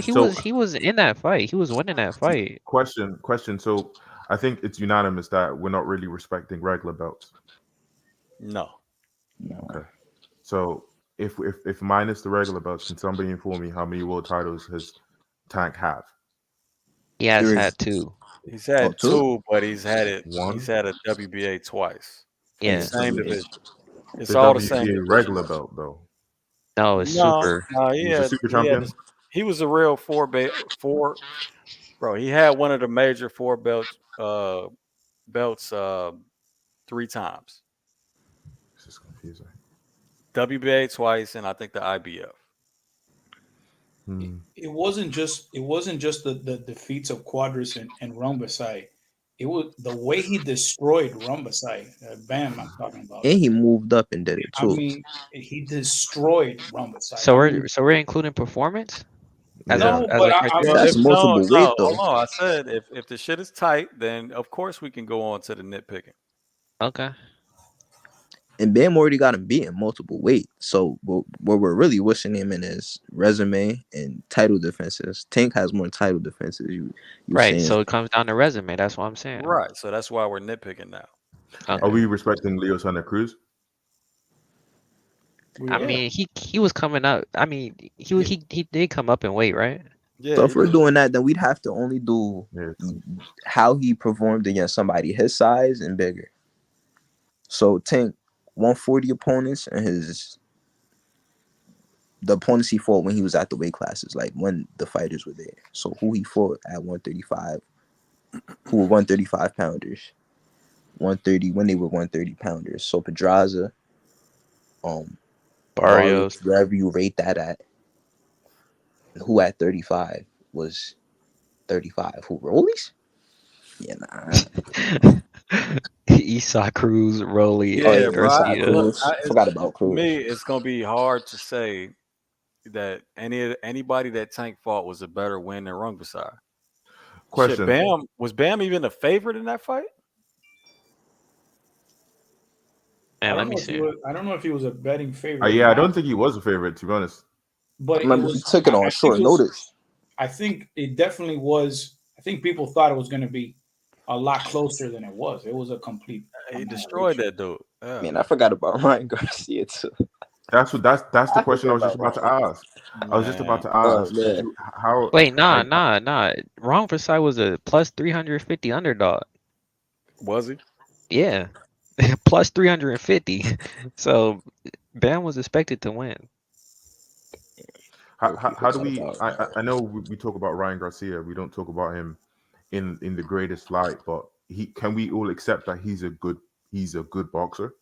So He was in that fight. He was winning that fight. question. So I think it's unanimous that we're not really respecting regular belts. No, No. Okay. So if minus the regular belts, can somebody inform me how many world titles has Tank have? He has Three. had two. he's Oh, had two? two, but he's had it. He's One, had a WBA twice in the Yeah. Yes. same Yes. division. It's the all the same WBA division. regular belt though. No, it's No, super. no, He was a super he had champion. this, he was a real four bro. He had one of the major four belts three times. This is confusing. WBA twice, and I think the IBF. It, Hmm. it wasn't just the defeats of Quadras and Rumbasai. It was the way he destroyed Rumbasai. Bam, I'm talking about. And he moved up and did it I too. mean, he destroyed Rumbasai. So I mean, we're including performance Yeah. no, as but a Well, criteria? if That's multiple weight no, though. hold on. I said if the shit is tight, then of course we can go on to the nitpicking. Okay. And Bam already got him beaten multiple weight. So what we're really wishing him in is resume and title defenses. Tank has more title defenses. You Right. saying So it comes down to resume. That's what I'm saying. Right. So that's why we're nitpicking now. Are Okay. we respecting Leo Santa Cruz? I Yeah. mean, he was coming up. I mean, he did come up in weight, right? Yeah, So he if we're did. doing that, then we'd have to only do Yeah. how he performed against somebody his size and bigger. So Tank 140 opponents and the opponents he fought when he was at the weight classes, like when the fighters were there. So who he fought at 135, who were 135 pounders, 130 when they were 130 pounders. So Pedraza, Barrios. Barrios, wherever you rate that at, who at 35 was 35. Who Rollies? Yeah, nah. Esau Cruz, Rolly, Oh Yeah, and yeah, bro. Eastside Garcia. Cruz. Forgot about To Cruz. me, it's gonna be hard to say that anybody that Tank fought was a better win than Rung Basar. Shit, Question. Bam was Bam even a favorite in that fight? And let me see. I don't know if he was a betting favorite or Yeah, I not, don't think he was a favorite, to be honest. but I it remember he was. took it on I think short it was. notice. I think it definitely was. I think people thought it was going to be a lot closer than it was. It was a complete He destroyed annihilation. that dude. Yeah. Man, I forgot about Ryan Garcia too. That's the I question I forgot was just about about to Ryan. ask. I was just about Man. to Oh ask man, how Wait, nah, like nah, nah. Wrong for side was a plus 350 underdog. Was he? Yeah, plus 350. So Bam was expected to win. we how do forgot we? about I know we talk about Ryan Garcia. We don't talk about him in the greatest light, but can we all accept that he's a good boxer?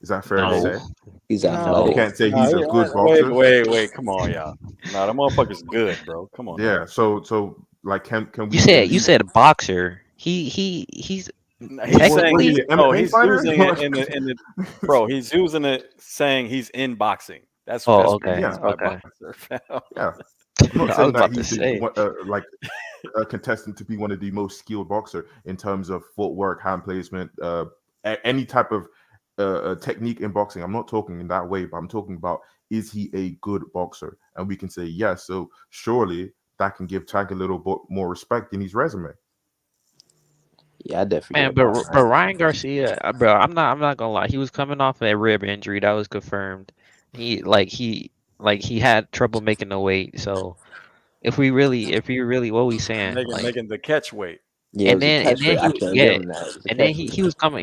Is that fair to No, say? He's We athletic. no. can't say No, he's a good wait, boxer. wait. Come on, y'all. No, the motherfucker's good, bro. Come on now. Yeah. So like, can You we at said least? boxer. He's No, he's saying What is technically. he? An no, MMA he's using it fighter? in the bro. He's using it saying he's in boxing. That's Oh, what he okay, Yeah. means by okay. boxer. Yeah. I'm not I was saying that about to he's say. like a contestant to be one of the most skilled boxer in terms of footwork, hand placement, any type of technique in boxing. I'm not talking in that way, but I'm talking about, is he a good boxer? And we can say yes. So surely that can give Tank a little bit more respect in his resume. Yeah, I definitely Man, give him but that. Ryan Garcia, bro, I'm not gonna lie. He was coming off a rib injury that was confirmed. He had trouble making the weight. So if we really, what we saying? Like, making the catch weight. Yeah, it and was a then catch rate. I he, can't give yeah, him that. It was a and then catch rate.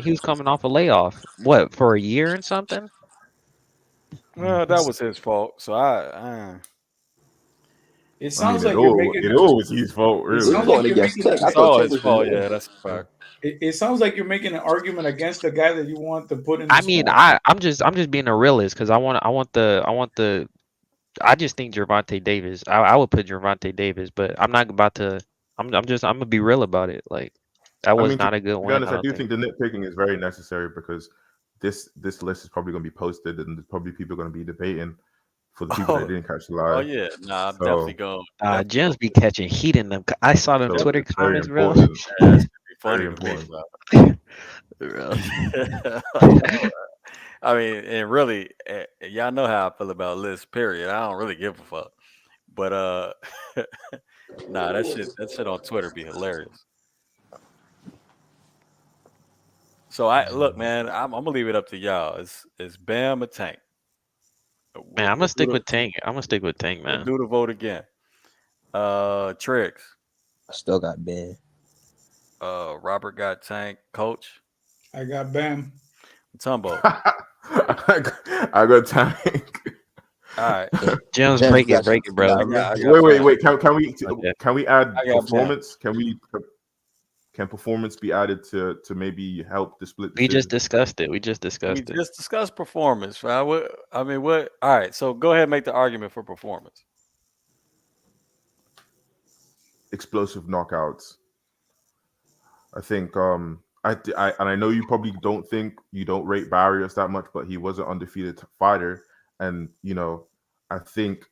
he was coming off a layoff. What, for a year and something? Well, that was his fault. So It I mean, sounds like you're making. it all was his fault, It He was really. sounds like going you're against making Tank. I it's thought all Tank his was gonna fault. win. Yeah, that's a fact. it sounds like you're making an argument against the guy that you want to put in the I mean, spot. I'm just being a realist because I just think Gervonta Davis. I would put Gervonta Davis, but I'm not about to. I'm gonna be real about it. Like, that I was mean, not a good to be win. honest, I I don't do think. think the nitpicking is very necessary because this list is probably going to be posted, and there's probably people going to be debating for the people that Oh, didn't catch the oh live. yeah. Nah, I'm definitely So, going. Definitely Gems going. be catching heat in them. I saw them so Twitter it's very comments, bro. important. Yeah, that should be Very funny to me, important. Bro. bro. I mean, and really, y'all know how I feel about lists. Period. I don't really give a fuck. But nah, that shit on Twitter be hilarious. So I look, man. I'm gonna leave it up to y'all. It's Bam or Tank. Man, I'm We'll gonna do stick with Tank. I'm gonna stick with Tank, we'll man. do the vote again. Tricks. I still got Ben. Robert got Tank. Coach I got Bam. Tumbo. I got Tank. All right. Gems, Gems, break it, you got bro. River. I got Bam. Wait. Okay. Can we add I got Bam. performance? Can performance be added to maybe help the split We just decision? discussed it. We just We discussed it. just discussed performance. Right? I mean, what? All right. So go ahead and make the argument for performance. Explosive knockouts. I think and I know you probably don't rate Barrios that much, but he was an undefeated fighter, and I think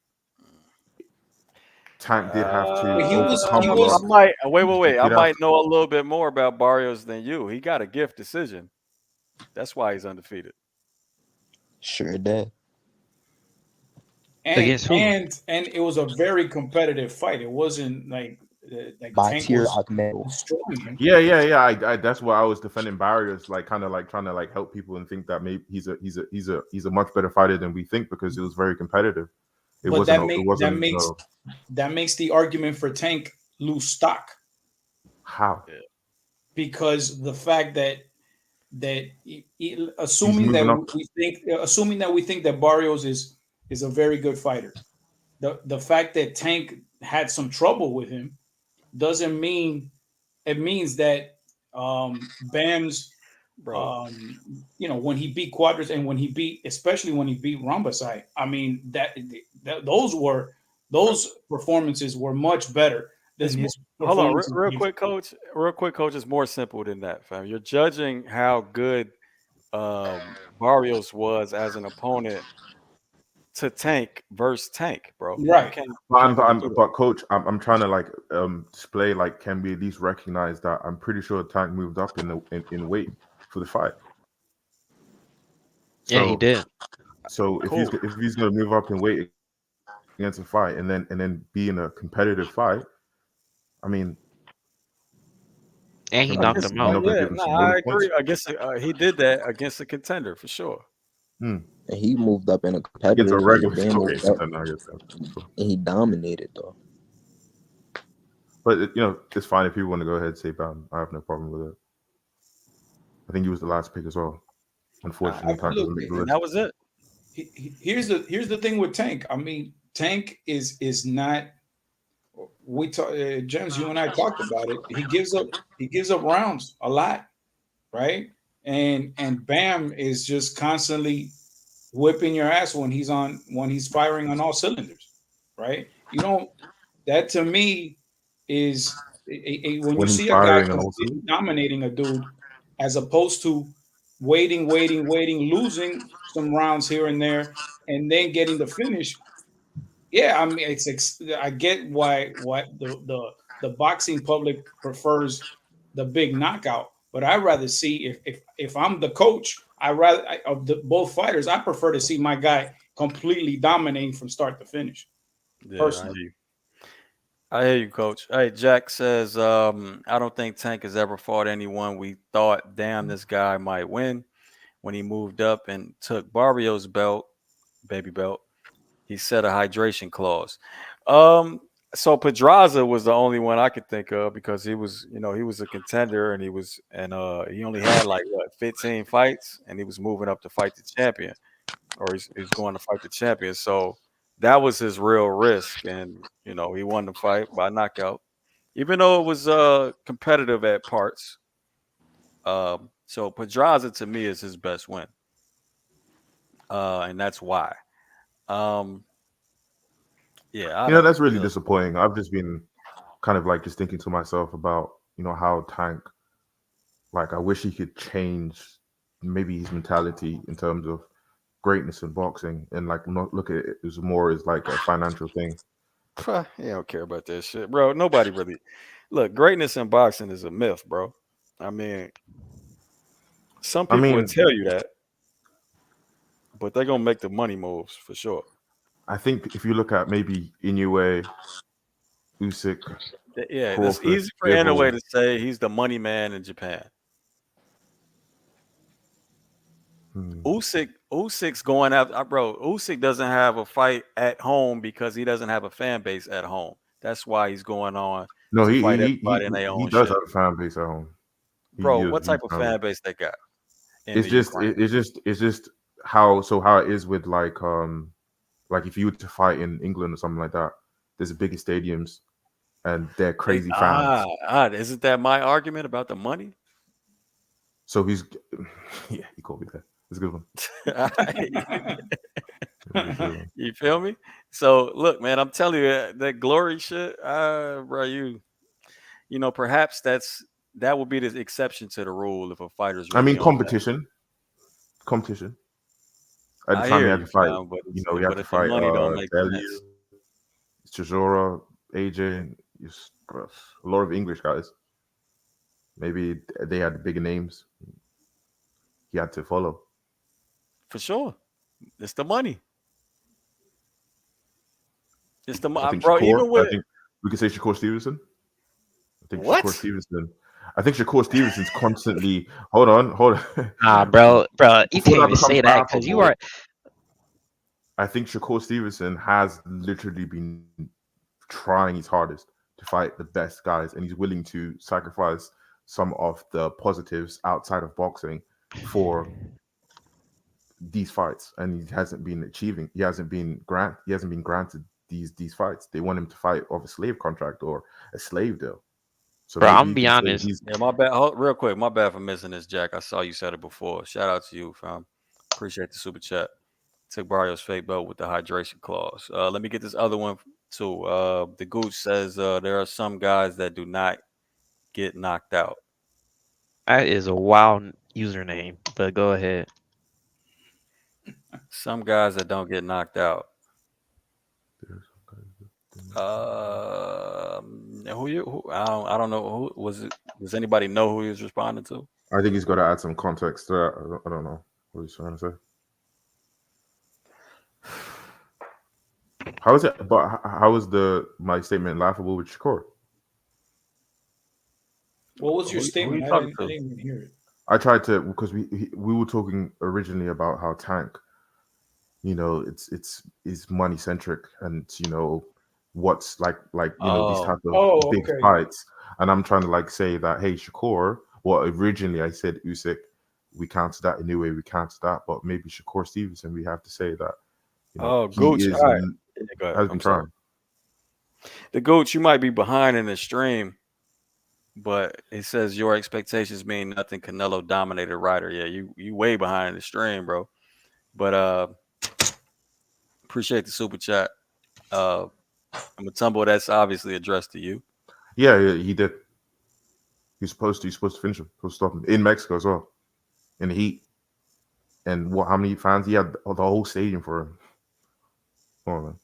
Tank did have to overcome He a I lot. was. might wait. He I did have might know a little bit more about Barrios than you. He got a gift decision. That's why he's undefeated. Sure did. And Against who? and it was a very competitive fight. It wasn't like like By Tank tier was Akmel. destroying him. Yeah. I that's why I was defending barriers, like kind of like trying to like help people and think that maybe he's a much better fighter than we think because it was very competitive. It But wasn't. that It make that wasn't. makes that makes the argument for Tank lose stock How because the fact that he's assuming that moving up. we think that Barrios is a very good fighter, the fact that Tank had some trouble with him doesn't mean it means that Bam's bro. when he beat Quadras and when he beat especially when he beat Rambasai, I mean those performances were much better than It's his hold on, performances real against. quick, coach. Real quick, coach. It's more simple than that, fam. You're judging how good Barrios was as an opponent to Tank versus Tank, bro. You Right. can't really do that. But coach, I'm trying to like display like can we at least recognize that I'm pretty sure Tank moved up in weight for the fight. Yeah, he So did. so Cool. if he's gonna move up in weight against a fight and then be in a competitive fight, I mean, And he I mean, knocked Against, him you're out. not gonna yeah, give him no, some I bonus points. agree. I guess he did that against a contender for sure. Hmm. And he moved up in a Against a competitive fight. regular Ben okay moved up contender, I guess. So, and he dominated though. but it's fine if people want to go ahead and say Bam. I have no problem with it. I think he was the last pick as well. Unfortunately, Tank Look, doesn't make the And list. that was it. here's the thing with Tank. I mean, Tank is not. We talk, James. You and I talked about it. He gives up rounds a lot, right? And Bam is just constantly whipping your ass when he's firing on all cylinders, right? You don't. That to me is when you When he's see a guy firing and also, completely dominating a dude, as opposed to waiting, losing some rounds here and there, and then getting the finish. Yeah, I mean, I get why the boxing public prefers the big knockout, but I rather see if I'm the coach, of the both fighters, I prefer to see my guy completely dominating from start to finish. Yeah, Personally, I hear you, coach. Hey, Jack says, I don't think Tank has ever fought anyone we thought, damn, this guy might win. When he moved up and took Barrios' belt, baby belt, he set a hydration clause. Um, so Pedraza was the only one I could think of because he was, he was a contender and he only had like what 15 fights and he was moving up to fight the champion or he's going to fight the champion. So that was his real risk, and he won the fight by knockout, even though it was competitive at parts. So Pedraza to me is his best win, and that's why. Um, yeah, I don't. that's really disappointing. I've just been kind of like just thinking to myself about how Tank, like I wish he could change maybe his mentality in terms of greatness in boxing and like not look at it as more as like a financial thing. You don't care about that shit, bro. Nobody really look. Greatness in boxing is a myth, bro. I mean, some I people would mean, tell you that, but they're gonna make the money moves for sure. I think if you look at maybe Inoue, Usyk, Yeah, it's Crawford, easy for Inoue Bivol. to say he's the money man in Japan. Hmm. Usyk's going after bro. Usyk doesn't have a fight at home because he doesn't have a fan base at home. That's why he's going on No, to he fight he everybody in he their he own does shit. have a fan base at home. He Bro, is a what type huge of fan base. fan base they got in It's the just Ukraine? it's just how it is with like if you were to fight in England or something like that, there's the biggest stadiums and they're crazy fans. Isn't that my argument about the money? So he's yeah, he called me that. It's a good one. It's a good one. You feel me? So look, man, I'm telling you that glory shit, bro. Perhaps that would be the exception to the rule if a fighter's I really mean on that. competition. At the I time hear he had you, to fight, fam, he had but to if the fight money don't make Bellew, sense, Chisora, AJ, a lot of English guys. Maybe they had bigger names. He had to follow. for sure, it's the money. It's the I think bro. Shakur. Even I with think we could say Shakur Stevenson. think Shakur What? Stevenson. I think Shakur Stevenson's constantly. Hold on. Nah, bro, you Before can't that even becomes say that because you laughable, are. I think Shakur Stevenson has literally been trying his hardest to fight the best guys, and he's willing to sacrifice some of the positives outside of boxing for these fights, and he hasn't been achieving. He hasn't been granted these fights. They want him to fight off a slave contract or a slave deal. So Bro, maybe I'm you be can say honest. he's. Yeah, my bad. Real quick, my bad for missing this, Jack. I saw you said it before. Shout out to you, fam. Appreciate the super chat. Took Barrios fake belt with the hydration clause. Let me get this other one too. The Gooch says there are some guys that do not get knocked out. That is a wild username, but go ahead. Some guys that don't get knocked out. Who you? Who, I don't know. Who was it? Does anybody know who he was responding to? I think he's got to add some context to that. I don't know what he's trying to say. How is it? But how is the my statement laughable with Shakur? What was your Who you statement? talking I to? didn't even hear it. I tried to because we were talking originally about how Tank, it's money centric, and what's these Oh, type of Oh, big okay. fights, and I'm trying to say that, hey, Shakur. Well, originally I said Usyk. We counted that in a way. We counted that, but maybe Shakur Stevenson. We have to say that oh, he Gooch. is All right. Yeah, go ahead. has been I'm sorry. trying. The Gooch, you might be behind in the stream, but it says your expectations mean nothing. Canelo dominated Ryder. Yeah, you way behind in the stream, bro. But appreciate the super chat. Uh, Matumbo, that's obviously addressed to you. Yeah, yeah, he did. He's supposed to finish him. Supposed to stop him in Mexico as well, in the heat. And what? How many fans? He had the whole stadium for him. Come on, man.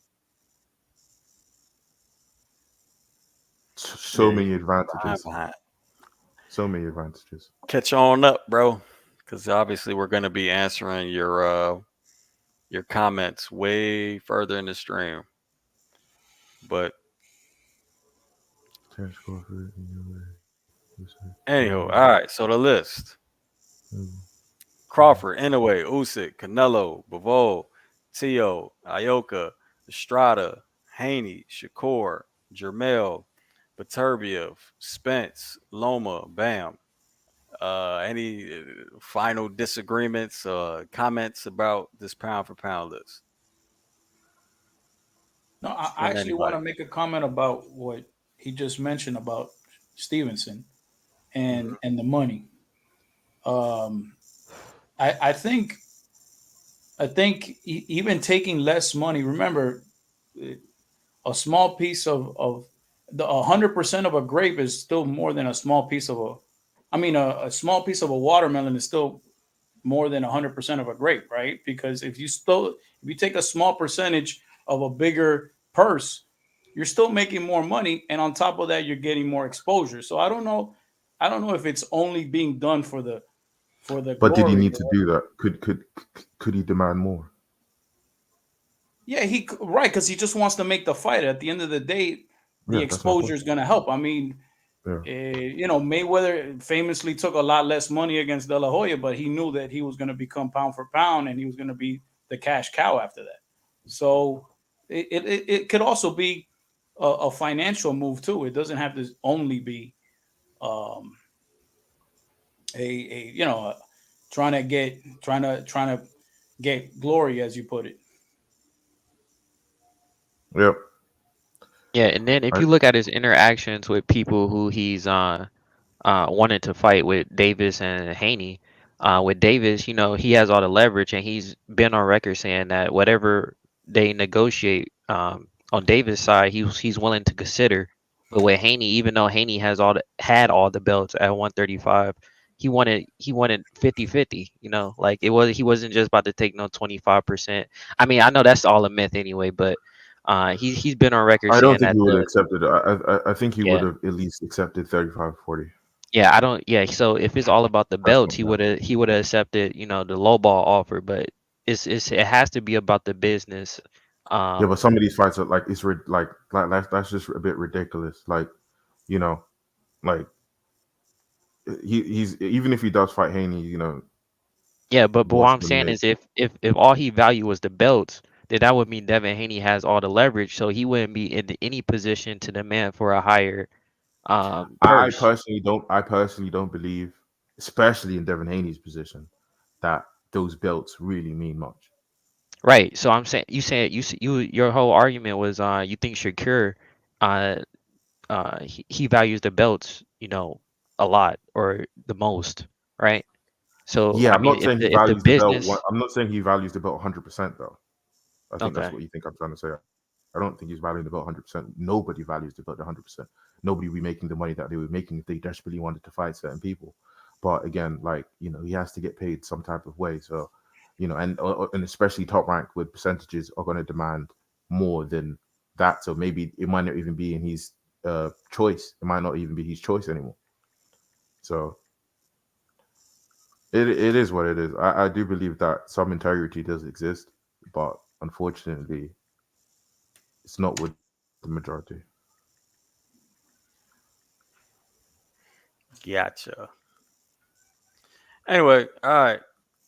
Yeah, So you many behind, advantages. behind. So many advantages. Catch on up, bro, because obviously we're going to be answering your comments way further in the stream. But anywho, all right. So the list: Crawford, Inoue, Usyk, Canelo, Bivol, Tio, Ioka, Estrada, Haney, Shakur, Jermel, Beterbiev, Spence, Loma, Bam. Any final disagreements, comments about this pound for pound list No, I from actually want anybody? to make a comment about what he just mentioned about Stevenson Mhm. and the money. Um, I think even taking less money. Remember, a small piece of the 100% of a grape is still more than a small piece of a. I mean, a small piece of a watermelon is still more than 100% of a grape, right? Because if you take a small percentage of a bigger purse, you're still making more money, and on top of that, you're getting more exposure. So I don't know if it's only being done for the But did he glory. need to do that? Could he demand more? Yeah, right, because he just wants to make the fight. At the end of the day, the Yeah, that's my exposure point. is going to help. I mean, Yeah, Mayweather famously took a lot less money against De La Hoya, but he knew that he was going to become pound for pound, and he was going to be the cash cow after that. So it could also be a financial move too. It doesn't have to only be um, a trying to get glory, as you put it. yep. Yeah, and then if I, you look at his interactions with people who he's wanted to fight with Davis and Haney. With Davis, he has all the leverage, and he's been on record saying that whatever they negotiate on Davis' side, he's willing to consider. But with Haney, even though Haney had all the belts at 135, he wanted 50-50. Like he wasn't just about to take no 25%. I mean, I know that's all a myth anyway, but he's been on record I don't saying think that he would have the accepted. I think he would yeah. have at least accepted 35-40. Yeah, I don't. Yeah, so if it's all about the That's belts, not he bad. would have accepted, the low ball offer. But it has to be about the business. Yeah, but Um, some of these fights are like that's just a bit ridiculous. Like, you know, Like he's even if he does fight Haney, Yeah, but what what's I'm he gonna saying make? is if all he value was the belts, then that would mean Devin Haney has all the leverage, so he wouldn't be in any position to demand for a higher I purse. personally don't. I personally don't believe, especially in Devin Haney's position, that those belts really mean much. Right. So I'm saying you your whole argument was you think Shakur uh he values the belts, a lot or the most, right? So Yeah, I I'm mean not saying he if the values the belt. business. I'm not saying he values the belt 100% though. I think that's Okay. what you think I'm trying to say. I don't think he's valuing the belt 100%. Nobody values the belt 100%. Nobody will be making the money that they were making if they desperately wanted to fight certain people. But again, like he has to get paid some type of way. So, and especially top rank with percentages are going to demand more than that. So maybe it might not even be in his choice. It might not even be his choice anymore. So it is what it is. I do believe that some integrity does exist, but unfortunately, it's not with the majority. Gotcha. Anyway, all right.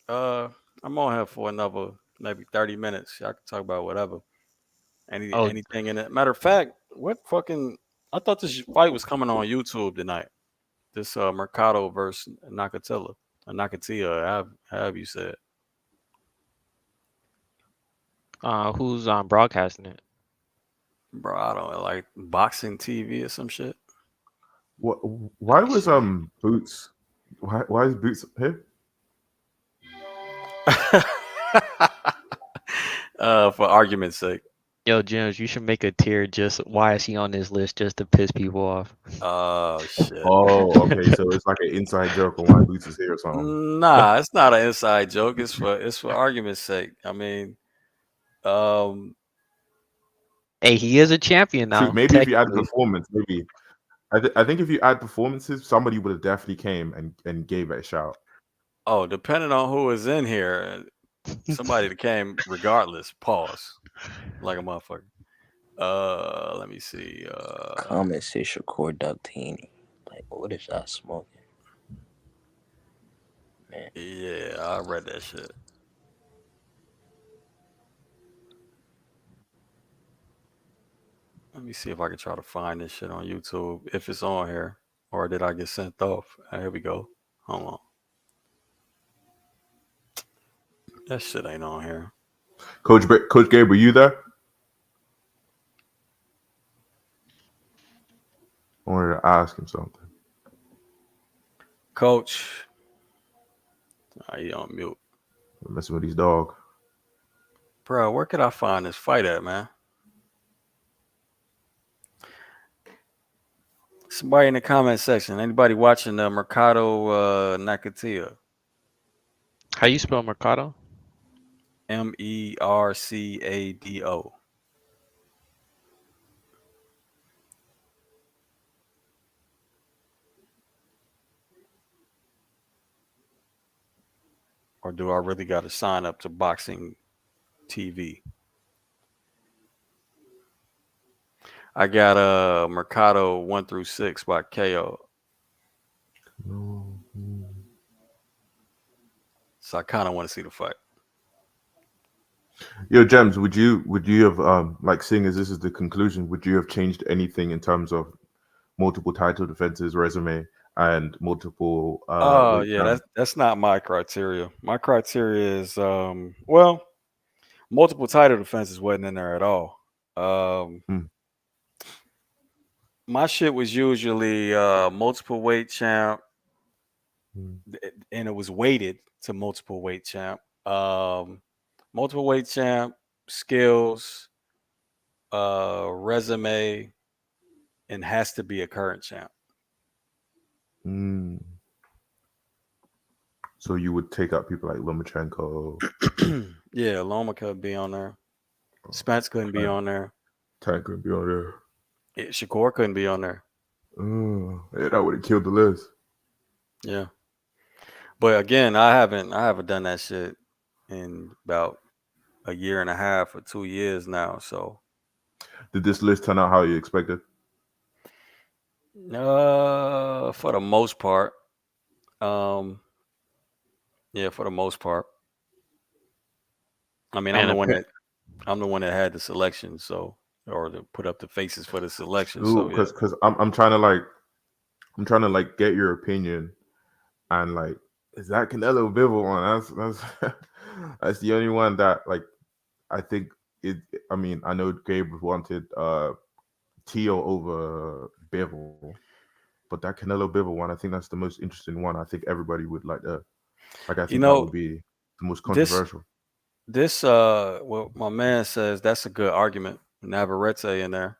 I'm on here for another maybe 30 minutes. Y'all can talk about whatever. Oh, Anything in it. Matter of fact, what fucking I thought this fight was coming on YouTube tonight. This Mercado versus Nakatila. Nakatia, have you said. who's broadcasting it? Bro, I don't know, like boxing TV or some shit. What? Let Why me was see. Boots? Why is Boots here? For argument's sake. Yo, James, you should make a tier just why is he on this list just to piss people off. Oh shit. Oh, okay. So it's like an inside joke on why Boots is here or something. Nah, it's not an inside joke. It's for argument's sake. I mean, um, Hey, he is a champion True. now, Maybe if you add technically. performance, maybe I think if you add performances, somebody would have definitely came and gave it a shout. oh, depending on who is in here, somebody that came regardless. Pause. Like a motherfucker. Let me see. Comment say Shakur Ductini. Like, what is that smoking, man? Yeah, I read that shit. Let me see if I can try to find this shit on YouTube if it's on here, or did I get sent off? Here we go. Hold on. That shit ain't on here. Coach Gabe, were you there? I wanted to ask him something. Coach, you on mute, I'm messing with his dog. bro. Where could I find this fight at, man? Somebody in the comment section. Anybody watching the Mercado Nakatia? How you spell Mercado? Mercado. Or do I really got to sign up to boxing TV? I got Mercado 1 through 6 by KO. So I kind of want to see the fight. Yo, James, would you have like seeing as this is the conclusion, would you have changed anything in terms of multiple title defenses resume and multiple Oh weight yeah, champ? that's not my criteria. My criteria is well, multiple title defenses wasn't in there at all. Um, Hmm. my shit was usually multiple weight champ, and it was weighted to multiple weight champ. Multiple weight champ, skills, resume, and has to be a current champ. Mm. So you would take out people like Lomachenko. Yeah, Loma could be on there. Spence couldn't be on there. Tank could be on there. Shakur couldn't be on there. Yeah, that would have killed the list. Yeah. But again, I haven't done that shit in about a year and a half or 2 years now. So Did this list turn out how you expected? For the most part. Um, yeah, for the most part. I mean, Man, I'm the one that had the selection, so or to put up the faces for the selection. Who? So yeah. Because I'm trying to like get your opinion and like is that Canelo Bivol one? That's that's the only one that like I think it. I mean, I know Gabe wanted Tio over Bivol, but that Canelo Bivol one, I think that's the most interesting one. I think everybody would like. I You think that know, would be the most this controversial. well, my man says that's a good argument. Navarrete in there.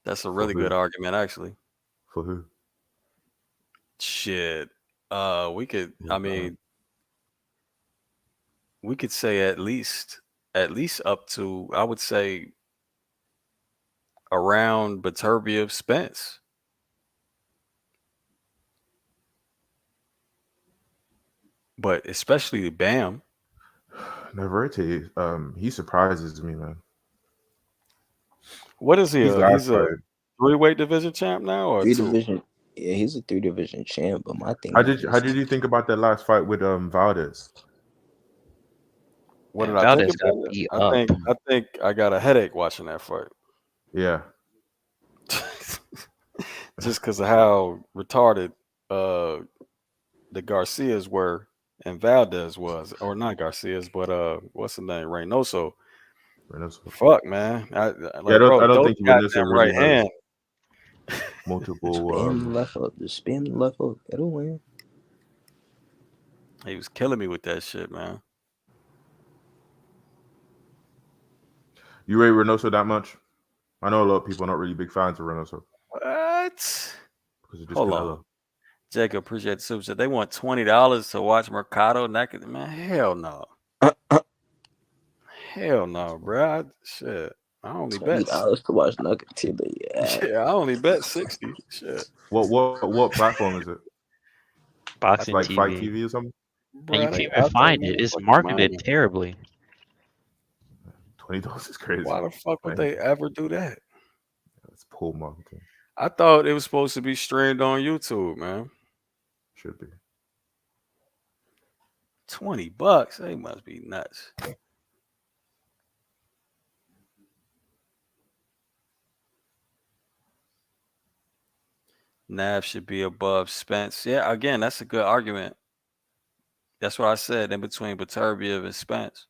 That's a For really good who? argument, actually. For who? Shit. We could. Yeah, I mean, we could say at least up to I would say around Beterbiev Spence, but especially Bam. Navarrete, he surprises me, man. What is he? He's last He's a fight. three-weight division champ now or Three two? division. Yeah, he's a 3 division champ. But my thing is How just did you think about that last fight with Valdez? What did man, I think Valdez about got it? beat I up. think I think I got a headache watching that fight. Yeah, Just because of how retarded uh the Garcias were and Valdez was, or not Garcias, but what's the name? Reynoso. Reynoso. Fuck man, Yeah, like bro, I don't those think Reynoso goddamn really right has hand. multiple. spam the left hook. Just spam the left hook. It'll win. He was killing me with that shit, man. You rate Reynoso that much? I know a lot of people are not really big fans of Reynoso What? because of just Hold on, Canelo. Jacob. Appreciate the super chat. They want $20 to watch Mercado naked. Man, hell no, hell no, bro. Shit, I only $20 bet. to watch Nugget. Yeah. Yeah, I only bet 60. Shit, What platform is it? I Boxing think, Like Fight TV. TV or something? And you bro, they can't even out there find it. It's motherfucking marketed mining. terribly. $20 is crazy. Why the fuck would Man, they ever do that? that's poor marketing. I thought it was supposed to be streamed on YouTube, man. Should be. $20? They must be nuts. Nav should be above Spence. Yeah, again, that's a good argument. That's what I said in between Beterbiev and Spence.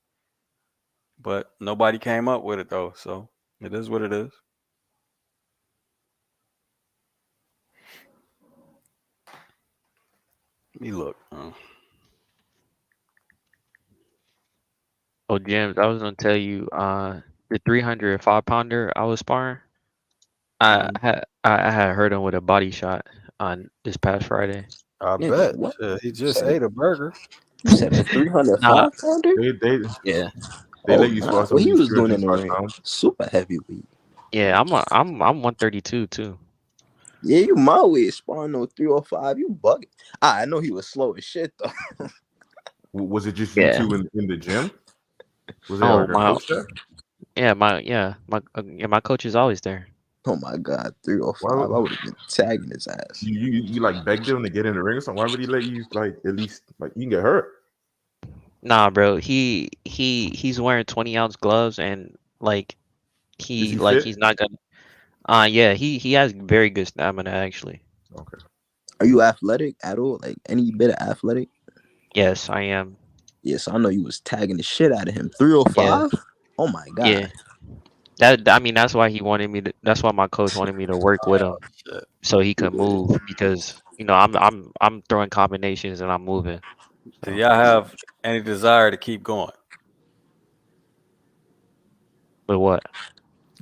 But nobody came up with it though, so it is what it is. Let me look. Oh, James, I was gonna tell you, the 305 pounder I was sparring. I had hurt him with a body shot on this past Friday. I Nigga, bet. what? He You just said ate a burger. you said a Nah, 305 pounder? yeah, They Oh let you nah. spar What he somebody's was doing in the 305 ring? pounds. Super heavyweight. yeah. I'm 132 too. Yeah, you my way sparring no 305. You bugging. I know he was slow as shit though. Was it just you Yeah. two in the gym? Was there Oh like a my, coach there? my coach is always there. Oh my god, Why 305. would I would have been tagging his ass. you like begged him to get in the ring or something? Why would he let you like at least like you can get hurt? Nah, bro. He's wearing 20-ounce gloves and like Is he he's fit? not gonna. Yeah. He has very good stamina actually. Okay. Are you athletic at all? Like any bit of athletic? Yes, I am. Yes, I know you was tagging the shit out of him. Yeah. 305? Oh my Yeah. god. I mean, that's why he wanted me to. That's why my coach wanted me to work with him Shit. so he could move because I'm throwing combinations and I'm moving. Do So, y'all have any desire to keep going but what?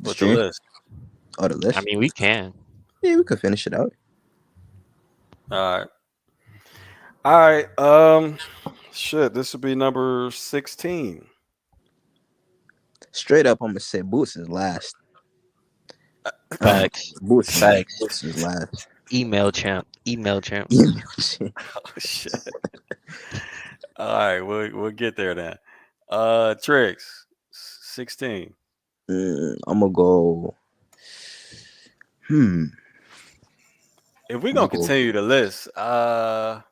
The with the stream? list? Oh, the I list? mean, we can. Yeah, we could finish it out. All right. All right. Shit, this would be number 16. Straight up, I'm gonna say Boots is last. Facts. Boots Facts. is last. Email champ. Email champ. Oh shit. All right, we'll get there then. Tricks 16. I'm gonna go Hmm. If we're I'm gonna gonna go. continue the list, let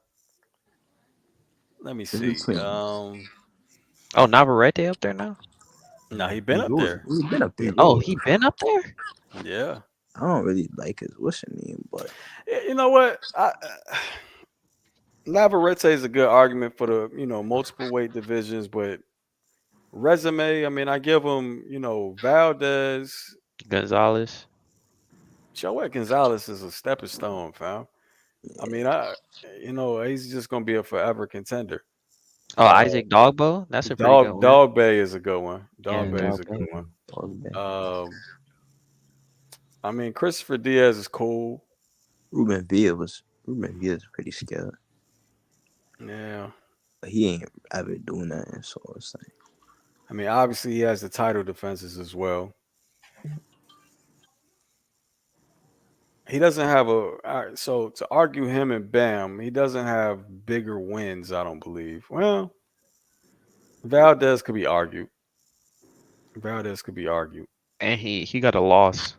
me It's see. between. Oh, Navarrete up there now? No, he been He's up always there. He's been up there, he's but Oh, always he been up there? Yeah. I don't really like his what's her name, but You know what? Navarrete is a good argument for the multiple weight divisions, but resume. I mean, I give him Valdez. Gonzalez. Joey Gonzalez is a stepping stone, fam. I mean, he's just gonna be a forever contender. Oh, Uh, Isaac Dogbo? That's a pretty good one. Dog Bay is a good one. Dog Yeah, Bay mm, is a Dogbo. good mm. one. dog bad. I mean, Christopher Diaz is cool. Ruben Villa was pretty scared, Yeah. but he ain't ever doing nothing. So it's like, I mean, obviously he has the title defenses as well. He doesn't have so to argue him and Bam, he doesn't have bigger wins, I don't believe. Well, Valdez could be argued. Valdez could be argued. And he got a loss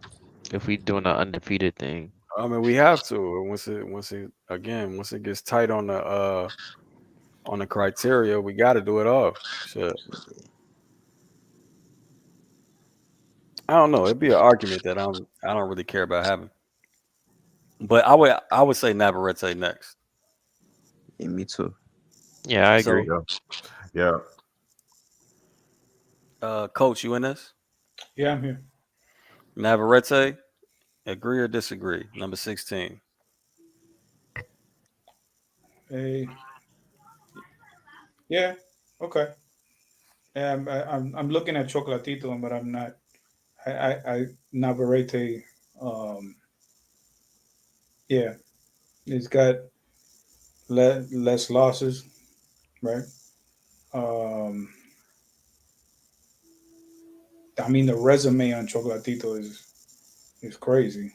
if we doing an undefeated thing. I mean, we have to once it gets tight on the criteria, we got to do it off. Shit. I don't know. It'd be an argument that I don't really care about having. But I would say Navarrete next. yeah, me too. Yeah, I So, agree. Yeah, yeah. Coach, you in this? Yeah, I'm here. Navarrete, agree or disagree? Number 16. Hey, yeah, okay. Yeah, I'm looking at Chocolatito, but I'm not. I Navarrete. Um, yeah, he's got less losses, right? Um, I mean, the resume on Chocolatito is crazy.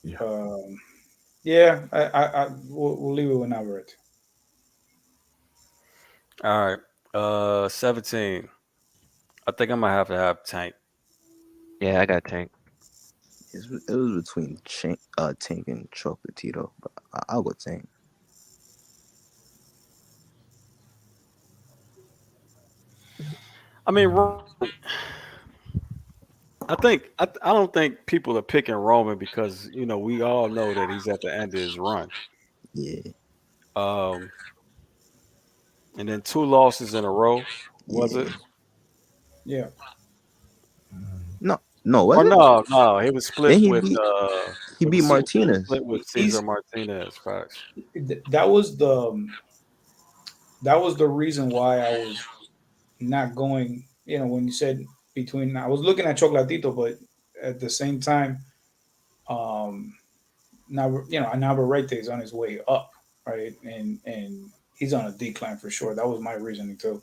Yeah. Um, yeah, we'll leave it with Navarrete. All right. 17. I think I'm gonna have to have Tank. Yeah, I got Tank. It was between Tank and Chocolatito, but I'll go Tank. I mean, I don't think people are picking Roman because we all know that he's at the end of his run. Yeah, Um, and then 2 losses in a row, was yeah. it? Yeah, No, was Or it? no, he was Then split with he beat He was Martinez. split with Cesar he's Martinez. Facts. that was the reason why I was not going. When you said between, I was looking at Chocolatito, but at the same time, um, now Navarrete is on his way up, right, and he's on a decline for sure. That was my reasoning too.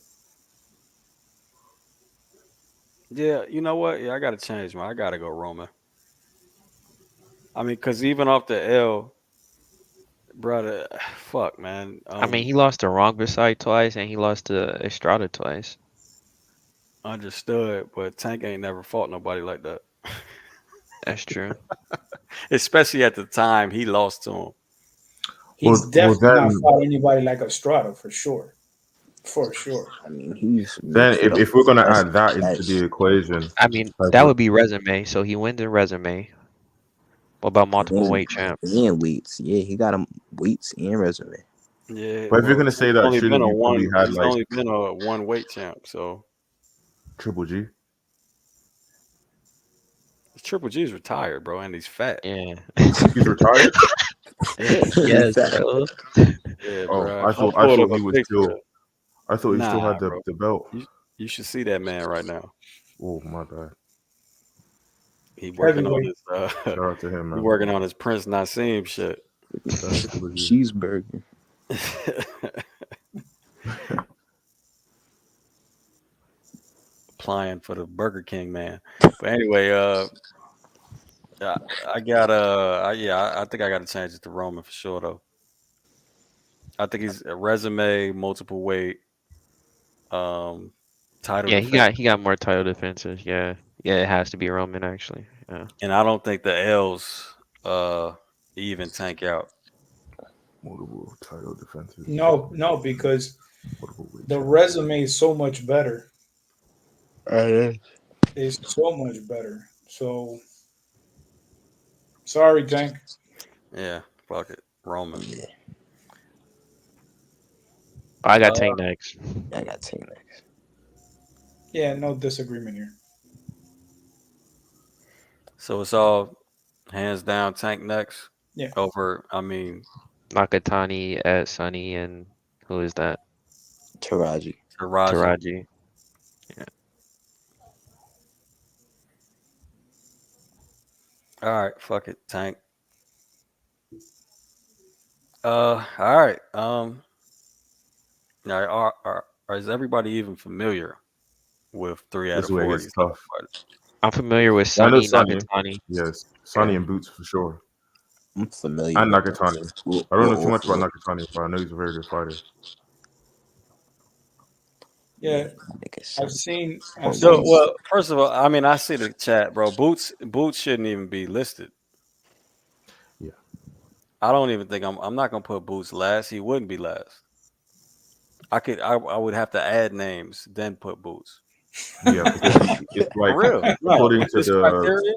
Yeah, you know what? Yeah, I gotta change, man. I gotta go Roman. I mean, because even off the L, brother, fuck, man. I mean, he lost to Wrong Beside twice, and he lost to Estrada twice. Understood, but Tank ain't never fought nobody like that. That's true. Especially at the time he lost to him. He's Well, definitely not fought anybody like Estrada for sure, for sure. I mean, he's then mixed it up if we're with gonna best add that into best. the equation, I mean, like that would be resume. So he wins in resume. What about multiple weight champ? And weights. Yeah, he got him weights and resume. Yeah, but if you're well, gonna say that, shouldn't you probably had He's like only been a one weight champ, so Triple G? Triple G's retired, bro, and he's fat. Yeah. He's retired. Yeah, Yes, Fat. bro. yeah, Oh, bro. I If I thought I pulled thought up he a was picture, still. I thought he still nah, had bro. the belt. You should see that man right now. Oh my bad. He working on Heavyweight. his Shout out to him, he man. working on his Prince Nassim shit. Shout out to Triple G. Cheeseburger. Applying for the Burger King man. But anyway, I, I got I think I got to change it to Roman for sure though. I think he's a resume, multiple weight, um, title Yeah, defense. he got more title defenses. Yeah. Yeah, it has to be Roman actually. Yeah. And I don't think the L's even Tank out. Multiple title defenses. No, because Multiple weight the champions. resume is so much better. Uh, It's so much better. So sorry, Tank. Yeah, fuck it, Roman. yeah, I got Uh, Tank next. I got team next. Yeah, no disagreement here. so it's all hands down Tank next Yeah. over. I mean, Nakatani at Sunny and who is that? Taraji. Taraji. Taraji. Yeah. All right, fuck it, Tank. All right. All right, is everybody even familiar with three out This is of where it four of gets these other tough. fighters? I'm familiar with I know Sunny Sonny. Nakatani. Yes, Sonny Yeah. and Boots for sure. I'm familiar And with them. Nakatani. What, I don't what know too all much about four? Nakatani, but I know he's a very good fighter. Yeah, Nigga, I've son. seen I've Point So, seen blank. well, first of all, I mean, I see the chat, bro. Boots shouldn't even be listed. Yeah, I don't even think I'm not gonna put Boots last. He wouldn't be last. I would have to add names then put Boots. yeah, because it's For like real. No, according with to this criteria,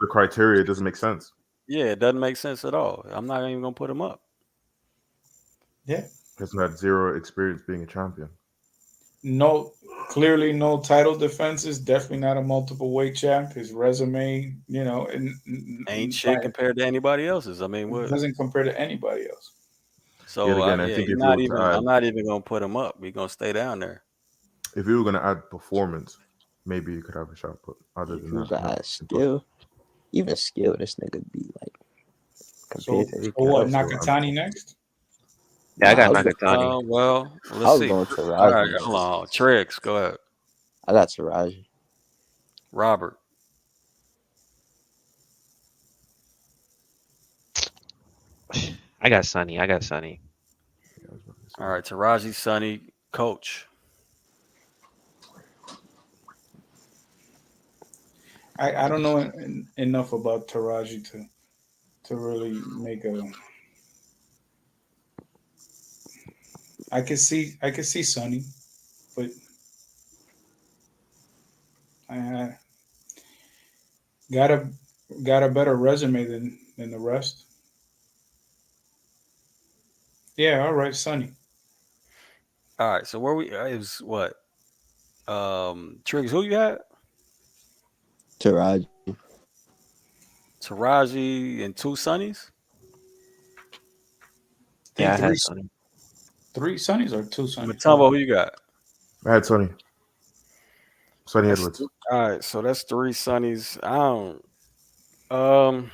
the criteria, it doesn't make sense. yeah, it doesn't make sense at all. I'm not even gonna put him up. yeah. He's had zero experience being a champion. No, clearly no title defenses. Definitely not a multiple weight champ. His resume, Ain't shit compared to anybody else's. I mean, it what? doesn't compare to anybody else. Yet So again, I yeah, think if you were to I'm add, not even gonna put him up. We gonna stay down there. if you were gonna add performance, maybe you could have a shot. But other If than you that, no, got impossible. skill, even skill, this nigga be like compared So, to so He can what? have skill. Nakatani next? Yeah, I nah, got Nakatani. Well, I let's was see. going All Taraji right, hold next. on. Tricks, go ahead. I got Taraji. Robert. I got Sunny. I got Sunny. Yeah, I was about to All say. right, Taraji, Sonny, Coach. I don't know enough about Taraji to really make a. I could see Sonny, but I got a got a better resume than the rest. Yeah, all right, Sonny. All right, so where we it was what? Triggs, who you had? Taraji. Taraji and two Sonnies? I Yeah, think I three had Sunny. three Sonnies or two Sonnies. Matumbo, who you got? I had Sonny That's Edwards. all right, so that's three Sonnies. I don't um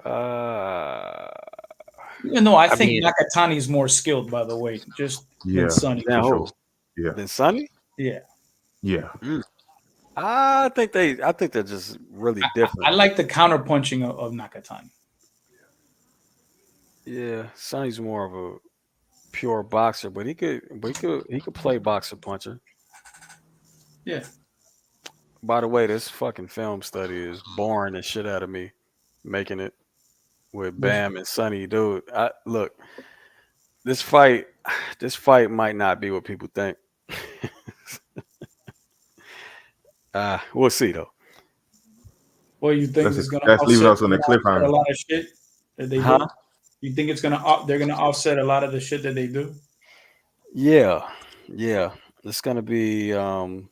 uh Even though I I think mean, Nakatani is more skilled, by the way, just than Yeah, Sonny. then for who? sure. Yeah, Then Sonny? Yeah, yeah. Mm. I think they're just really I different. like the counter punching of Nakatani. Yeah, Sonny's more of a pure boxer, but he could play boxer puncher. Yeah, By the way, this fucking film study is boring the shit out of me, making it with which Bam and Sonny, dude. Look, this fight, this fight might not be what people think. We'll see though. well, you think it's gonna That's leaving offset? us They're on a gonna offset a cliffhanger. lot of shit that they Huh? do. You think they're gonna offset a lot of the shit that they do? Yeah, yeah. It's gonna be. I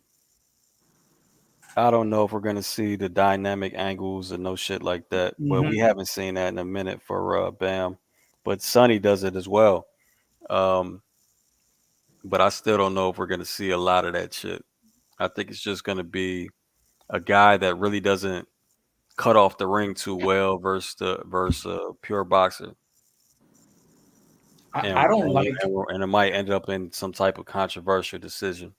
don't know if we're gonna see the dynamic angles and no shit like that, but we Hmm. haven't seen that in a minute for Bam. But Sonny does it as well. Um, but I still don't know if we're gonna see a lot of that shit. I think it's just gonna be a guy that really doesn't cut off the ring too well versus a pure boxer, I don't like and it might end up in some type of controversial decision.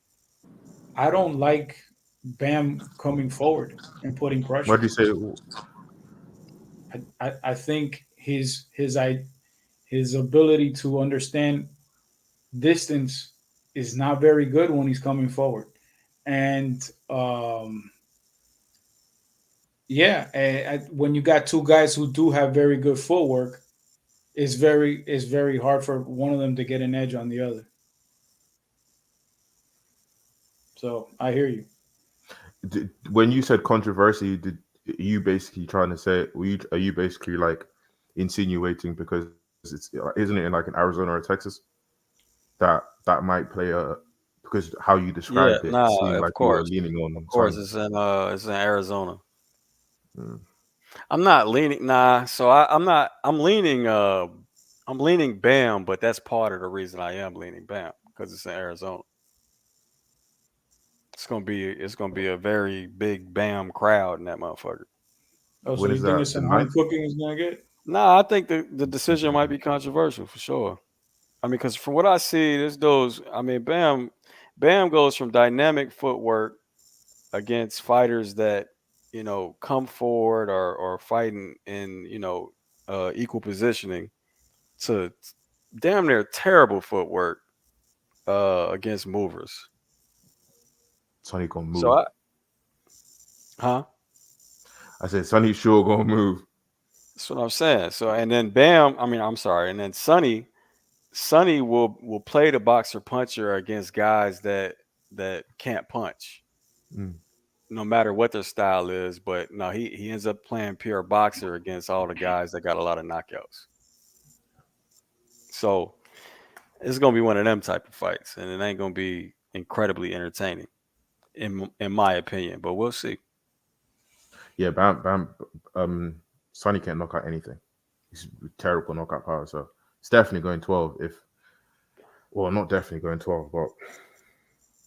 I don't like Bam coming forward and putting What pressure. do you say? I think his ability to understand distance is not very good when he's coming forward. And yeah, when you got two guys who do have very good footwork, it's very hard for one of them to get an edge on the other. So I hear you. When you said controversy, did you basically trying to say? Are you basically like insinuating because isn't it in like in Arizona or Texas that might play a because how you Yeah, described it, it nah, seemed of like you were course, leaning of on course. Sonny. It's in Arizona. Mm. I'm not leaning. Nah, so I'm not. I'm leaning. I'm leaning Bam, but that's part of the reason I am leaning Bam because it's in Arizona. It's gonna be a very big Bam crowd in that motherfucker. Oh, so When is you think that? it's The some home ninth? cooking is gonna get? Nah, I think the decision might be controversial for sure. I mean, because from what I see, this goes. I mean, Bam goes from dynamic footwork against fighters that come forward or fighting in equal positioning to damn near terrible footwork against movers. Sonny gonna So move. I, huh? I said Sonny sure gonna move. That's what I'm saying. So and then Bam, I mean, I'm sorry, and then Sonny will play the boxer puncher against guys that can't punch, Mm. no matter what their style is. But no, he ends up playing pure boxer against all the guys that got a lot of knockouts. So it's gonna be one of them type of fights, and it ain't gonna be incredibly entertaining, in my opinion. But we'll see. Yeah, Bam. Sonny can't knock out anything. He's terrible knockout power. So it's definitely going 12. If well, not definitely going 12, but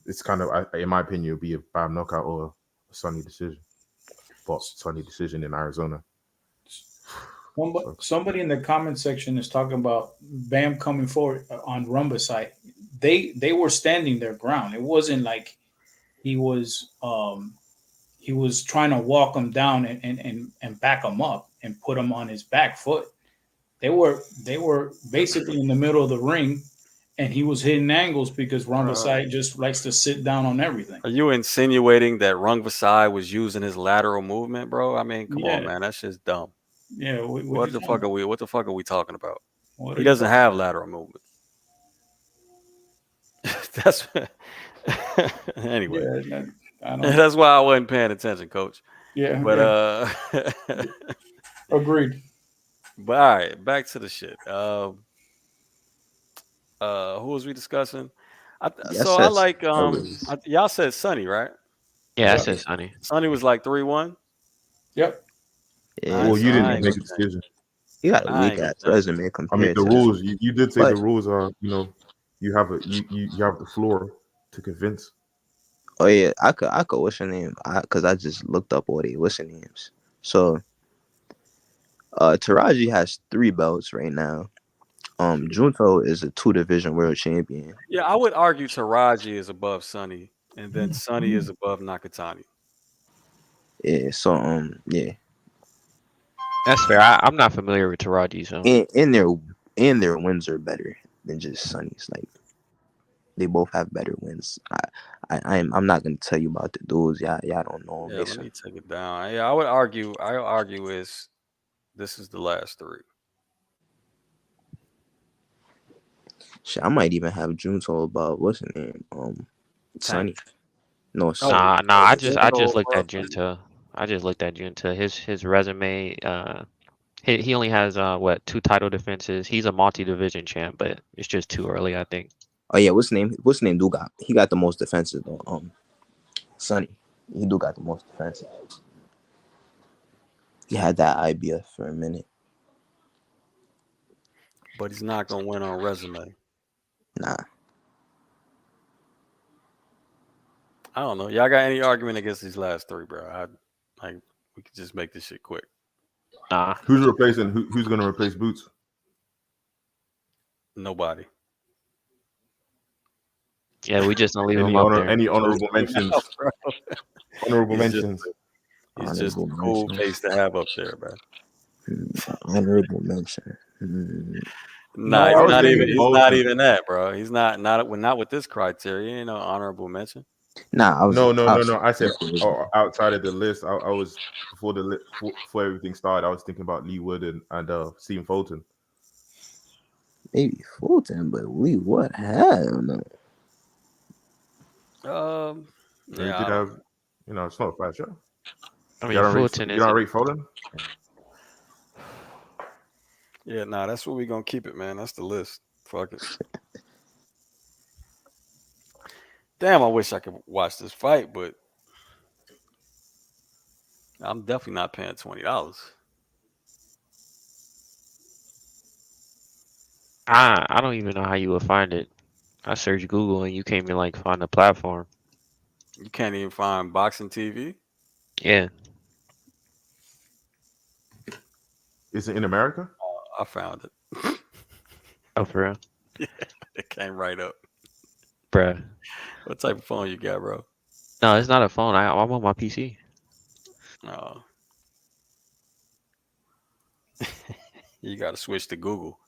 it's kind of in my opinion, it'll be a Bam knockout or a Sonny decision. But Sonny decision in Arizona. So Somebody in the comment section is talking about Bam coming forward on Rumba side. They were standing their ground. It wasn't like he was he was trying to walk him down and back him up and put him on his back foot. They were basically in the middle of the ring, and he was hitting angles because Rumba Uh, side just likes to sit down on everything. are you insinuating that Rung Vasai was using his lateral movement, bro? I mean, come on, Yeah, man, that's just dumb. yeah. What are What you the talking fuck are about? we? What the fuck are we talking about? What are He you doesn't talking have about? lateral movement. That's anyway. Yeah, I don't. That's why I wasn't paying attention, coach. Yeah, But yeah. Agreed. but all right, back to the shit. Who was we discussing? So Yes, I that's like Ellis. y'all said Sonny, right? Yeah, I Yeah. said Sonny. Sonny was like 3-1. Yep. All right, Yeah, well, so you I didn't ain't make gonna a change. decision. he got a I weak ain't gonna ass change. resume I mean, compared the to them. rules. You did say the But rules are. You have a you have the floor to convince. oh yeah, I could what's your name? Cause I just looked up all the what's your names. So Taraji has 3 belts right now. Junto is a 2 division world champion. Yeah, I would argue Taraji is above Sonny, and then Sonny is above Nakatani. Yeah, so yeah. That's fair. I'm not familiar with Taraji, so And their wins are better than just Sonny's. Like they both have better wins. I'm not gonna tell you about the dudes. Y'all don't know them. Yeah, let me take it down. Yeah, I would argue. I would argue is this is the last three. Shit, I might even have Junto about what's his name? Tank. Sonny. No, Oh, nah. I just looked bro. at Junta. I just looked at Junta. His resume. He only has what 2 title defenses. He's a multi-division champ, but it's just too early, I think. oh yeah, what's his name? What's his name? Do got he got the most defenses though. Sonny. He do got the most defenses. He had that IBF for a minute. But he's not gonna win on resume. Nah. I don't know. Y'all got any argument against these last three, bro? Like we could just make this shit quick. Nah. Who's replacing? Who's going to replace Boots? Nobody. Yeah, we just don't leave him Any up there. honorable mentions? Bro. Honorable He's just mentions. he's just Honorable a cool mention. face to have up there, bro. Honorable mention. Nah, No I he's was not argument. even. thinking He's not Fulton. even that, bro. He's not with this criteria. He ain't no honorable mention. Nah, I was No. I said outside of the list. I was before everything started. I was thinking about Lee Wood and Stephen Fulton. maybe Fulton, but we what? Hell no. But he Yeah, did I don't have, know. it's not a bad show. I mean, Fulton You don't isn't. rate Fulton? Yeah, nah, that's what we gonna keep it, man. That's the list. Fuck it. Damn, I wish I could watch this fight, but I'm definitely not paying $20. I don't even know how you would find it. I searched Google and you can't even like find the platform. You can't even find boxing TV. Yeah. Is it in America? I found it. Oh, for real, Yeah, it came right up. bruh. What type of phone you got, bro? No, it's not a phone. I'm on my PC. Oh, you got to switch to Google.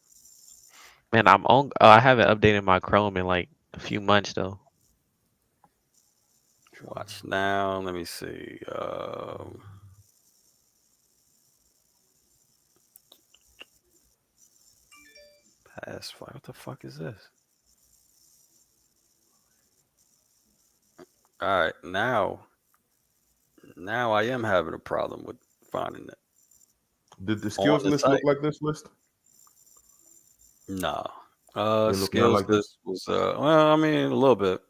Man, I'm on. Oh, I haven't updated my Chrome in like a few months though. Watch now. Let me see. Past five. What the fuck is this? All right, now I am having a problem with finding it Did the on skills the list look site. like this list? No. They look nothing Skills like this. list was well, I mean a little bit.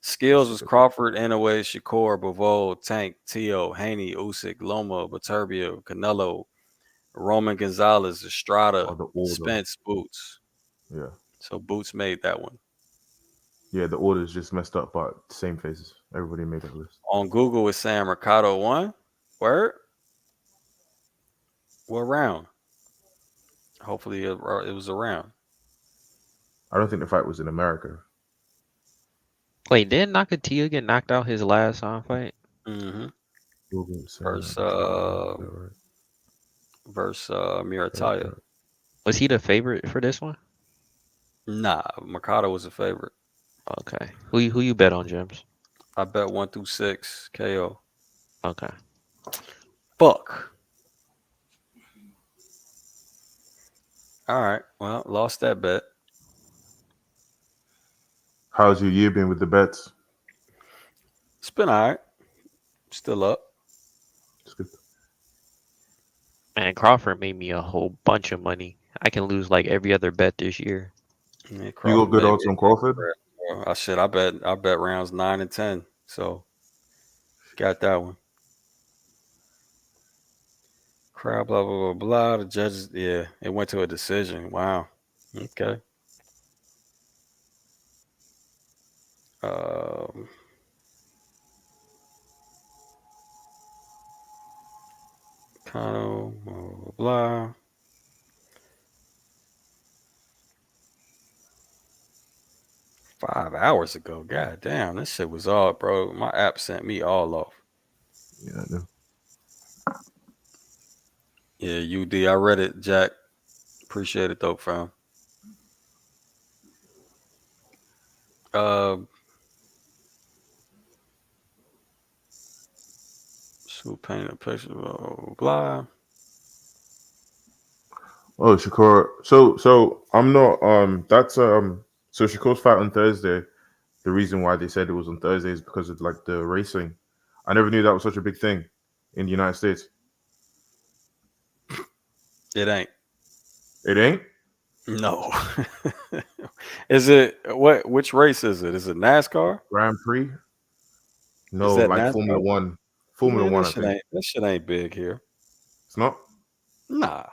Skills Let's was take a look. Crawford, Inouye, Shakur, Bivol, Tank, Tio, Haney, Usyk, Loma, Baturbia, Canelo, Roman Gonzalez, Oh, Estrada, the order. Spence, Boots. Yeah. So Boots made that one. Yeah, the order is just messed up, but same faces. Everybody made that list. On Google, it's saying Mercado won. Word? What round? Hopefully it was around. I don't think the fight was in America. Wait, didn't Nakatia get knocked out his last fight? Mm-hmm. Google is saying Versus that it's not around. Is that right? Mirataya. Was he the favorite for this one? Nah, Mercado was a favorite. Okay. Who you bet on, James? I bet 1 through 6 KO. Okay. Fuck. All right. Well, lost that bet. How's your year been with the bets? It's been all right. Still up. It's good. Man, Crawford made me a whole bunch of money. I can lose like every other bet this year. Yeah, You Crawford got good made odds me. on Crawford? I bet rounds 9 and 10. So got that one. Crowd, blah blah blah blah. The judges, yeah, it went to a decision. Wow. Okay. Um, Kano, blah blah blah. 5 hours ago. God damn, this shit was all, bro. My app sent me all off. Yeah, I know. Yeah, UD. I read it, Jack. Appreciate it though, fam. Um, so paint a picture, blah blah blah. Oh, Shakur. So I'm not. That's So Shakur's fight on Thursday. The reason why they said it was on Thursday is because of like the racing. I never knew that was such a big thing in the United States. It ain't. It ain't No. Is it what? Which race is it? Is it NASCAR? Grand Prix. Is No, that like NASCAR? Formula One. Formula Man, One, I think. that shit ain't big here. It's not. Nah.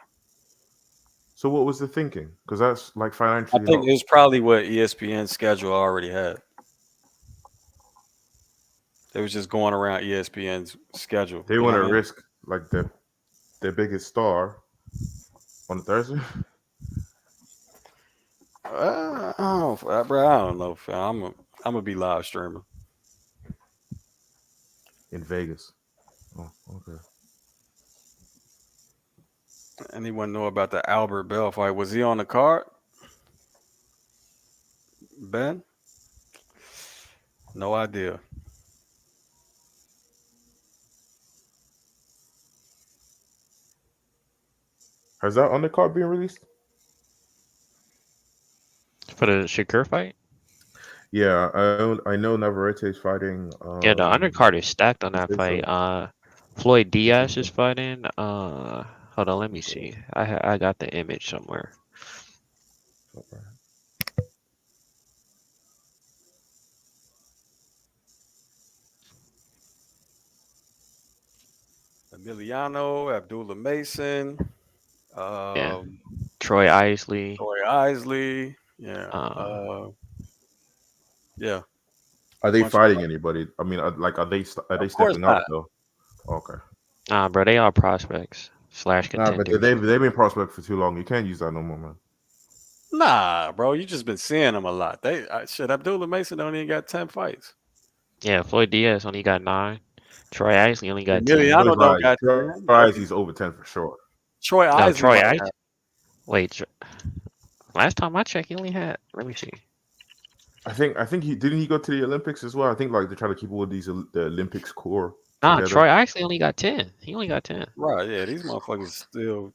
So what was the thinking? Because that's like I financially think not. it was probably what ESPN's schedule already had. They was just going around ESPN's schedule. They You know want to what I mean? risk like their biggest star on Thursday Bro, I don't know, fam. I'm gonna be live streaming. in Vegas. Oh, okay. Anyone know about the Albert Bell fight? Was he on the card? Ben? No idea. Has that undercard been released? For the Shakur fight? Yeah, I know Navarrete is fighting. Yeah, the undercard is stacked on that So fight. Floyd Diaz is interesting. fighting. Hold on, let me see. I got the image somewhere. Emiliano, Abdullah Mason, Yeah, um, Troy Isley. Troy Isley. Yeah. Uh, Yeah. Are they Bunch of fighting anybody? I mean, are they Of course stepping up not. though? Okay. nah, bro, they are prospects slash Nah, but contenders. they've been prospect for too long. You can't use that no more, man. Nah, bro. You just been seeing them a lot. Shit. Abdullah Mason don't even got 10 fights. Yeah, Floyd Diaz only got 9. Troy Isley only got 10. So Emiliano is don't like got 10. he's over 10 for sure. Troy No, Isley Troy might Isley. have. Wait, last time I checked, he only had. Let me see. I think he didn't he go to the Olympics as well. I think like they try to keep all these the Olympics core Nah, together. Troy Isley only got 10. He only got 10. Right. Yeah. These motherfuckers still,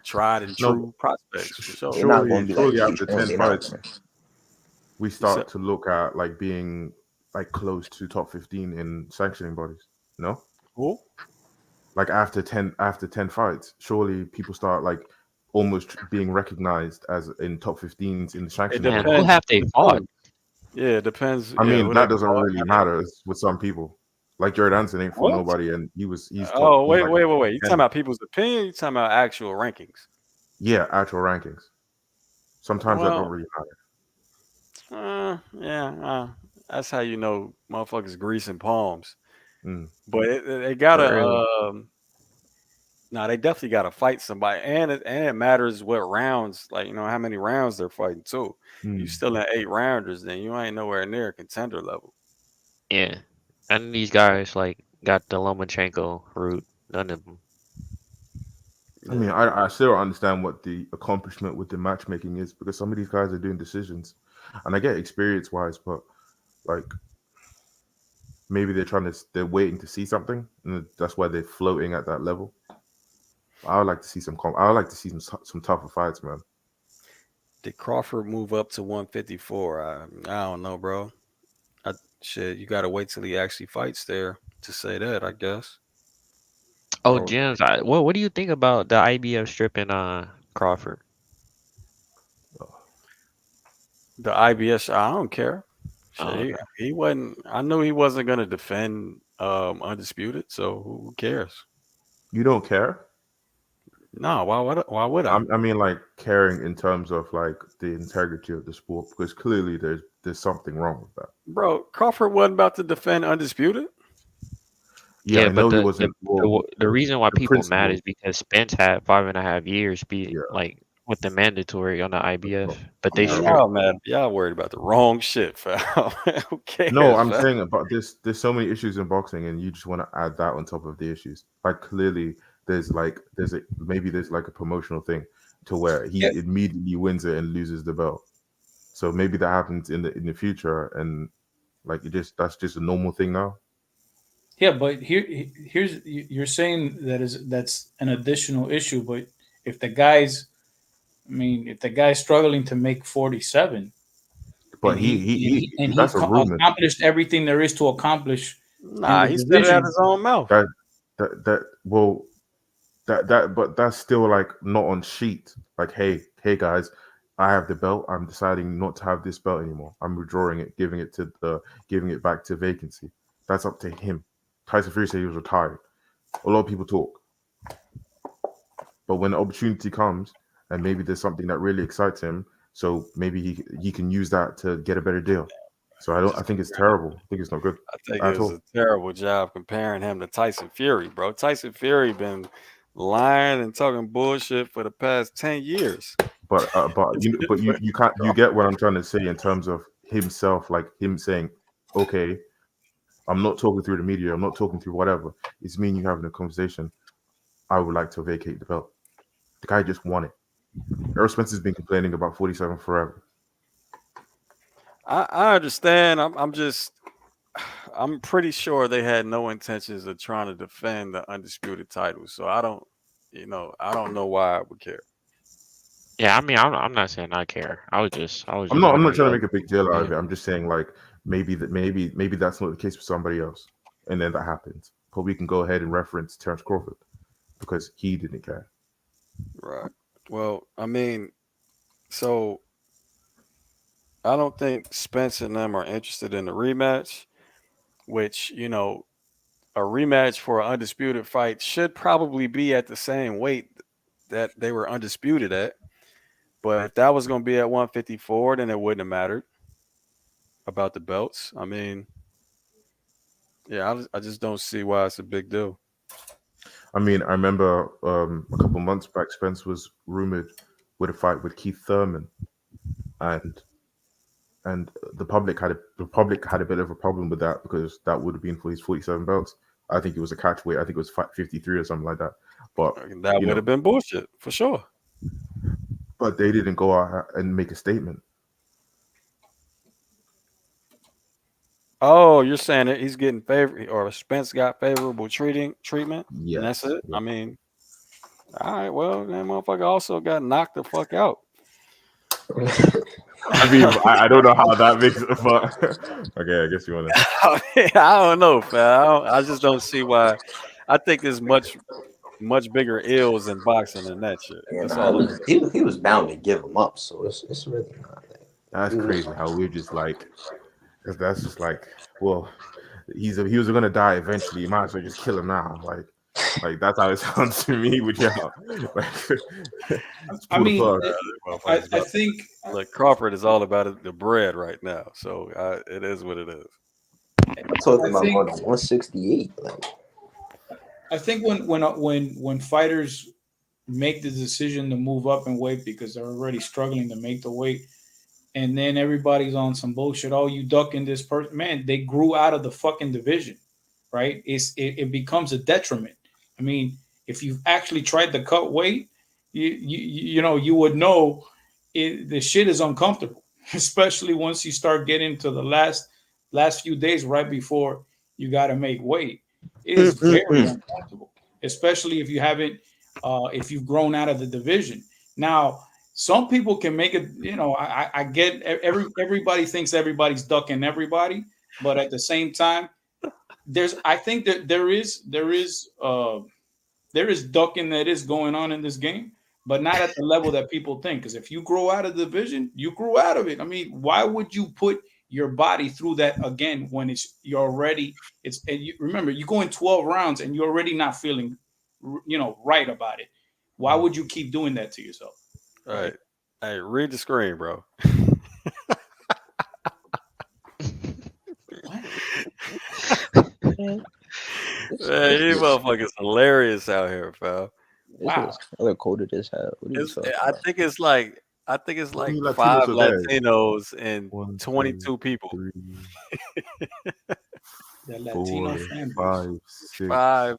tried and No, true prospects for sure. They're not gonna be like surely Big after Ten. 10 They're not fights, gonna. we You said, start to look at like being like close to top 15 in sanctioning bodies. No, who? like after ten fights, surely people start like almost being recognized as in top 15s in the It sanctioning Man, bodies. who depends. have they Who they fought? fought. Yeah. It depends. I Yeah. mean, Who they that doesn't fought. really matter with some people. Like Jared Hansen ain't for What? nobody, and he's top. Oh, He's wait, like wait, a wait, top wait. You talking 10. about people's opinion? You talking about actual rankings? Yeah, actual rankings. Sometimes that don't Well, really matter. yeah. That's how you know motherfuckers greasing palms. Mm. But they For gotta. real. No, they definitely gotta fight somebody, and it matters what rounds. Like how many rounds they're fighting too. You Mm. still in 8 rounders, then you ain't nowhere near contender level. Yeah. None of these guys like got the Lomachenko route. None of them. I mean, Yeah. I still don't understand what the accomplishment with the matchmaking is because some of these guys are doing decisions, and I get experience wise, but like maybe they're waiting to see something, and that's why they're floating at that level. I would like to see I would like to see some tougher fights, man. Did Crawford move up to 154? I don't know, bro. Shit, you gotta wait till he actually fights there to say that, I guess. Oh, Oh, James, what do you think about the IBF stripping Crawford? The IBS, I don't care. Oh, Shit, okay. he wasn't. I knew he wasn't gonna defend undisputed. So who cares? you don't care? No, why would I? I mean, like caring in terms of like the integrity of the sport because clearly there's something wrong with that. Bro, Crawford wasn't about to defend undisputed. Yeah, Yeah, I but know he the wasn't. Well, the reason why the people mad principle. is because Spence had 5.5 years be Yeah, like with the mandatory on the that's IBF, not but they Man, terrible. stripped. y'all mad. Y'all worried about the wrong shit, fam. Who No, cares, I'm fam? saying about this. There's so many issues in boxing, and you just want to add that on top of the issues. Like clearly, there's like a promotional thing to where Yeah, he immediately wins it and loses the belt. So maybe that happens in the future, and like that's just a normal thing now. yeah, but here's you're saying that's an additional issue, but if the guy's, I mean, if the guy's struggling to make 47, But and he that's a rumor. accomplished everything there is to accomplish in Nah, the he said it out division. his own mouth. That that well but that's still like not on sheet. Like, hey guys, I have the belt. I'm deciding not to have this belt anymore. I'm withdrawing it, giving it back to vacancy. That's up to him. Tyson Fury said he was retired. A lot of people talk, but when the opportunity comes, and maybe there's something that really excites him, so maybe he can use that to get a better deal. So Just I think it's terrible. I think it's not good I think it at was all. a terrible job comparing him to Tyson Fury, bro. Tyson Fury been lying and talking bullshit for the past 10 years. But you can't you get what I'm trying to say in terms of himself, like him saying, okay, I'm not talking through the media, I'm not talking through whatever. It's me and you having a conversation. I would like to vacate the belt. The guy just won it. Errol Spencer's been complaining about 47 forever. I understand. I'm pretty sure they had no intentions of trying to defend the undisputed title. So I don't know why I would care. Yeah, I mean, I'm not saying I care. I was I'm just not I'm not wondering. trying to make a big deal out Yeah. of it. I'm just saying like maybe that's not the case for somebody else, and then that happens. But we can go ahead and reference Terrence Crawford because he didn't care. Right. Well, I mean, so I don't think Spence and them are interested in the rematch, which, a rematch for an undisputed fight should probably be at the same weight that they were undisputed at. But if that was going to be at 154, then it wouldn't have mattered about the belts. I mean, yeah, I just don't see why it's a big deal. I mean, I remember a couple months back, Spence was rumored with a fight with Keith Thurman, and the public had a bit of a problem with that because that would have been for his 47 belts. I think it was a catch weight. I think it was 53 or something like that. But That you would know, have been bullshit for sure. but they didn't go out and make a statement. Oh, you're saying that he's getting favor or Spence got favorable treatment, and that's Yes. it. I mean, all right, well, that motherfucker also got knocked the fuck out. I mean, I don't know how that makes it, but okay, I guess you want to. I don't know, fam. I just don't see why. I think there's much bigger ills in boxing than that shit. Yeah, That's nah, all I'm saying. he was bound to give him up, so it's really not that. That's crazy how we're just like, 'cause that's just like, well, he was gonna die eventually. You might as well just kill him now. Like that's how it sounds to me. With yeah, like just I pull the mean, plug. Motherfuckers I got think Look, Crawford is all about the bread right now, so it is what it is. I'm talking I about think going to 168. Like, I think when fighters make the decision to move up in weight because they're already struggling to make the weight, and then everybody's on some bullshit. Oh, you ducking this person, man. They grew out of the fucking division, right? It becomes a detriment. I mean, if you've actually tried to cut weight, you would know the shit is uncomfortable, especially once you start getting to the last few days right before you got to make weight. It is very uncomfortable, especially if you haven't, if you've grown out of the division. Now, some people can make it. I get everybody thinks everybody's ducking everybody, but at the same time, I think that there is ducking that is going on in this game, but not at the level that people think. Because if you grow out of the division, you grew out of it. I mean, why would you put your body through that again when you're already and you remember you go in 12 rounds and you're already not feeling right about it. Why would you keep doing that to yourself? All Right? right, hey, read the screen, bro. What? Man, you motherfuckers hilarious out here, fam. this Wow. was color coded as hell. What are you It's talking I about? think it's like I think it's How many like Latinos five are there? Latinos and 1, 2, 22 people. 3, The Latino 4, fan base. 5, 6, Five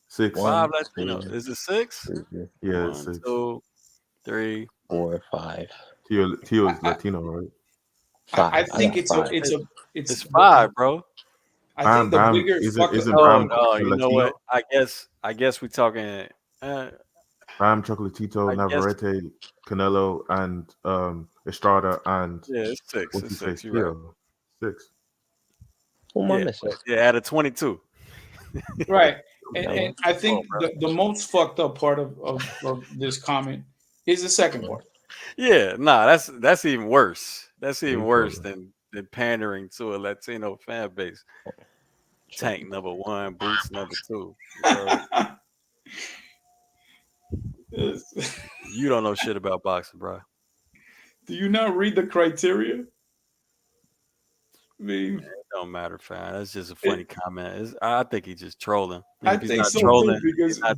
6. five 1, Latinos. 2, Is it six? 3, Yeah, it's One, 6. two, three. 4, 5, Tio is I, Latino, right? I 5. I think got 5. It, it's it's five, bro. I think Bam the Bam bigger fuck up. isn't Oh Bam no, a you know Latino? what? I guess we talking. Uh, Bam, Chocolatito, I guess Navarrete, Canelo, and Estrada, and yeah, it's six. what's It's his face? six. You're right. Tio. 6. Who am I Yeah, missing? but yeah, out of 22. Right. Damn. And I Oh, think bro. the most fucked up part of this comment is the second part. Yeah, nah, that's even worse. That's even Hey, worse Jordan. than pandering to a Latino fan base. Tank Tripping. number one, boots number two. Bro, Yes. you don't know shit about boxing, bro. Do you not read the criteria? I Man, mean, it don't matter, fam. That's just a funny it, comment. I think he's just trolling. And I if he's think not so too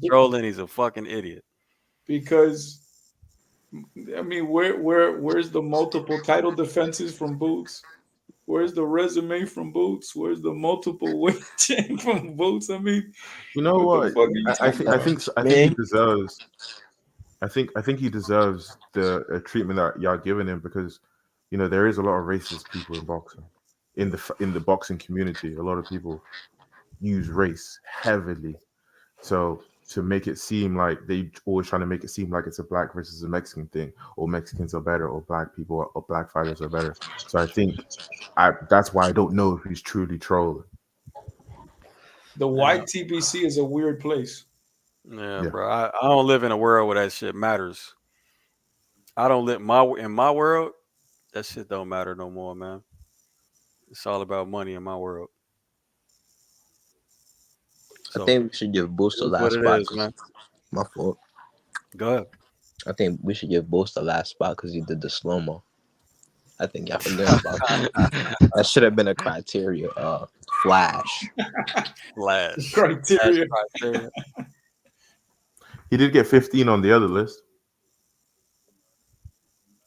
trolling, he's a fucking idiot. because I mean, where's the multiple title defenses from Boots? Where's the resume from Boots? Where's the multiple weight chain from Boots? I mean, You know what the what? fuck are you I talking think I about? think I think he Man, deserves. I think he deserves the treatment that y'all giving him because, there is a lot of racist people in boxing, in the boxing community. A lot of people use race heavily. So to make it seem like they always trying to make it seem like it's a black versus a Mexican thing, or Mexicans are better, or black people or black fighters are better. So I think that's why I don't know if he's truly trolling. The Yeah, white TBC is a weird place. yeah, Yeah, bro. I don't live in a world where that shit matters. I don't live in my world. That shit don't matter no more, man. It's all about money in my world. I So think we should give Boost the it is what last it spot is, because man. my fault. Go ahead. I think we should give Boost the last spot because he did the slow mo. I think y'all forgetting about that. That should have been a criteria. Flash. Flash. Flash Criteria. criteria. he did get 15 on the other list.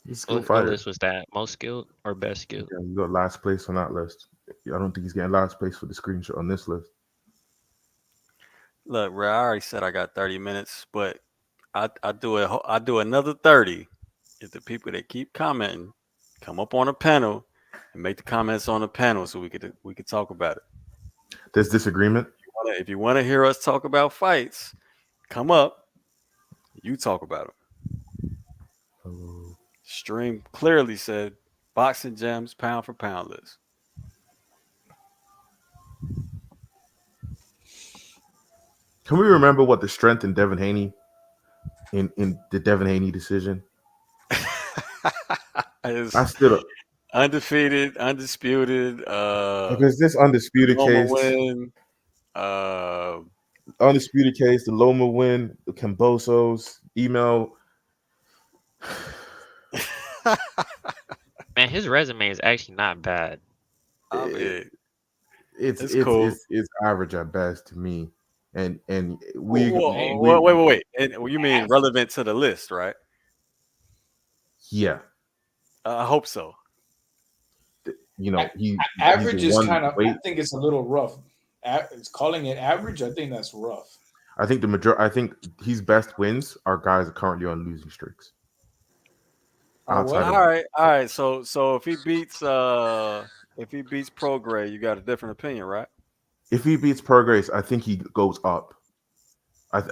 He's a skilled What fighter. list was that? Most skilled or best skilled? Yeah, he got last place on that list. I don't think he's getting last place for the screenshot on this list. Look, bro. I already said I got 30 minutes, but I do another 30 if the people that keep commenting come up on a panel and make the comments on the panel so we could talk about it. There's disagreement. If you want to hear us talk about fights, come up. You talk about them. Oh. Stream clearly said boxing gems pound for pound list. Can we remember what the strength in Devin Haney in the Devin Haney decision? I It's still undefeated, undisputed, because this undisputed Loma case, win. Uh, the Loma win, the Cambosos email. Man, his resume is actually not bad. I It, mean, it's it's it's cool. it's it's average at best to me, and Wait, wait, wait. And you mean relevant to the list, right? yeah, I hope so. He's Average is one kind of. I weight. think it's a little rough. It's calling it average. I think that's rough. I think his best wins are guys currently on losing streaks. Oh Outside what? of All right. So if he beats Prograde, you got a different opinion, right? if he beats Progress, I think he goes up.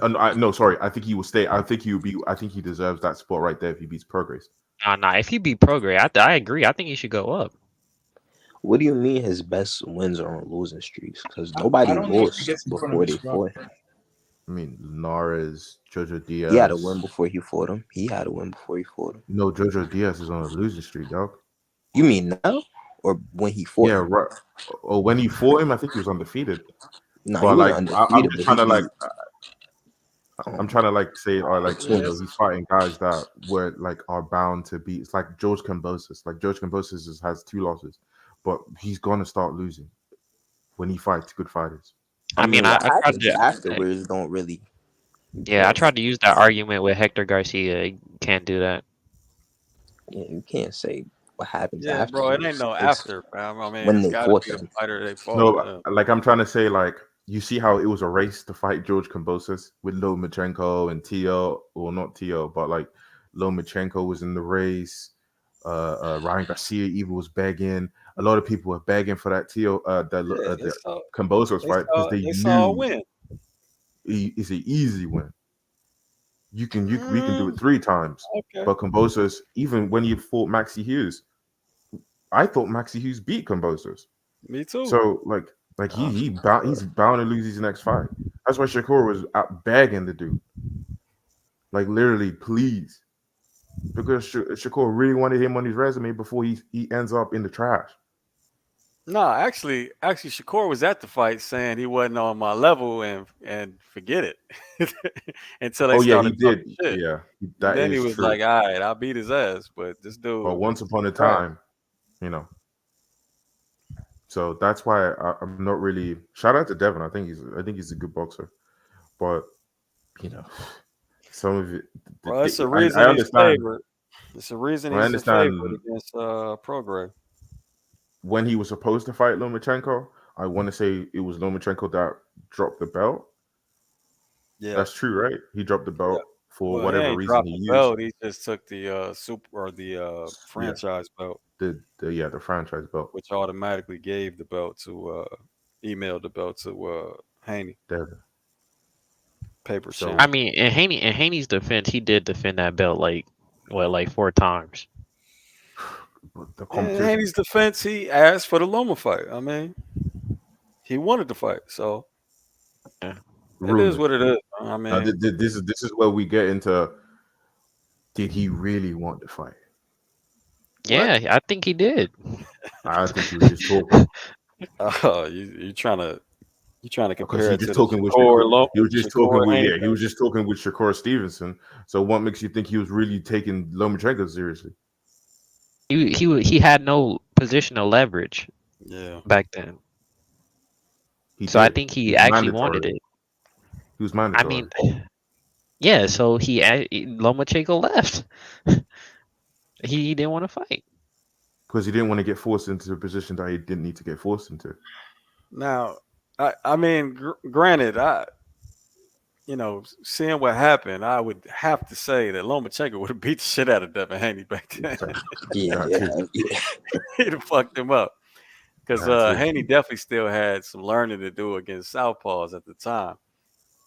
No, sorry. I think he will stay. I think he will be. I think he deserves that spot right there if he beats Progress. Nah. If he beat Prograde, I agree. I think he should go up. What do you mean his best wins are on losing streaks? Because I nobody don't know if he lost gets in front of before his they spot. fought. I mean, Linares, Jojo He had a win Diaz. before he fought him. He had a win before he fought him. No, Jojo Diaz is on a losing streak, dog. You mean now or when he fought Yeah, him? right. Oh, when he fought him, I think he was undefeated. Nah, he But wasn't like, I'm undefeated, just but trying he to like, beat. I'm trying to like say, or like, Martinez. he's fighting guys that were like are bound to be. It's like George Kambosos. Like George Kambosos has 2 losses, but he's gonna start losing when he fights good fighters. I I mean, mean, I what tried happens to. afterwards don't really. Yeah, I tried to use that argument with Hector Garcia. You can't do that. Yeah, you can't say what happens Yeah, bro. It ain't afterwards. no It's after, fam. I mean, when it's they got to fought be the them. fighter they fought. No, Yeah. like I'm trying to say, like you see how it was a race to fight George Kambosos with Lomachenko and Tio, well not Tio, but like Lomachenko was in the race. Ryan Garcia even was begging. A lot of people were begging for that Tio, Yeah, the Kambosos fight because they they saw a knew win. it's an easy win. We can do Mm, it 3 times. okay, But Kambosos, even when he fought Maxi Hughes, I thought Maxi Hughes beat Kambosos. me too. So like he's bound to lose his next fight. That's why Shakur was out begging the dude, like literally, please, because Shakur really wanted him on his resume before he ends up in the trash. No, actually, Shakur was at the fight saying he wasn't on my level and forget it until they Oh yeah, he started did. talking shit. Yeah, And that then he is was like, true. "All right, I'll beat his ass," but this But dude once upon a trash. time, you know. So that's why I'm not really. Shout out to Devin. I think he's a good boxer, but you know, some of it. Bro, it's a I reason he's understand. favored. It's a reason I he's a favorite understand against Prograde. when he was supposed to fight Lomachenko. I want to say it was Lomachenko that dropped the belt. Yeah, That's true, right? He dropped the yeah, belt. for Well, he whatever ain't reason dropped he the used. belt. He just took the super or the Yeah, franchise belt, the franchise belt. which automatically gave the belt to emailed the belt to Haney, Devin. paper So I champ. mean, in Haney's defense, he did defend that belt like what, like 4 times. but the In competition Haney's defense, he asked for the Loma fight. I mean, he wanted to fight, so Yeah. it is rumored. what it is. I Now mean, this is where we get into, did he really want to fight? what? Yeah, I think he did. I think he was just talking Oh, you trying to because compare he it to just the talking with Shakur. He was just talking Shakur with Haney yeah. He fight? was just talking with Shakur Stevenson. So what makes you think he was really taking Lomachenko seriously? He had no position of leverage Yeah. back then, He so I did. think He he was actually wanted mandatory. it. He was I mean, mandatory yeah. So Lomachenko left. He didn't want to fight. because he didn't want to get forced into a position that he didn't need to get forced into. Now, I mean, granted, seeing what happened, I would have to say that Lomachenko would have beat the shit out of Devin Haney back then. Yeah, That too. yeah. He'd have fucked him up because That too. Haney definitely still had some learning to do against southpaws at the time.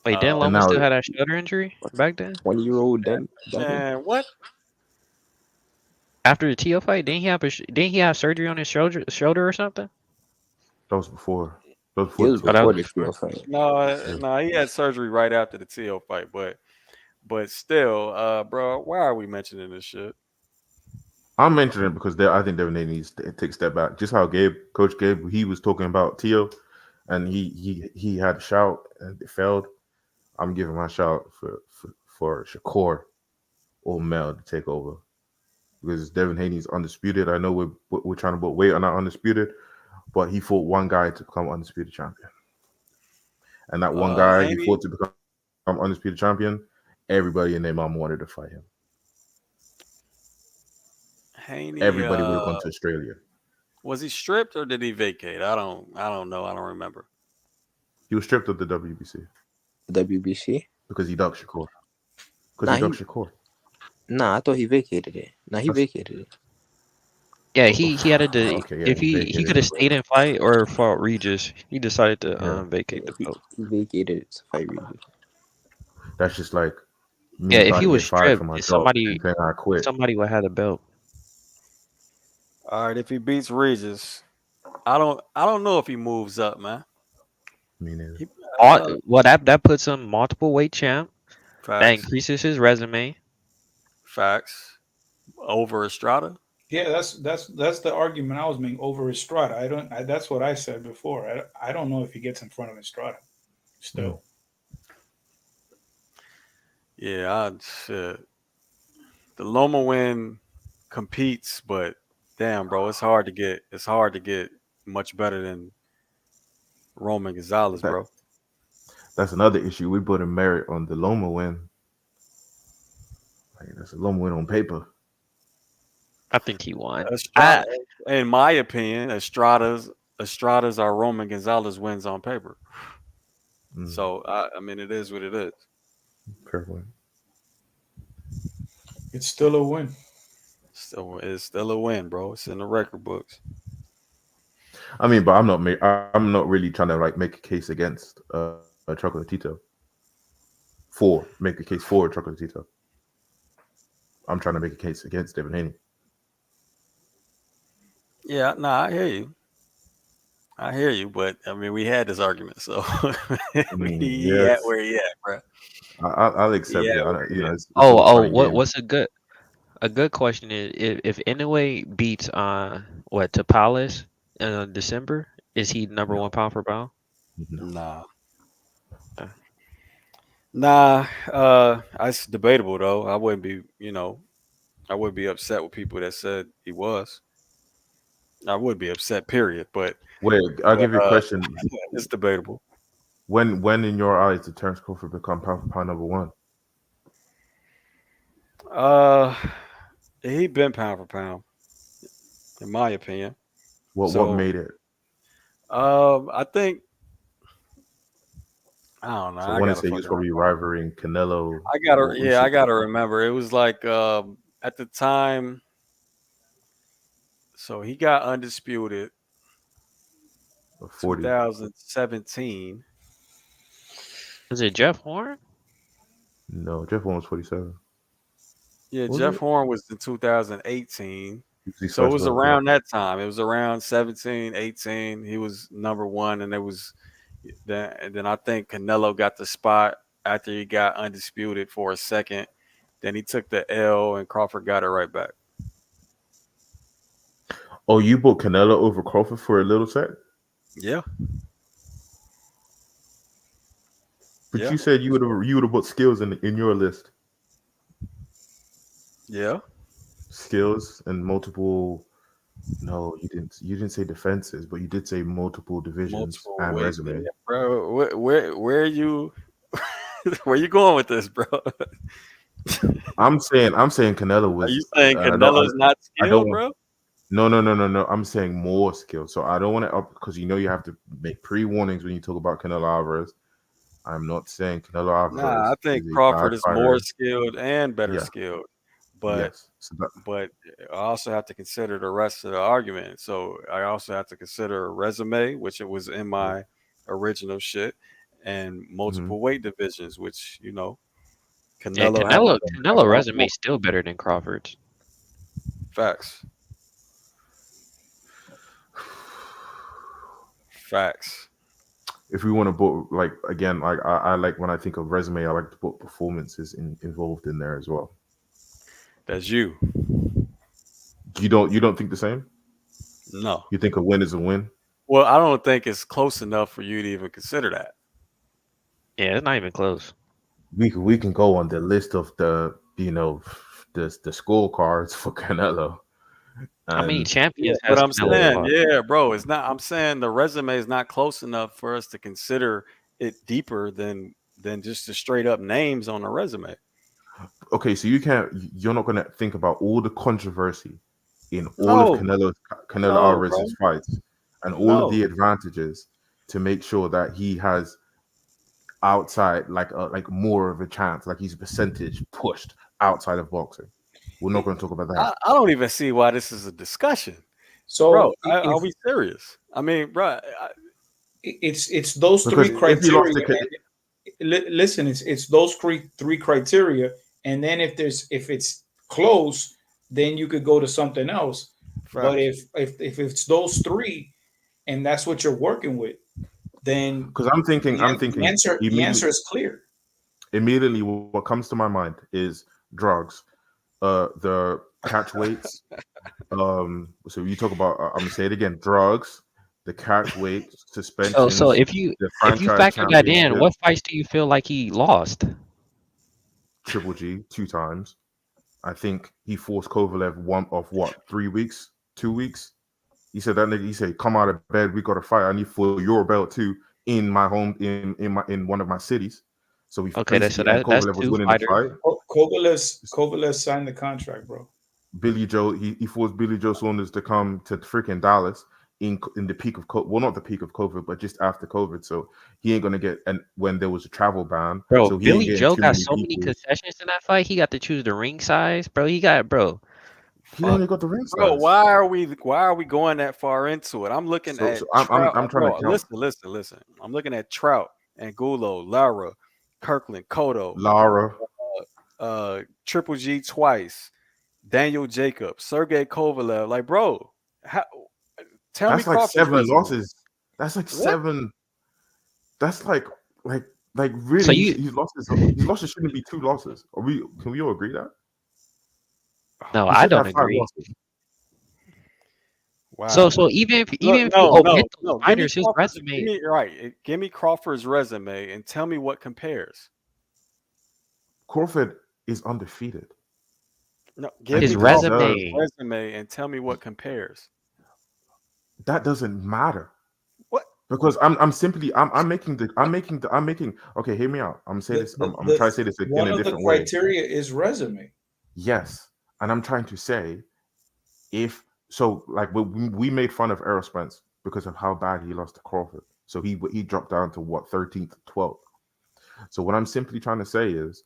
Wait, didn't Uh, And Loma now still have that shoulder injury What's back then? 20-year-old Devin? man, what? After the Tio fight, didn't he have surgery on his shoulder or something? that was before. That was It before the was Oh, TO that before fight. was the before. field fight. No, Yeah. no, he had surgery right after the Tio fight, but still, bro, why are we mentioning this shit? I'm mentioning it because I think Devin Haney needs to take a step back. Just how Coach Gabe, he was talking about Tio, and he had a shout and it failed. I'm giving my shout for Shakur or Mel to take over because Devin Haney's undisputed. I know we're trying to put weight on our undisputed, but he fought one guy to become undisputed champion, and that one guy he Haney, fought to become undisputed champion. Everybody and their mom wanted to fight him. Haney, Everybody would have gone to Australia. was he stripped or did he vacate? I don't know. I don't remember. He was stripped of the WBC WBC? because he ducked Shakur. Because Nah, he he ducked Shakur. nah. I thought he vacated it. Nah, he That's vacated it. Yeah, he had okay. Yeah, if he he could vacated have it. stayed and fight or fought Regis. He decided to Yeah, vacate Yeah, the belt. he vacated it to fight Regis. that's just like me Yeah, if about he to was get fired stripped, from my job and then I quit. somebody would have the belt. All right, if he beats Regis, I don't know if he moves up, man. Me neither. He, All, uh, well, that puts him multiple weight champ. That facts, increases his resume. facts. Over Estrada. Yeah, that's the argument I was making over Estrada. That's what I said before. I don't know if he gets in front of Estrada. Mm. Still, Yeah, shit. The Loma win competes, but damn, bro, it's hard to get much better than Roman Gonzalez, That bro. that's another issue. We put a merit on the Loma win. Like, that's a Loma win on paper. I think he won. Estrada, in my opinion, Estrada's are Roman Gonzalez wins on paper. Mm. So I mean, it is what it is. Fair point. it's still a win. It's still a win, bro. It's in the record books. I mean, but I'm not really trying to like make a case against Chocolatito. Make a case for Chocolatito. I'm trying to make a case against Devin Haney. Yeah, nah, I hear you. I hear you, but I mean, we had this argument, so I mean, he at yes, where he at, bro. I'll He accept it. at where he at. It's all fun and What games. what's a good question is if Inoue beats what Tapales in December, is he number No, one pound for pound? no. Nah, Uh, nah. It's debatable though. I wouldn't be upset with people that said he was. I would be upset, period. But Wait, I'll but give you a question. it's debatable. When in your eyes did Terrence Crawford become pound for pound number one? Uh, he been pound for pound, in my opinion. What So made it? I think I don't know. So I I want to gotta say he was fucking probably rivaling Canelo. I gotta, What we yeah, see I gotta remember. It was like at the time, so he got undisputed of 40. 2017. Is it Jeff Horn? No, Jeff Horn was 47. Yeah, Was Jeff it? Horn was in 2018. He was his So it first was belt. Yeah. around that time. It was around 17, 18. He was number one, and it was then. And then I think Canelo got the spot after he got undisputed for a second. Then he took the L, and Crawford got it right back. Oh, you bought Canelo over Crawford for a little sec, Yeah, but yeah, you said you would have bought skills in your list. yeah. Skills and multiple. No, you didn't say defenses, but you did say multiple divisions Multiple and weight, resume. bro. Where are you? Where you going with this, bro? I'm saying Canelo Are you was. saying I don't. Canelo's not I don't skilled, want. bro? No, no, no, no, no. I'm saying more skill. So I don't want to up because you have to make pre-warnings when you talk about Canelo Alvarez. I'm not saying Canelo Nah, I Alvarez think is a bad Crawford is more fighter. skilled and better Yeah. skilled, but Yes. So that, but I also have to consider the rest of the argument. So I also have to consider resume, which it was in yeah. my original shit, and Hmm. multiple weight divisions, which Yeah, Canelo had Canelo a lot resume more is still better than Crawford's. facts. Facts. If we want to put like again, like I like when I think of resume, I like to put performances involved in there as well. That's you. You don't think the same? No. You think a win is a win? Well, I don't think it's close enough for you to even consider that. Yeah, it's not even close. We can go on the list of the scorecards for Canelo How many and Yeah, champions but has I'm Canelo the saying, fought? yeah, bro, it's not. I'm saying the resume is not close enough for us to consider it deeper than just the straight up names on the resume. okay, so you're not gonna think about all the controversy in all of No, Canelo no, bro, Alvarez's fights and all of no. the advantages to make sure that he has outside like more of a chance, like he's percentage pushed outside of boxing. We're not going to talk about that I don't even see why this is a discussion, bro. So Are if we serious? I mean, bro, it's those three because if he lost criteria, the and listen, it's those three criteria, and then if it's close, then you could go to something else. But facts. if it's those three, and that's what you're working with, then because I'm thinking the immediately answer is clear. immediately what comes to my mind is drugs, the catch weights. So you talk about I'm gonna say it again: drugs, the catch weight, So suspensions, the if you franchise factor that in, championship, what fights do you feel like he lost? Triple G 2 times. I think he forced Kovalev one of what 3 weeks, 2 weeks. He said that nigga. He said, "Come out of bed, we got to fight. I need for your belt too in my home in one of my cities." So we Okay, so basically and that's Kovalev was two winning the fighters. fight. Kovalev signed the contract, bro. Billy Joe, he forced Billy Joe Saunders to come to freaking Dallas in the peak of COVID. Well, not the peak of COVID, but just after COVID. So he ain't gonna get and when there was a travel ban, Bro, so he ain't Billy getting Joe too got many so many people. concessions in that fight. He got to choose the ring size, bro. He got, bro. He Uh, only got the ring Bro, size. why are we going that far into it? I'm looking So at I'm Trout. I'm trying to Bro, count listen. I'm looking at Trout and Gulo, Lara, Kirkland, Cotto, Lara. Triple G twice, Daniel Jacobs, Sergey Kovalev. Like, bro, how, tell me That's like Crawford's 7 resume. losses. That's like What? 7. That's like So really you, his losses shouldn't be 2 losses. Can we all agree that no, he I should don't have 5 agree. losses? So Wow. so even Look, if you no, omit no, those no. fighters, his Give resume, me right. Give me Crawford's resume and tell me what compares. Crawford is undefeated, No, and give he his me Crawford's deserves. resume. resume and tell me what compares. That doesn't matter What? because I'm making. Okay, hear me out. I'm say The, this. the, I'm trying to the say this in one a of the different way. criteria is resume. Yes, and I'm trying to say if so, like we made fun of Errol Spence because of how bad he lost to Crawford. So he dropped down to what 13th, 12th. So what I'm simply trying to say is,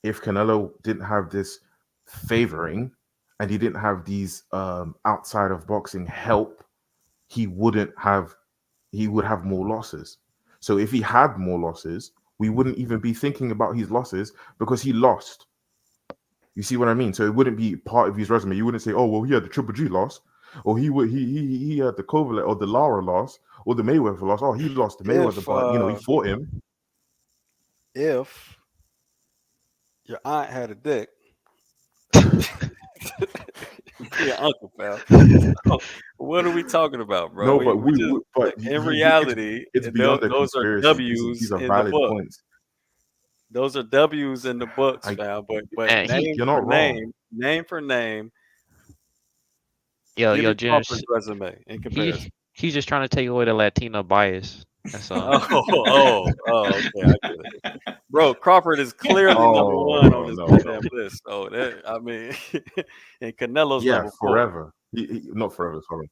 if Canelo didn't have this favoring, and he didn't have these outside of boxing help, he wouldn't have he would have more losses. So if he had more losses, we wouldn't even be thinking about his losses because he lost. You see what I mean? So it wouldn't be part of his resume. You wouldn't say, "Oh, well, he had the Triple G loss, or he had the Kovalev or the Lara loss, or the Mayweather loss. Oh, he lost to Mayweather, If but he fought him." if your aunt had a dick, be an uncle, pal. So, what are we talking about, bro? No, but We just in reality, it's beyond the those are conspiracy. These W's are in the valid book. points. Those are W's in the books, I fam. But And he, You're not wrong. name for name, yo, give yo, me Jens, Crawford's resume in comparison. he's just trying to take away the Latino bias. That's all. Okay, I get it. Bro, Crawford is clearly number Oh one on no, this no, no. goddamn list. So that I mean, and Canelo's Yeah, number four forever. Not forever, sorry.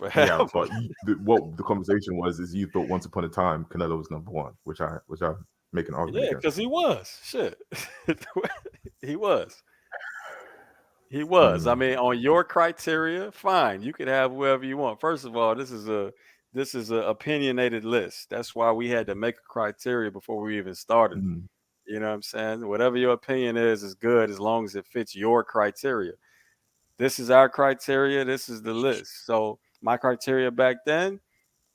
Yeah, forever. but what the conversation was is you thought once upon a time Canelo was number one, which I make an argument Yeah, against. because he was shit. he was. He was. I Mm, mean, on your criteria, fine. You could have whoever you want. First of all, this is a opinionated list. That's why we had to make a criteria before we even started. mm, You know what I'm saying? Whatever your opinion is good as long as it fits your criteria. This is our criteria. This is the list. So my criteria back then,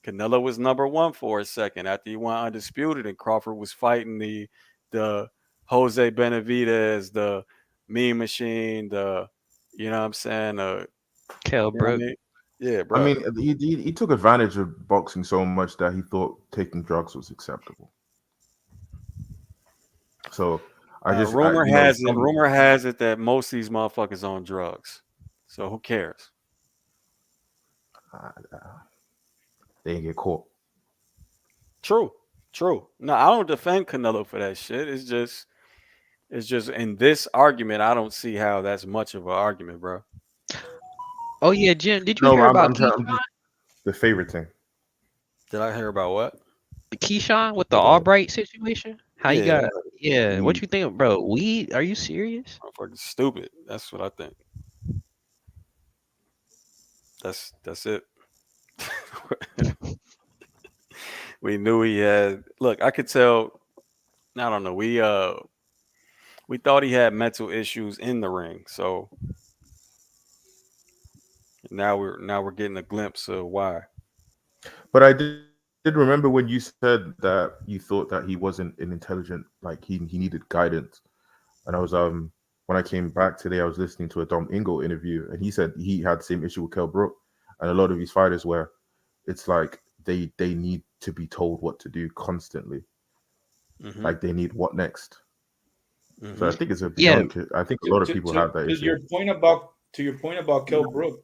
Canelo was number one for a second after he went undisputed, and Crawford was fighting the Jose Benavidez, the Mean Machine, the you know what I'm saying, Kell you know what I Brook. mean? Yeah, I bro. mean, he took advantage of boxing so much that he thought taking drugs was acceptable. So some Rumor has it that most of these motherfuckers on drugs. So who cares? uh, they didn't get caught. True, true. No, I don't defend Canelo for that shit. It's just in this argument, I don't see how that's much of an argument, bro. Oh yeah, Jim, did you No, hear about I'm trying. I'm just the favorite thing. Did I hear about what? Keyshawn with the The Albright situation? How you Yeah, got? Yeah, what weed. you think, bro? Weed? Are you serious? motherfucker's stupid. That's what I think. That's it. We knew he had. Look, I could tell. I don't know. We thought he had mental issues in the ring. So now we're getting a glimpse of why. But I did remember when you said that you thought that he wasn't an intelligent, like he needed guidance. And I was when I came back today, I was listening to a Dom Ingo interview, and he said he had the same issue with Kell Brook, and a lot of his fighters where it's like they need to be told what to do constantly, Hmm. like they need what next. So Hmm. I think it's a Yeah, beyond. I think a lot of people have that issue. To your point about Kell Brook,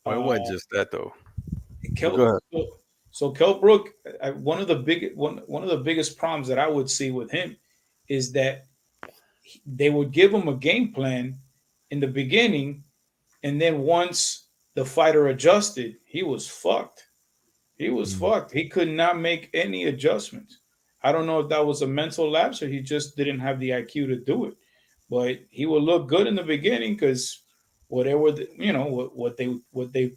Well, it uh, wasn't just that though. But go Kel, ahead. so Kell Brook, one of the biggest problems that I would see with him is that they would give him a game plan in the beginning, and then once the fighter adjusted, he was fucked. He was Mm. fucked. He could not make any adjustments. I don't know if that was a mental lapse or he just didn't have the IQ to do it. But he would look good in the beginning because whatever what they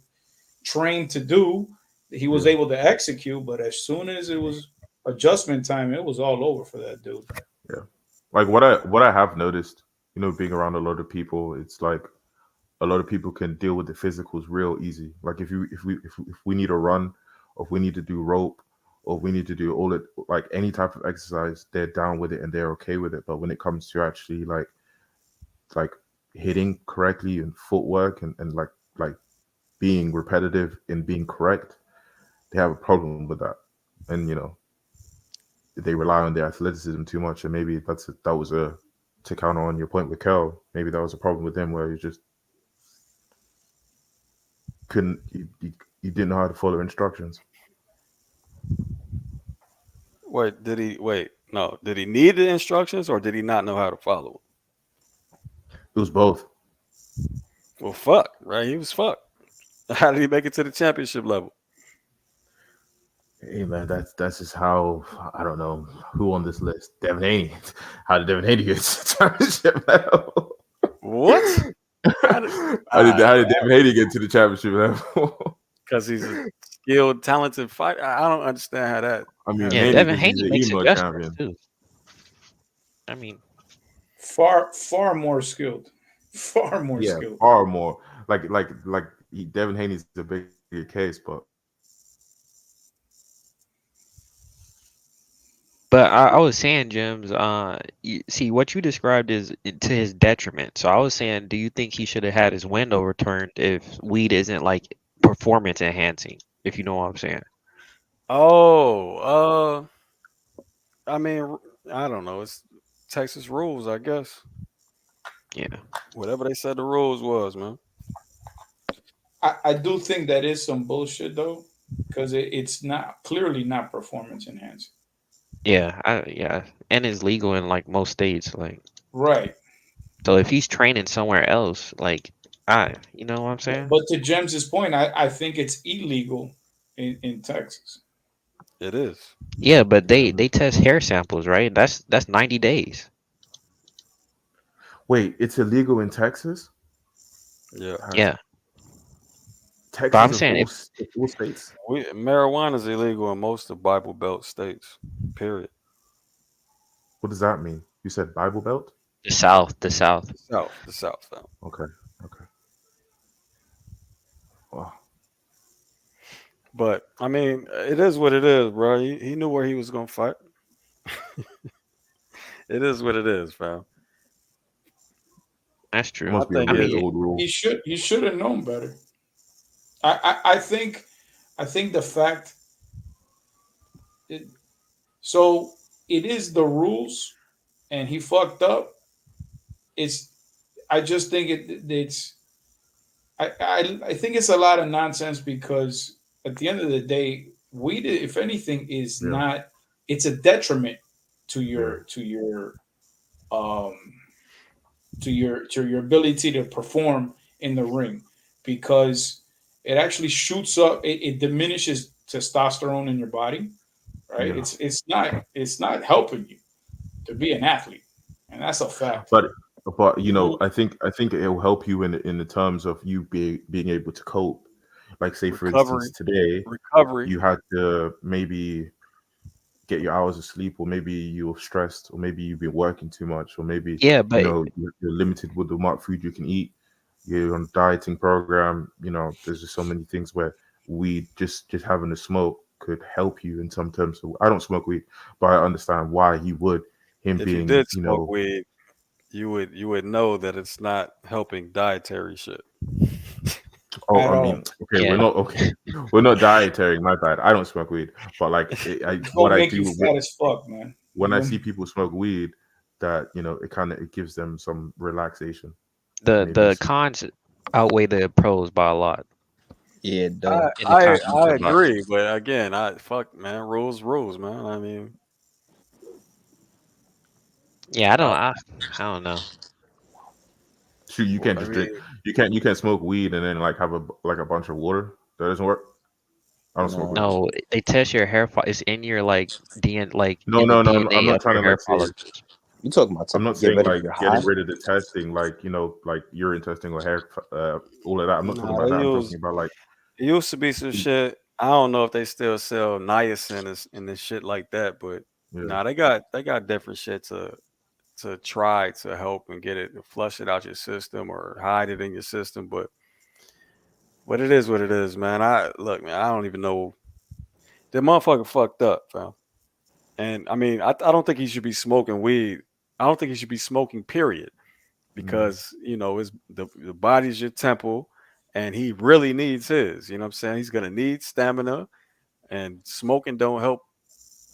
trained to do, he was Yeah, able to execute. But as soon as it was adjustment time, it was all over for that dude. yeah. Like what I have noticed, being around a lot of people, it's like a lot of people can deal with the physicals real easy. Like if we need a run, or if we need to do rope, or we need to do all it like any type of exercise, they're down with it and they're okay with it. But when it comes to actually like hitting correctly and footwork and like being repetitive and being correct, they have a problem with that. And they rely on their athleticism too much. And maybe that was a to counter on your point with Kel, maybe that was a problem with him where he just couldn't he didn't know how to follow instructions. Wait, did he wait? No, did he need the instructions or did he not know how to follow? It was both. Well, fuck, right? He was fucked. How did he make it to the championship level? Hey man, that's just how I don't know who on this list. Devin Haney. How did Devin Haney get to championship level? What? How did, How did Devin Haney get to the championship level? because he's a skilled, talented fighter. I don't understand how that. I mean, Yeah, mainly Devin because he's Haney the makes emo adjustments champion. too. I mean, Far more skilled. Far more Yeah, skilled. far more. Devin Haney's a bigger case, but but I was saying, James, see what you described is to his detriment. So I was saying, do you think he should have had his win overturned if weed isn't like performance enhancing? If you know what I'm saying? Oh, I mean, I don't know. It's Texas rules, I guess. Yeah. Whatever they said the rules was, man. I do think that is some bullshit though, because it's not clearly not performance enhancing. Yeah, and it's legal in like most states. Like, Right. so if he's training somewhere else, like, you know what I'm saying? But to James's point, I think it's illegal in Texas. It is. Yeah, but they test hair samples, right? That's 90 days. wait, it's illegal in Texas? Yeah. That's Yeah, but Texas I'm of saying if all states. Marijuana is illegal in most of Bible Belt states. Period. What does that mean? You said Bible Belt? the South. The South, fam. Okay, okay. Wow. But I mean, it is what it is, bro. He knew where he was gonna fight. It is what it is, fam. That's It true. I must be a think I weird it. mean, old rule. He should have known better. I think the fact it, so it is the rules, and he fucked up. It's I just think it's I think it's a lot of nonsense because at the end of the day, weed, if anything, is Yeah, not. It's a detriment to yeah. um to your ability to perform in the ring because it actually shoots up. It diminishes testosterone in your body. Right? Yeah, It's not helping you to be an athlete, and that's a fact. but you know, You I think it will help you in the terms of you being able to cope. Like say for instance, Recovery, today recovery. you had to maybe get your hours of sleep, or maybe you're stressed, or maybe you've been working too much, or maybe yeah, but you're limited with the amount of food you can eat. You're on a dieting program. There's just so many things where we just having a smoke could help you in some terms. So I don't smoke weed, but I understand why he would. Him If you being, did smoke weed, you would know that it's not helping dietary shit. oh, at I all. mean, okay, we're yeah, not okay. We're not dietary. My bad. I don't smoke weed, but like, It's what gonna I make you do fat as fuck, man. when You're I gonna see people smoke weed, that it gives them some relaxation. Maybe the it's cons outweigh the pros by a lot Yeah, it I does. in the I context I of like, agree, but again, I fuck man, rules, man. I mean, yeah, I, I don't know. shoot. You can't I just mean, drink. You can't smoke weed and then like have a bunch of water. That doesn't work. I don't smoke weed. No. No, they test your hair it's in your like like No, in the no, no. I'm DNA not of trying your to hair like say. follicles. You talking about I'm to not get saying rid of like your high? getting rid of the testing, like like urine testing or hair, all of that. I'm not talking nah, about that. I'm talking about like it used to be some shit. I don't know if they still sell niacin and this shit like that, but yeah. nah, they got different shit to try to help and get it flush it out your system or hide it in your system. But what it is, man. I look, man. I don't even know. The motherfucker fucked up, fam. And I mean, I don't think he should be smoking weed. I don't think he should be smoking. Period. Mm. Because it's the body's your temple, and he really needs his. You know what I'm saying? He's gonna need stamina, and smoking don't help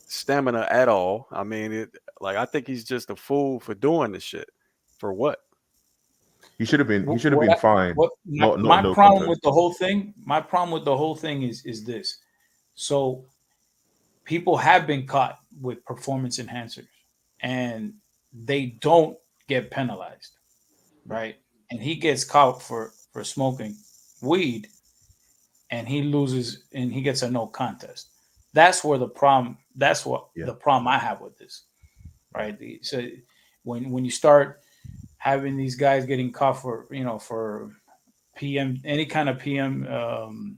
stamina at all. I mean, I think he's just a fool for doing the shit. For what? He should have been fined, what not my no problem with contest. the whole thing. My problem with the whole thing is this. So people have been caught with performance enhancers, and they don't get penalized, right? And he gets caught for smoking weed, and he loses, and he gets a no contest. That's where the problem. That's what Yeah. the problem I have with this, right? So when you start having these guys getting caught for for PM, any kind of PM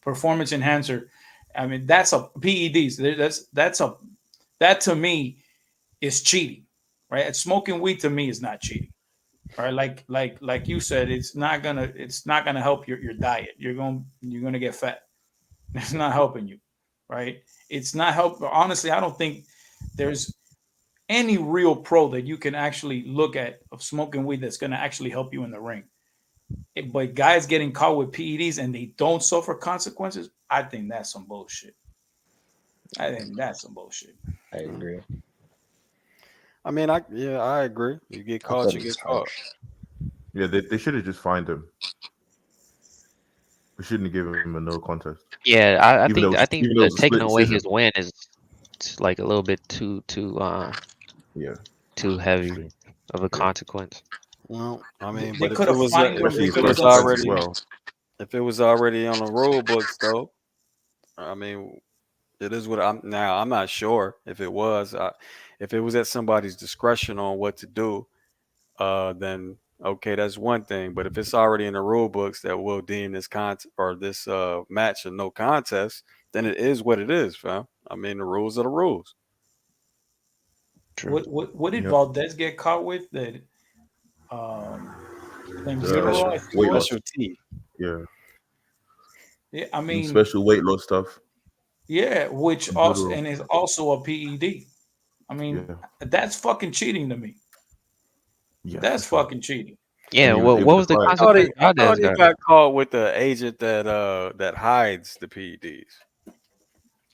performance enhancer, I mean that's a PEDs. That to me is cheating, right? And smoking weed to me is not cheating, right? Like you said, it's not gonna help your diet. You're gonna get fat. It's not helping you, right? It's not help. Honestly, I don't think there's any real pro that you can actually look at of smoking weed that's gonna actually help you in the ring. But guys getting caught with PEDs and they don't suffer consequences, I think that's some bullshit. I think that's some bullshit. I agree. I mean, I agree. You get I caught, you couldn't get decide. caught. Yeah, they should have just fined him. We shouldn't have given him a no contest. Yeah, I think even though it the was a taking split away decision. his win is it's like a little bit Yeah, too heavy extreme. of a Yeah, consequence. Well, I mean, They but could have fined him. especially They his could have was first done defense something. as already well. if it was already on the rule books though, I mean, it is what I'm now. I'm not sure if it was. If it was at somebody's discretion on what to do, then okay, that's one thing. But if it's already in the rule books that will deem this or this match a no contest, then it is what it is, fam. I mean, the rules are the rules. True. What did Yep. Valdez get caught with? That um, The clenbuterol, I think it weight was. loss. Specialty. Yeah, Yeah, I some mean, special weight loss stuff. yeah, which also Computer. and is also a PED. I mean, Yeah, that's fucking cheating to me. yeah, for That's sure. fucking cheating. And Yeah, it what was was the applied. consequence I thought Valdez he got? got caught with the agent that hides the PEDs.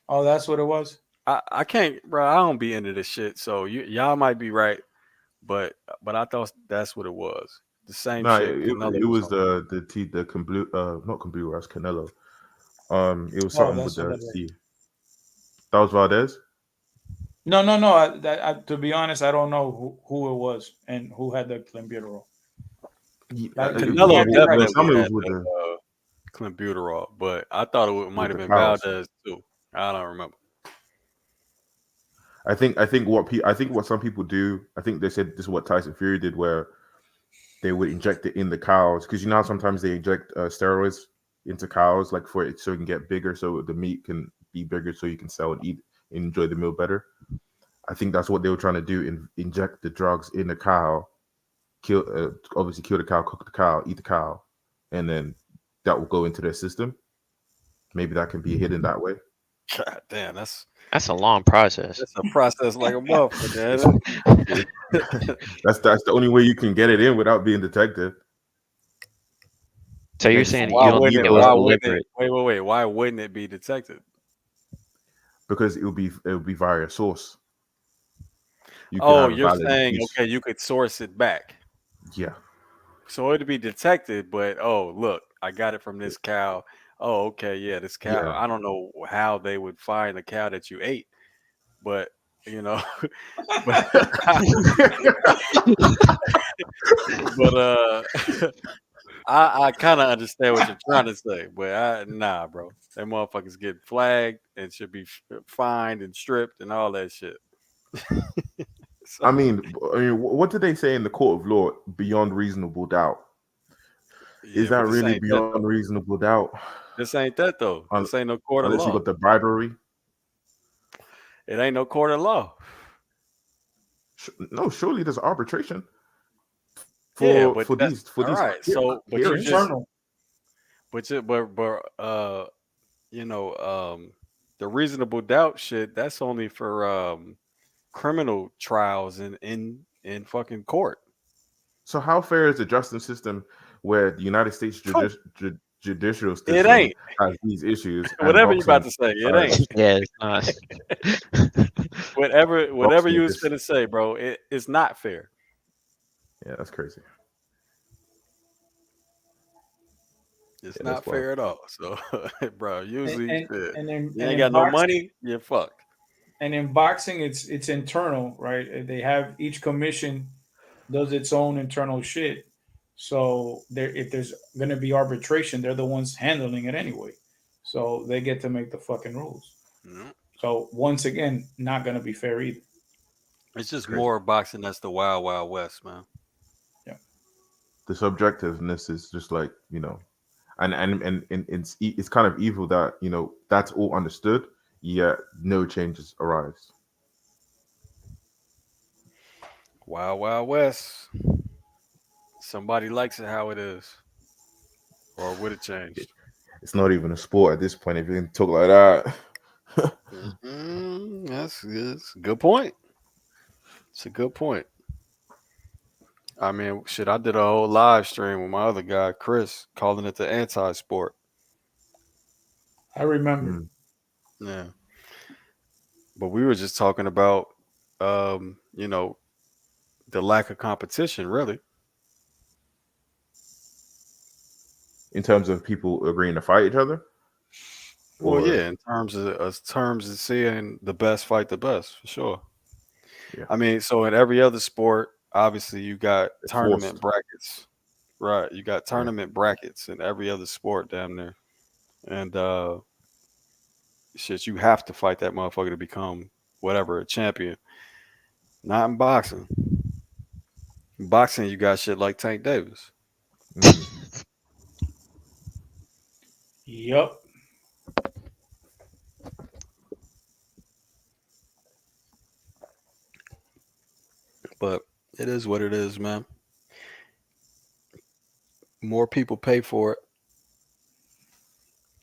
Oh, that's what it was. I can't, bro. I don't be into this shit. So y'all might be right, but I thought that's what it was. The same No, shit Canelo it was was talking about. the complete not complete that's Canelo. It was Oh, something with that's what the that was. C. That was Valdez. No, no, no. To be honest, I don't know who it was and who had the clenbuterol. You Canelo might be It right. was definitely something had with the clenbuterol, but I thought it might have the been cows. Valdez too. I don't remember. I think what some people do. I think they said this is what Tyson Fury did, where they would inject it in the cows because you know how sometimes they inject steroids into cows like for it so it can get bigger, so the meat can be bigger, so you can sell and eat and enjoy the meal better. I think that's what they were trying to do: inject the drugs in the cow, kill, obviously kill the cow, cook the cow, eat the cow, and then that will go into their system. Maybe that can be hidden that way. God damn, that's That's a long process. that's a process like a It's, motherfucker. it, that's the only way you can get it in without being detected. So you're Again, saying Why you don't wouldn't think it? it was Why wouldn't it? deliberate? Wait. Why wouldn't it be detected? because it will be via a source. You can Oh, have a you're valid saying excuse. okay, you could source it back, Yeah, so it'd be detected. But oh, look, I got it from this cow. Oh, okay, yeah, this cow. yeah. I don't know how they would find the cow that you ate, but you know, but but I kind of understand what you're trying to say, but nah, bro. Them motherfuckers get flagged and should be fined and stripped and all that shit. So, What did they say in the court of law? Beyond reasonable doubt. Is yeah, that but this really ain't that beyond though. reasonable doubt? This ain't that though. Un- This ain't no court of Unless you law. got the bribery. It ain't no court of law. No, surely there's arbitration Yeah, for but that's all these right. So, but you It's hearings. just, internal. but you know, the reasonable doubt shit. That's only for criminal trials in fucking court. So how fair is the justice system where the United States judicial It system ain't. has these issues and Whatever you about boxing to say, it has ain't. Yeah, it's not. Whatever boxing you is was just gonna say, bro, it's not fair. yeah, that's crazy. It's Yeah, that's not wild. fair at all. So, bro, And usually and shit, and in you and ain't in got no boxing money, you're fucked. and in boxing, it's internal, right? They have each commission does its own internal shit. So if there's gonna be arbitration, they're the ones handling it anyway. So they get to make the fucking rules. No. So once again, not gonna be fair either. It's It's just crazy. more boxing. That's the wild, wild west, man. Yeah. The subjectiveness is just like, and it's kind of evil that that's all understood, yet no changes arise. Wild, wild west. Somebody likes it how it is, or would it changed? It's not even a sport at this point if you can talk like that. That's a good point. It's a good point. I mean, shit, I did a whole live stream with my other guy, Chris, calling it the anti-sport. I remember. Mm. Yeah, but we were just talking about, you know, the lack of competition, really. In terms of people agreeing to fight each other, Well, or yeah, in terms of seeing the best fight the best, for sure. yeah, I mean, so in every other sport, obviously you got it's tournament forced. brackets, right? You got Yeah. tournament brackets in every other sport, damn near, and shit, you have to fight that motherfucker to become whatever a champion. Not in boxing. In boxing, you got shit like Tank Davis, Mm. Yep. but it is what it is, man. More people pay for it,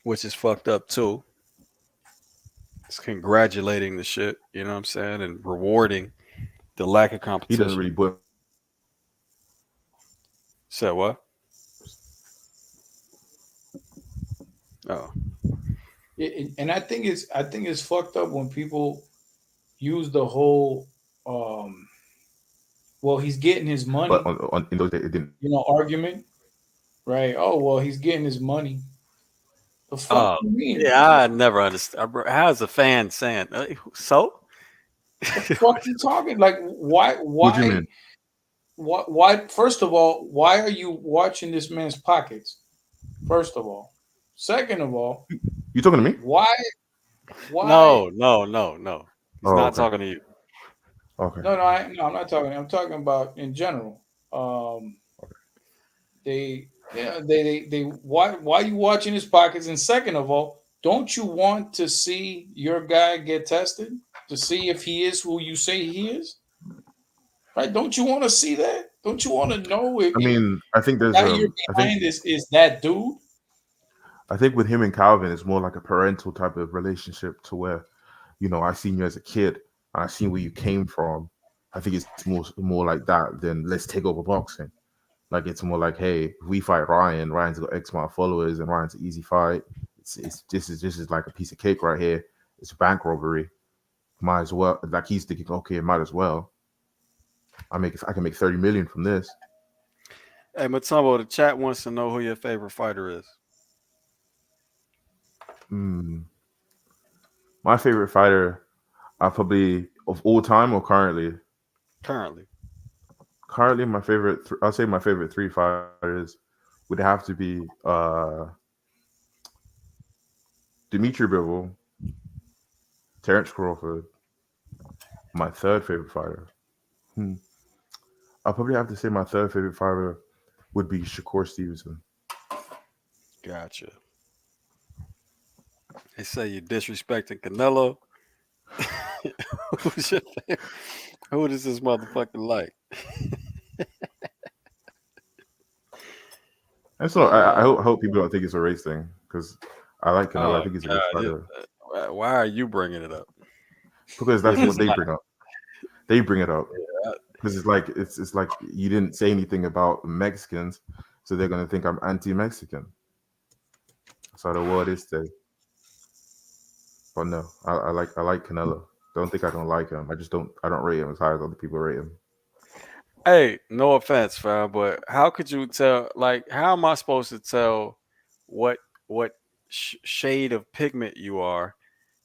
which is fucked up too. It's congratulating the shit, you know what I'm saying, and rewarding the lack of He doesn't competition. really put. Said what? Oh, And I think it's fucked up when people use the whole well, he's getting his But money, in those days, it didn't. argument, right? Oh, well, he's getting his money. The fuck oh, you mean? yeah. I never understand. How's a fan saying so? The fuck you talking? Like, why, What do you why, mean? why? First of all, why are you watching this man's pockets? First of all, second of all, You talking to me? why, why? No, no, no, no. He's Oh, not okay. talking to you. Okay. No, no, I'm not talking. I'm talking about in general. Um, they why you watching his pockets? And second of all, don't you want to see your guy get tested to see if he is who you say he is? Right? Don't you want to see that? Don't you want to know if I mean, I think the there's guy you're I think behind is that dude? I think with him and Calvin, it's more like a parental type of relationship to where, I seen you as a kid and I seen where you came from. I think it's more like that than let's take over boxing. Like it's more like, hey, if we fight Ryan, Ryan's got X amount of followers and Ryan's an easy fight. It's this is like a piece of cake right here. It's a bank robbery. Might as well, like he's thinking, okay, might as well. I can make 30 million from this. Hey, Matumbo, the chat wants to know who your favorite fighter is Hmm. My favorite fighter, probably of all time or currently. currently. Currently, my favorite, I'll say my favorite three fighters would have to be Dimitri Bivol, Terrence Crawford. My third favorite fighter. Hmm. I'll probably have to say my third favorite fighter would be Shakur Stevenson. Gotcha. They say you disrespecting Canelo. Who's your favorite? Who does this motherfucker like? And so I Uh, hope people don't think it's a race thing because I like Canelo. I oh think he's a good God! fighter Why are you bringing it up? because that's If what it's they not, bring up. They bring it up uh, because it's like you didn't say anything about Mexicans, so they're gonna think I'm anti-Mexican. That's how the world is today. But no, I like Canelo. Don't think I don't like him. I don't rate him as high as other people rate him. hey, no offense, fam, but how could you tell? Like, how am I supposed to tell what what shade of pigment you are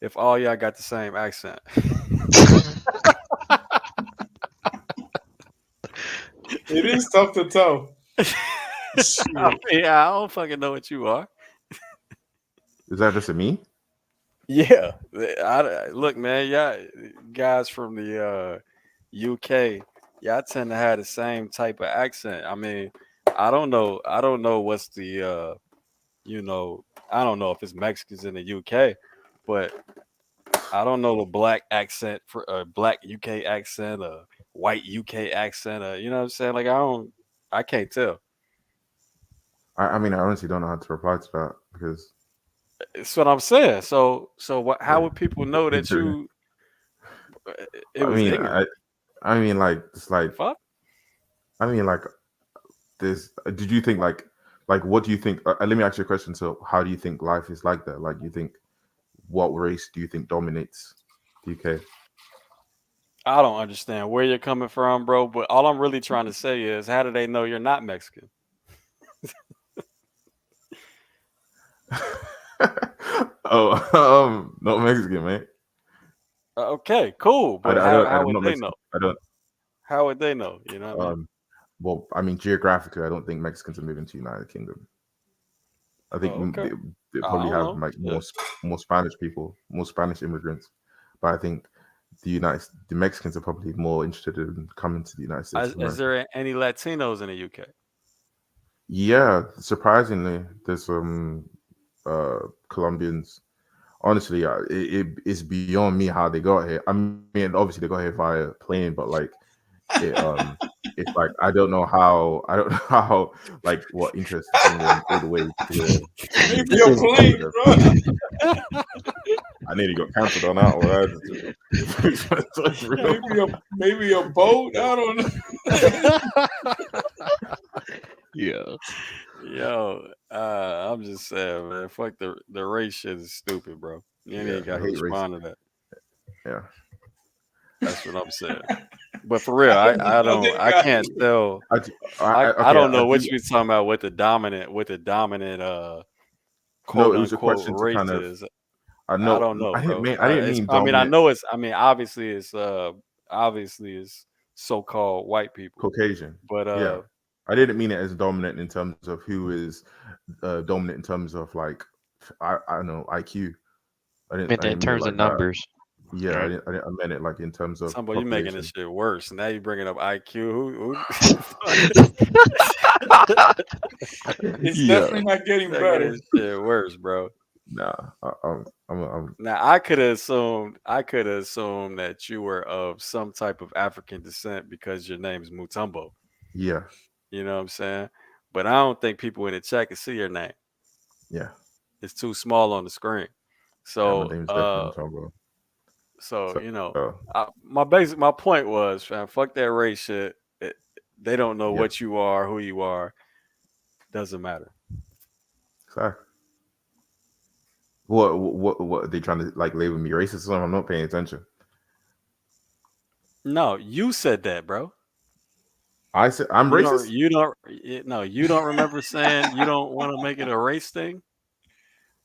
if all y'all got the same accent? It is tough to tell. I Shit. mean, I don't fucking know what you are. Is that just a me? Yeah, look, man, yeah, guys from the UK, y'all tend to have the same type of accent. I mean, I don't know what's the you know, I don't know if it's Mexicans in the UK, but I don't know the black accent for a black UK accent, a white UK accent, you know what I'm saying? Like I can't tell. I mean, I honestly don't know how to reply to that because It's what I'm saying. So what? How yeah, would people know that inter- you? It I was mean, ignorant. I mean, like it's like Fuck. I mean, like this. Did you think like what do you think? Let me ask you a question. So, how do you think life is like there? Like, you think what race do you think dominates the UK? I don't understand where you're coming from, bro. But all I'm really trying to say is, how do they know you're not Mexican? Oh, not Mexican, mate. Okay, cool. But how I'm would not they Mexican. know? I don't. How would they know? You know what I mean? Um, well, I mean, geographically, I don't think Mexicans are moving to United Kingdom. I think Oh, okay. they I probably don't have know. like Shit. more Spanish people, more Spanish immigrants. But I think the Mexicans are probably more interested in coming to the United States of Is America. there any Latinos in the UK? Yeah, surprisingly, there's Colombians. Honestly, it's beyond me how they got here. I mean, obviously they got here via plane, but like it it's like I don't know how like what interest is bringing them all the way to the Maybe a UK to plane, Canada. bro. I nearly got cancelled on that one. It's real. Maybe a boat. I don't know. Yeah. Yo, I'm just saying, man. Fuck the race shit is stupid, bro. You ain't Yeah, even got I to hate race. respond to that. Yeah, That's what I'm saying. But for real, How they I got can't here. tell. I okay. don't I know what do. you talking about with the dominant No, quote it was a unquote question to kind of. races. I I know. don't know, bro. I didn't It's mean I mean I dominant know it's I mean obviously it's so called white people. Caucasian. But Yeah, I didn't mean it as dominant in terms of who is dominant in terms of like I don't know IQ. Meant I that in didn't mean it terms of like that. numbers. Yeah, Right. I meant it like in terms of somebody you making this population. shit worse. Now you bringing up IQ. It's Yeah, definitely not getting Making better. this shit worse, bro. nah, I'm Now I could have assumed that you were of some type of African descent because your name is Mutombo. yeah, You know what I'm saying? But I don't think people in the chat can see your name. yeah, It's too small on the screen. yeah. My So name is definitely Mutombo. so So my point was, fam, fuck that race shit. They don't know yeah, what you are, who you are. Doesn't matter. exactly. What are they trying to like label me racist or something? I'm not paying attention. No, you said that, bro. I said I'm racist. No, you don't remember saying you don't want to make it a race thing?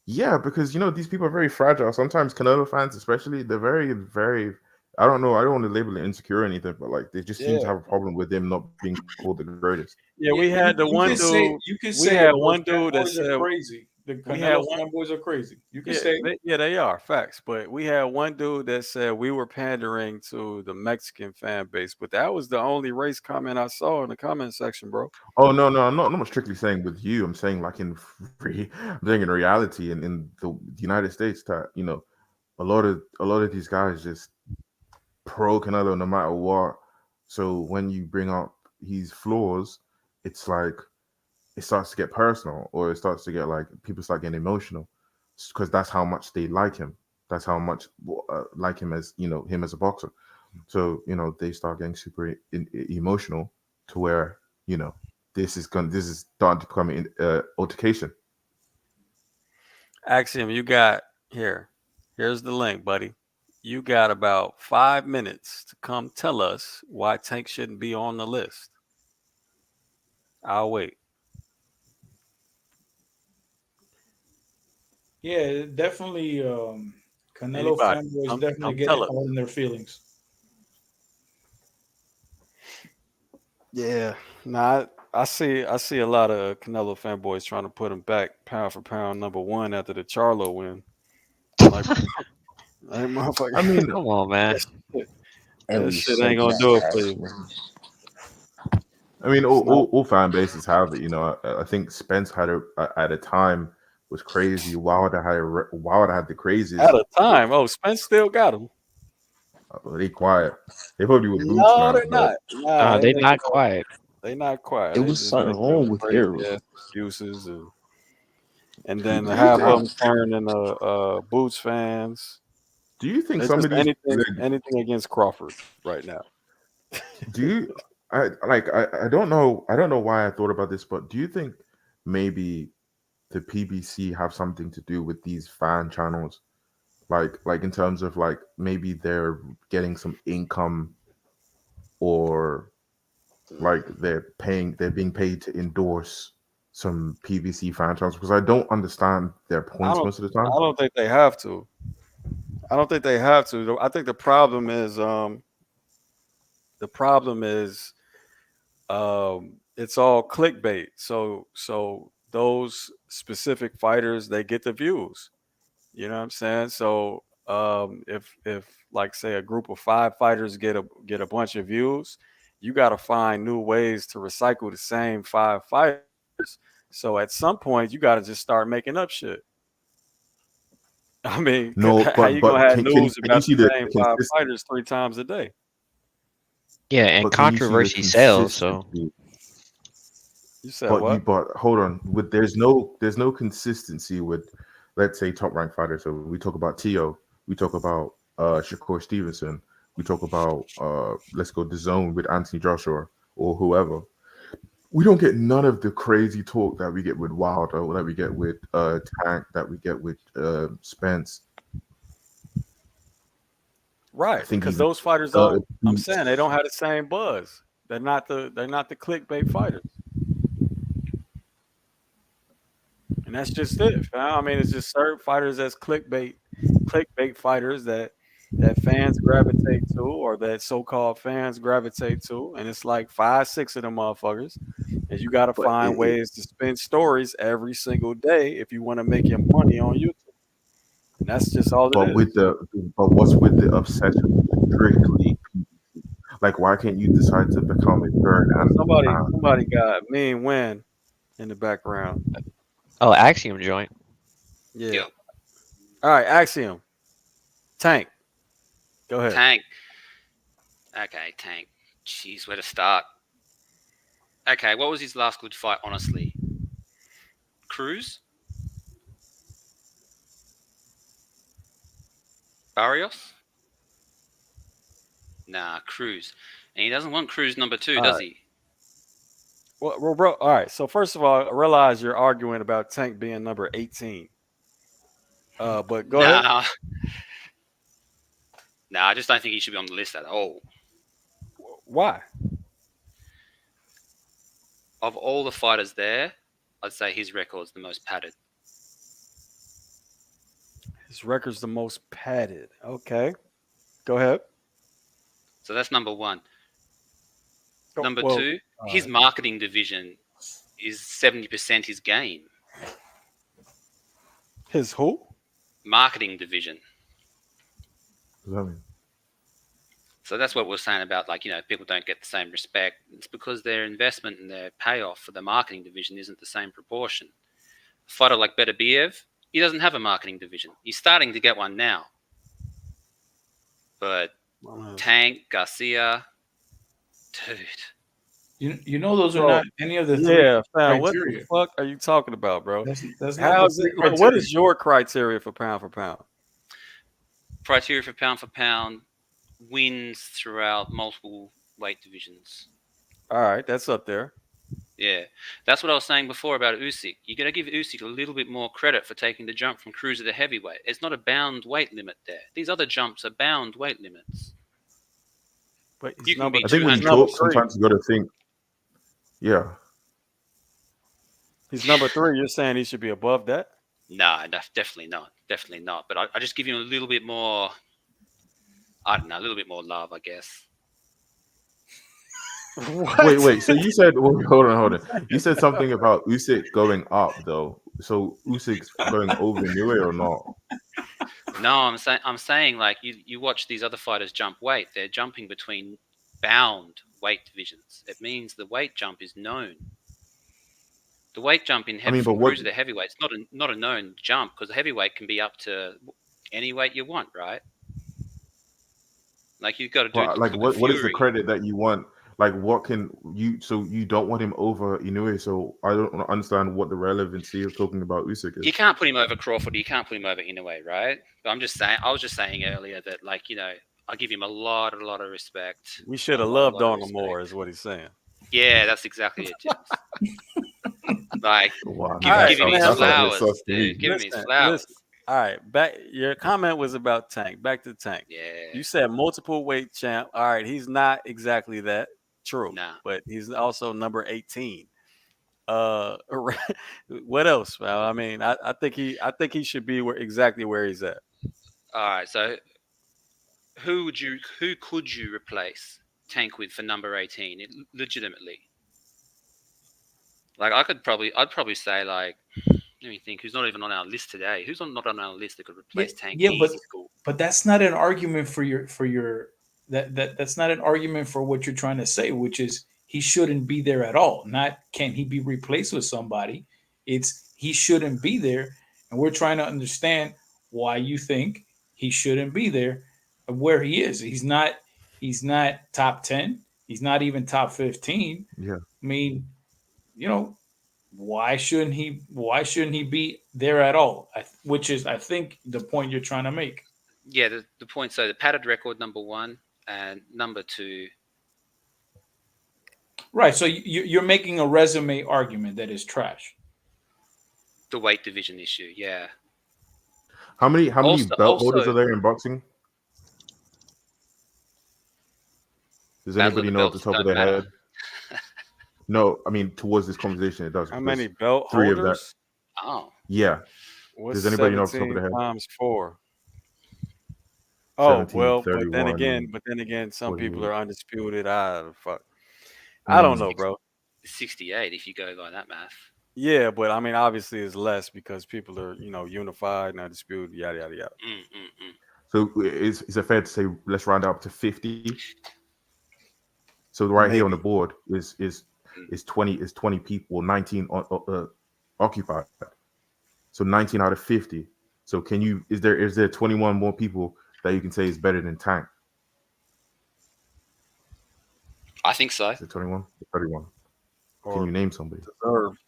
Yeah, because these people are very fragile. Sometimes Canelo fans, especially, they're very, very. I don't know. I don't want to label it insecure or anything, but like they just seem to Yeah. have a problem with them not being called the greatest. Yeah, Yeah, we had the one dude. you can We say had it. Those one dude that fanboys are said crazy. The we had Canelo one. fanboys are crazy. You can Yeah, say it. they are facts. But we had one dude that said we were pandering to the Mexican fan base. But that was the only race comment I saw in the comment section, bro. Oh no, no, I'm not strictly saying with you. I'm saying like I'm saying in reality in the United States that a lot of these guys just pro Canelo no matter what. So when you bring up his flaws, it's like it starts to get personal, or it starts to get like people start getting emotional because that's how much they like him. That's how much like him as him as a boxer. So they start getting super emotional to where this is starting to become an altercation. Axiom, you got here. Here's the link, buddy. You got about 5 minutes to come tell us why Tank shouldn't be on the list. I'll wait. Yeah, definitely. Canelo Anybody, fanboys definitely come get tell us. all in their feelings. Yeah, nah, I see a lot of Canelo fanboys trying to put him back pound for pound number one after the Charlo win. Like, motherfucker. I mean, Come on, man. At That least shit ain't shake gonna that do it for ass, you. man. It's not all fan bases have it. You know, I think Spence had at a time was crazy. Wilder had the at craziest. a time. Oh, Spence still got him. They quiet. They probably with boots, No, man. they're But not. Nah, They not quiet. they not quiet. It They was just something make them wrong with crazy Errol. ass excuses, and do, then do you half of think? them turn into Boots fans. Do you think It's some just of these? anything against Crawford right now. Do you? I don't know. I don't know why I thought about this, but do you think maybe the PBC have something to do with these fan channels? Like in terms of like maybe they're getting some income, or like they're being paid to endorse some PVC fan channels, because I don't understand their I points don't. most of the time. I don't think they have to. I don't think they have to. I think the problem is it's all clickbait. So those specific fighters, they get the views. You know what I'm saying? So if like say a group of 5 fighters get a bunch of views, you got to find new ways to recycle the same 5 fighters. So at some point, you got to just start making up shit. I mean, No, how you gonna have news can you about see the the same five consist? fighters 3 times a day? Yeah, and But can you see the controversy sells. So consistency? You said what? But hold on, with there's no consistency with, let's say, top ranked fighters. So we talk about Tio, we talk about Shakur Stevenson, we talk about let's go the zone with Anthony Joshua or whoever. We don't get none of the crazy talk that we get with Wilder, or that we get with Tank, that we get with Spence. I Right, think because even those fighters don't. I'm saying they don't have the same buzz. They're not the clickbait fighters, and that's just it. Fam. I mean, it's just certain fighters as clickbait fighters that fans gravitate to, or that so-called fans gravitate to, and it's like 5, 6 of them motherfuckers, and you got to but find ways to spin stories every single day if you want to make your money on YouTube, and that's just all it but with is. the but what's with the obsession with strictly PPC? Like, why can't you decide to become a third animal fan? Somebody got Mean Win in the background. oh, Axiom joint. Yeah. Yo, All right, Axiom. Tank. Go ahead. Tank. Okay, Tank. Jeez, where to start? Okay, what was his last good fight, honestly? Cruz? Barrios? Nah, Cruz. And he doesn't want Cruz number 2, All does right. he? Well, bro. All right. So first of all, I realize you're arguing about Tank being number 18. But go ahead. Nah. Nah, I just don't think he should be on the list at all. Why? Of all the fighters there, I'd say his record's the most padded. His record's the most padded. Okay. Go ahead. So that's number 1. Oh, Number well, 2, his marketing division is 70% his game. His who? Marketing division. What does that mean? So that's what we're saying about, like, people don't get the same respect. It's because their investment and their payoff for the marketing division isn't the same proportion. A fighter like Beterbiev, he doesn't have a marketing division. He's starting to get one now. But Tank, Garcia, dude. You know those are Bro, not any of the three yeah, fam. What the criteria. fuck are you talking about, bro? That's not the How's three it? What criteria. is your criteria for pound for pound? Criteria for pound, wins throughout multiple weight divisions. All right, that's up there. Yeah, that's what I was saying before about Usyk. You got to give Usyk a little bit more credit for taking the jump from cruiser to heavyweight. It's not a bound weight limit there. These other jumps are bound weight limits. But You can be I think when you 200. talk, sometimes you got to think. Yeah, He's number 3. You're saying he should be above that? Nah, definitely not. Definitely not. But I just give him a little bit more, I don't know, a little bit more love, I guess. What? wait. So you said, hold on. You said something about Usyk going up, though. So Usyk's going over Newey or not? No, I'm saying like you watch these other fighters jump weight. They're jumping between bound weight divisions. It means the weight jump is known. The weight jump I mean, but from what? cruiser to heavyweight is not a known jump because the heavyweight can be up to any weight you want, right? Like you've got to do But like, a what is the Fury. credit that you want? Like, what can you? So you don't want him over Inoue. So I don't understand what the relevancy of talking about Usyk You is. can't put him over Crawford. You can't put him over Inoue, right? But I'm just saying. I was just saying earlier that, like, I give him a lot of respect. We should A have lot loved of on him respect. more, is what he's saying. Yeah, that's exactly it, James. Like, Wow, give him his that sounds a bit flowers, sus to me. dude. Give him his Listen, flowers. listen. All right, back. Your comment was about Tank. Back to Tank. Yeah. You said multiple weight champ. All right, he's not exactly that. True, Nah. but he's also number 18. What else? Well, I mean, I think he should be exactly where he's at. All right. So, who could you replace Tank with for number 18? Legitimately. Like I'd probably say, like, let me think. Who's not even on our list today? Who's not on our list that could replace Tank? Yeah, Easy school. but that's not an argument for your that's not an argument for what you're trying to say, which is he shouldn't be there at all. Not can he be replaced with somebody? It's he shouldn't be there, and we're trying to understand why you think he shouldn't be there, where he is. He's not top 10. He's not even top 15. Yeah. I mean, you know, why shouldn't he be there at all? Which is, I think, the point you're trying to make. Yeah, the point. So the padded record, number one, and number two. Right. So you're making a resume argument that is trash. The weight division issue. Yeah. How many belt holders also are there in boxing? Does Battle of anybody the know off the Belts top of don't their matter. head? No, I mean towards this conversation it does. How because many belt three of that. holders? Oh, Yeah. What's Does anybody know off the top of 17 their head? times 4? Oh 17, well, 31, but then again, some people 48. are undisputed. Fuck. I don't know, bro. 68 if you go by that math. Yeah, but I mean, obviously, it's less because people are, unified, not disputed, yada yada yada. So is it fair to say let's round up to 50? So right here on the Maybe. board is 20 people, 19 occupied. So 19 out of 50. So is there 21 more people that you can say is better than Tank? I think so. Is it 21? 31. Can Or you name somebody?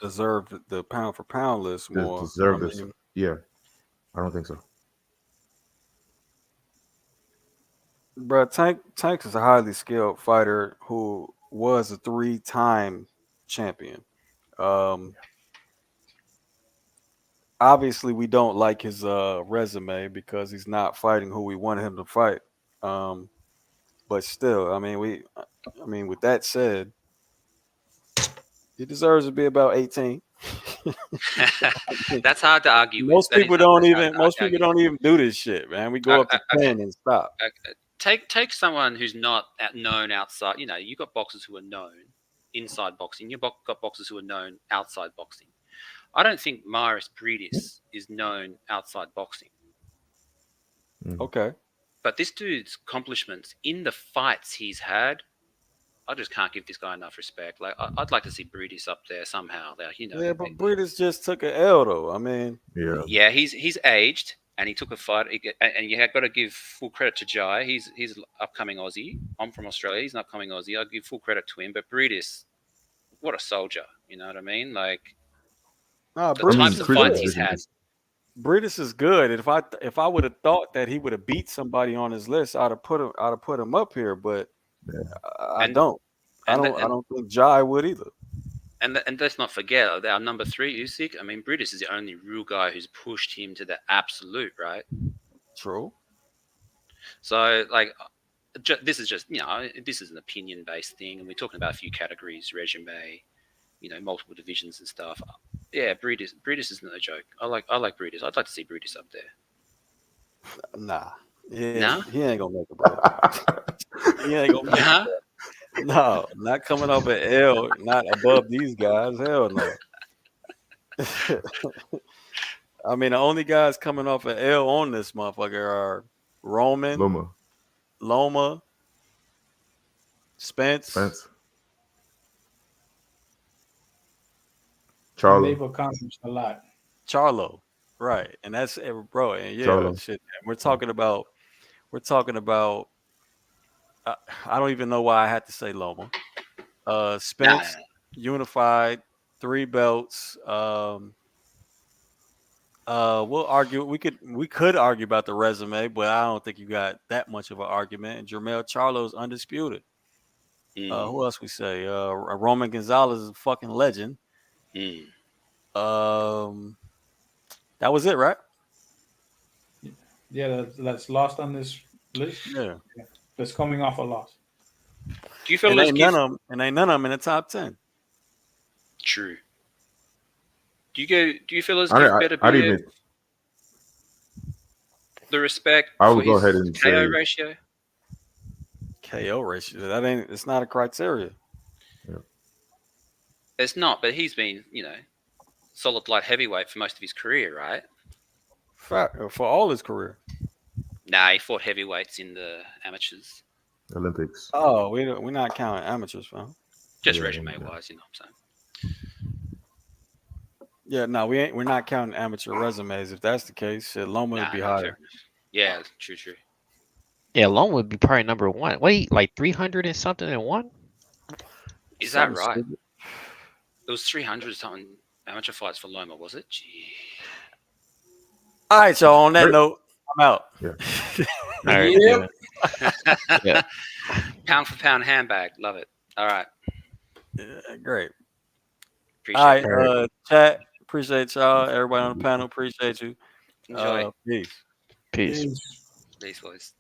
deserve the pound for pound list more. Deserve I this? mean, Yeah, I don't think so. bro, Tank is a highly skilled fighter who was a 3-time champion. Um, Obviously, we don't like his resume because he's not fighting who we wanted him to fight. Um, but still, I mean, with that said, he deserves to be about 18. That's hard to argue with. Most That is people hard don't to even most people argue. don't even do this shit, man. We go up to Okay. 10 and stop. Take someone who's not known outside. You got boxers who are known inside boxing. You've got boxers who are known outside boxing. I don't think Maris Bridis is known outside boxing. Okay. But this dude's accomplishments in the fights he's had, I just can't give this guy enough respect. Like I'd like to see Bridis up there somehow. Like, Yeah, but Britis just took an L though. I mean, yeah, he's aged and he took a fight. And you have got to give full credit to Jai. He's upcoming Aussie. I'm from Australia. He's an upcoming Aussie. I give full credit to him. But Bridis, what a soldier. You know what I mean? Like nah, the types of fights he's had. Britis is good. If I would have thought that he would have beat somebody on his list, I'd have put him up here. But I don't think Jai would either. And let's not forget our number 3 Usyk. I mean, Bridis is the only real guy who's pushed him to the absolute, right? True. So like, this is just this is an opinion based thing, and we're talking about a few categories, resume, multiple divisions and stuff. Yeah, Bridis is no joke. I like Bridis. I'd like to see Bridis up there. Nah. No? He ain't gonna make it, bro. He ain't gonna make it. No, not coming off an L, not above these guys. Hell no. I mean, the only guys coming off an L on this motherfucker are Roman, Loma, Spence, And Charlo. they've accomplished a lot. Charlo, right? And that's bro. And yeah, Charlo. shit. We're talking about. We're talking about. Uh, I don't even know why I had to say Loma. Nah, Spence, unified, 3 belts. We'll argue. We could argue about the resume, but I don't think you got that much of an argument. And Jermell Charlo's undisputed. Who else we say? Roman Gonzalez is a fucking legend. Um, that was it, right? Yeah, that's lost on this list. Yeah. That's coming off a loss. Do you And fellas ain't give none of them. And ain't none of them in the top 10. true? Do you fellas I, give I, Better I'd BF even. the respect I for would go his ahead and KO say ratio? KO ratio. That ain't. It's not a criteria. It's not, but he's been, solid light heavyweight for most of his career, right? For all his career. Nah, he fought heavyweights in the amateurs. Olympics. Oh, we're not counting amateurs, fam. Just Yeah, resume yeah. wise, you know what I'm saying? Yeah, no, we ain't. We're not counting amateur resumes. If that's the case, shit, Loma would Nah, be fair higher. enough. Yeah, true. Yeah, Lone would be probably number one. Wait, like 300 and something and one? Is that Something right? stupid. It was 300 something amateur fights for Loma, was it? Gee. All right, y'all. On that Great. note, I'm out. Yeah. All right, Yep. yeah. Pound for pound handbag. Love it. All right. Yeah, great. Appreciate All it. right, chat. Appreciate y'all. Everybody on the panel. Appreciate you. Enjoy. Peace. Peace. Peace. Peace, boys.